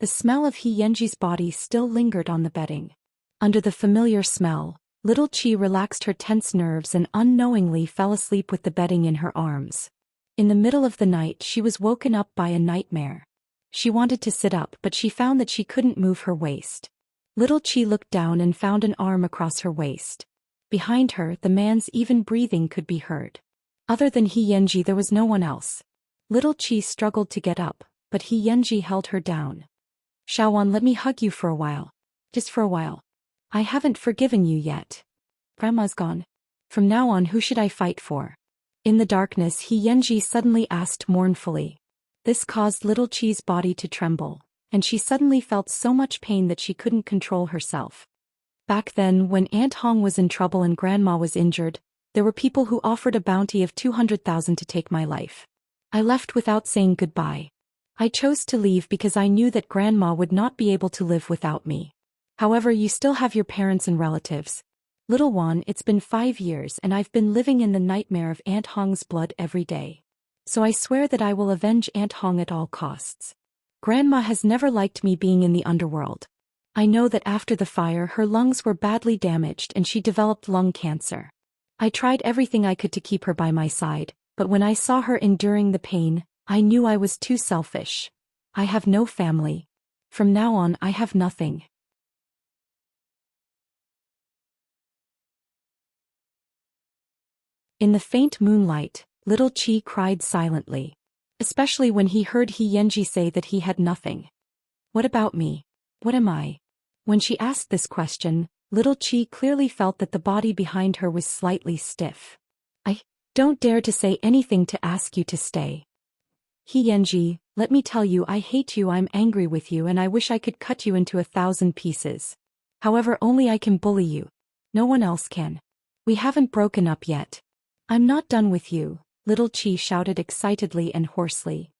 [SPEAKER 1] The smell of He Yanji's body still lingered on the bedding. Under the familiar smell, Little Qi relaxed her tense nerves and unknowingly fell asleep with the bedding in her arms. In the middle of the night, she was woken up by a nightmare. She wanted to sit up, but she found that she couldn't move her waist. Little Qi looked down and found an arm across her waist. Behind her, the man's even breathing could be heard. Other than He Yanji, there was no one else. Little Qi struggled to get up, but He Yanji held her down. Xiaowan, let me hug you for a while. Just for a while. I haven't forgiven you yet. Grandma's gone. From now on, who should I fight for? In the darkness, He Yanji suddenly asked mournfully. This caused Little Qi's body to tremble, and she suddenly felt so much pain that she couldn't control herself. Back then, when Aunt Hong was in trouble and Grandma was injured, there were people who offered a bounty of 200,000 to take my life. I left without saying goodbye. I chose to leave because I knew that Grandma would not be able to live without me. However, you still have your parents and relatives. Little Wan, it's been 5 years and I've been living in the nightmare of Aunt Hong's blood every day. So I swear that I will avenge Aunt Hong at all costs. Grandma has never liked me being in the underworld. I know that after the fire her lungs were badly damaged and she developed lung cancer. I tried everything I could to keep her by my side, but when I saw her enduring the pain, I knew I was too selfish. I have no family. From now on, I have nothing. In the faint moonlight, Little Qi cried silently. Especially when he heard He Yanji say that he had nothing. What about me? What am I? When she asked this question, Little Qi clearly felt that the body behind her was slightly stiff. Don't dare to say anything to ask you to stay. Xianxia, let me tell you, I hate you, I'm angry with you, and I wish I could cut you into 1,000 pieces. However, only I can bully you. No one else can. We haven't broken up yet. I'm not done with you, little Qi shouted excitedly and hoarsely.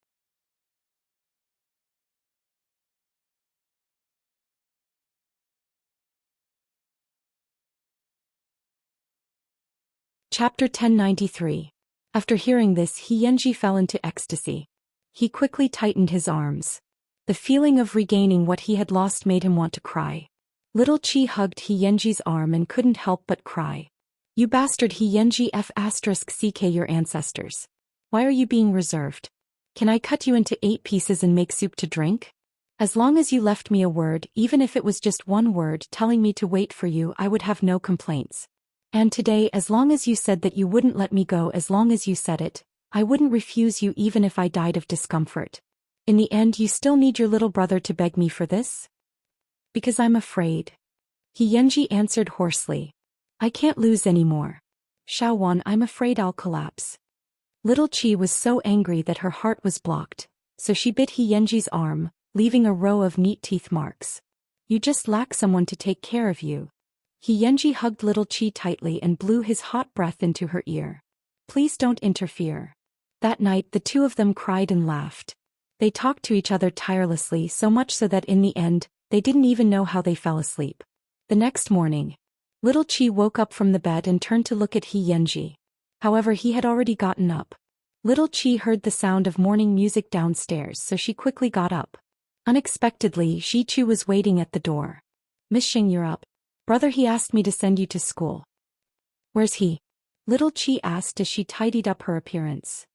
[SPEAKER 1] Chapter 1093. After hearing this, Xianxia fell into ecstasy. He quickly tightened his arms. The feeling of regaining what he had lost made him want to cry. Little Qi hugged Xianxia's arm and couldn't help but cry. You bastard Xianxia f***ck your ancestors. Why are you being reserved? Can I cut you into 8 pieces and make soup to drink? As long as you left me a word, even if it was just one word telling me to wait for you, I would have no complaints. And today, as long as you said that you wouldn't let me go, as long as you said it, I wouldn't refuse you even if I died of discomfort. In the end, you still need your little brother to beg me for this? Because I'm afraid. Xianxia answered hoarsely. I can't lose anymore. Xiaowan, I'm afraid I'll collapse. Little Qi was so angry that her heart was blocked, so she bit Xianxia's arm, leaving a row of neat teeth marks. You just lack someone to take care of you. Xianxia hugged little Qi tightly and blew his hot breath into her ear. Please don't interfere. That night the two of them cried and laughed. They talked to each other tirelessly, so much so that in the end, they didn't even know how they fell asleep. The next morning, little Qi woke up from the bed and turned to look at Xianxia. However, he had already gotten up. Little Qi heard the sound of morning music downstairs, so she quickly got up. Unexpectedly, Zhichu was waiting at the door. Miss Xing, you're up. Brother, he asked me to send you to school. Where's he? Little Qi asked as she tidied up her appearance.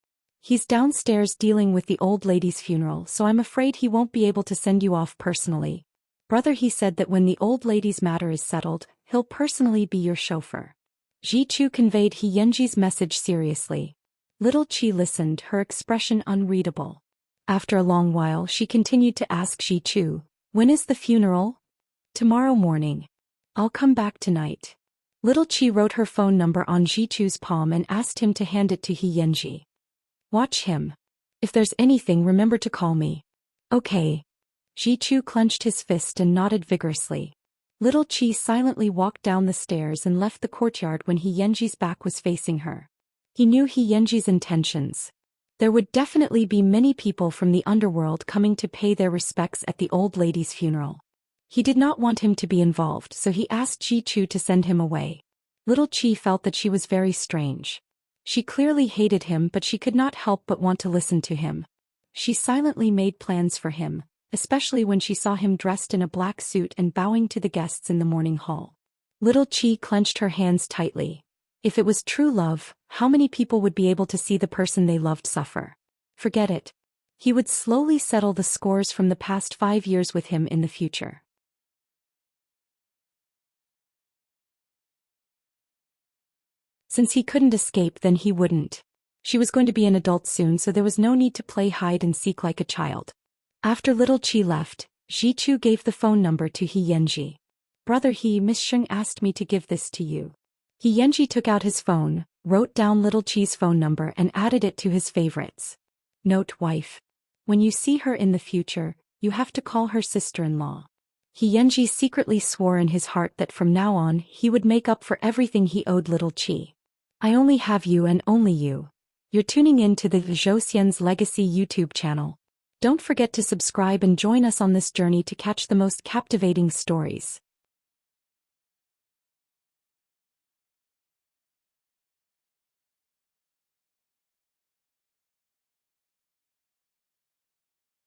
[SPEAKER 1] He's downstairs dealing with the old lady's funeral, so I'm afraid he won't be able to send you off personally. Brother, he said that when the old lady's matter is settled, he'll personally be your chauffeur. Zhichu conveyed Xianxia's message seriously. Little Qi listened, her expression unreadable. After a long while, she continued to ask Zhichu, when is the funeral? Tomorrow morning. I'll come back tonight. Little Qi wrote her phone number on Zhichu's palm and asked him to hand it to Xianxia. Watch him. If there's anything, remember to call me. Okay. Zhichu clenched his fist and nodded vigorously. Little Qi silently walked down the stairs and left the courtyard when Xianxia's back was facing her. He knew Xianxia's intentions. There would definitely be many people from the underworld coming to pay their respects at the old lady's funeral. He did not want him to be involved, so he asked Zhichu to send him away. Little Qi felt that she was very strange. She clearly hated him, but she could not help but want to listen to him. She silently made plans for him, especially when she saw him dressed in a black suit and bowing to the guests in the morning hall. Little Qi clenched her hands tightly. If it was true love, how many people would be able to see the person they loved suffer? Forget it. He would slowly settle the scores from the past 5 years with him in the future. Since he couldn't escape, then he wouldn't. She was going to be an adult soon, so there was no need to play hide and seek like a child. After little Qi left, Zhichu gave the phone number to Xianxia. Brother, Miss Xing asked me to give this to you. Xianxia took out his phone, wrote down little Qi's phone number and added it to his favorites. Note, wife. When you see her in the future, you have to call her sister-in-law. Xianxia secretly swore in his heart that from now on he would make up for everything he owed little Qi. I only have you and only you. You're tuning in to the Zhou Xian's Legacy YouTube channel. Don't forget to subscribe and join us on this journey to catch the most captivating stories.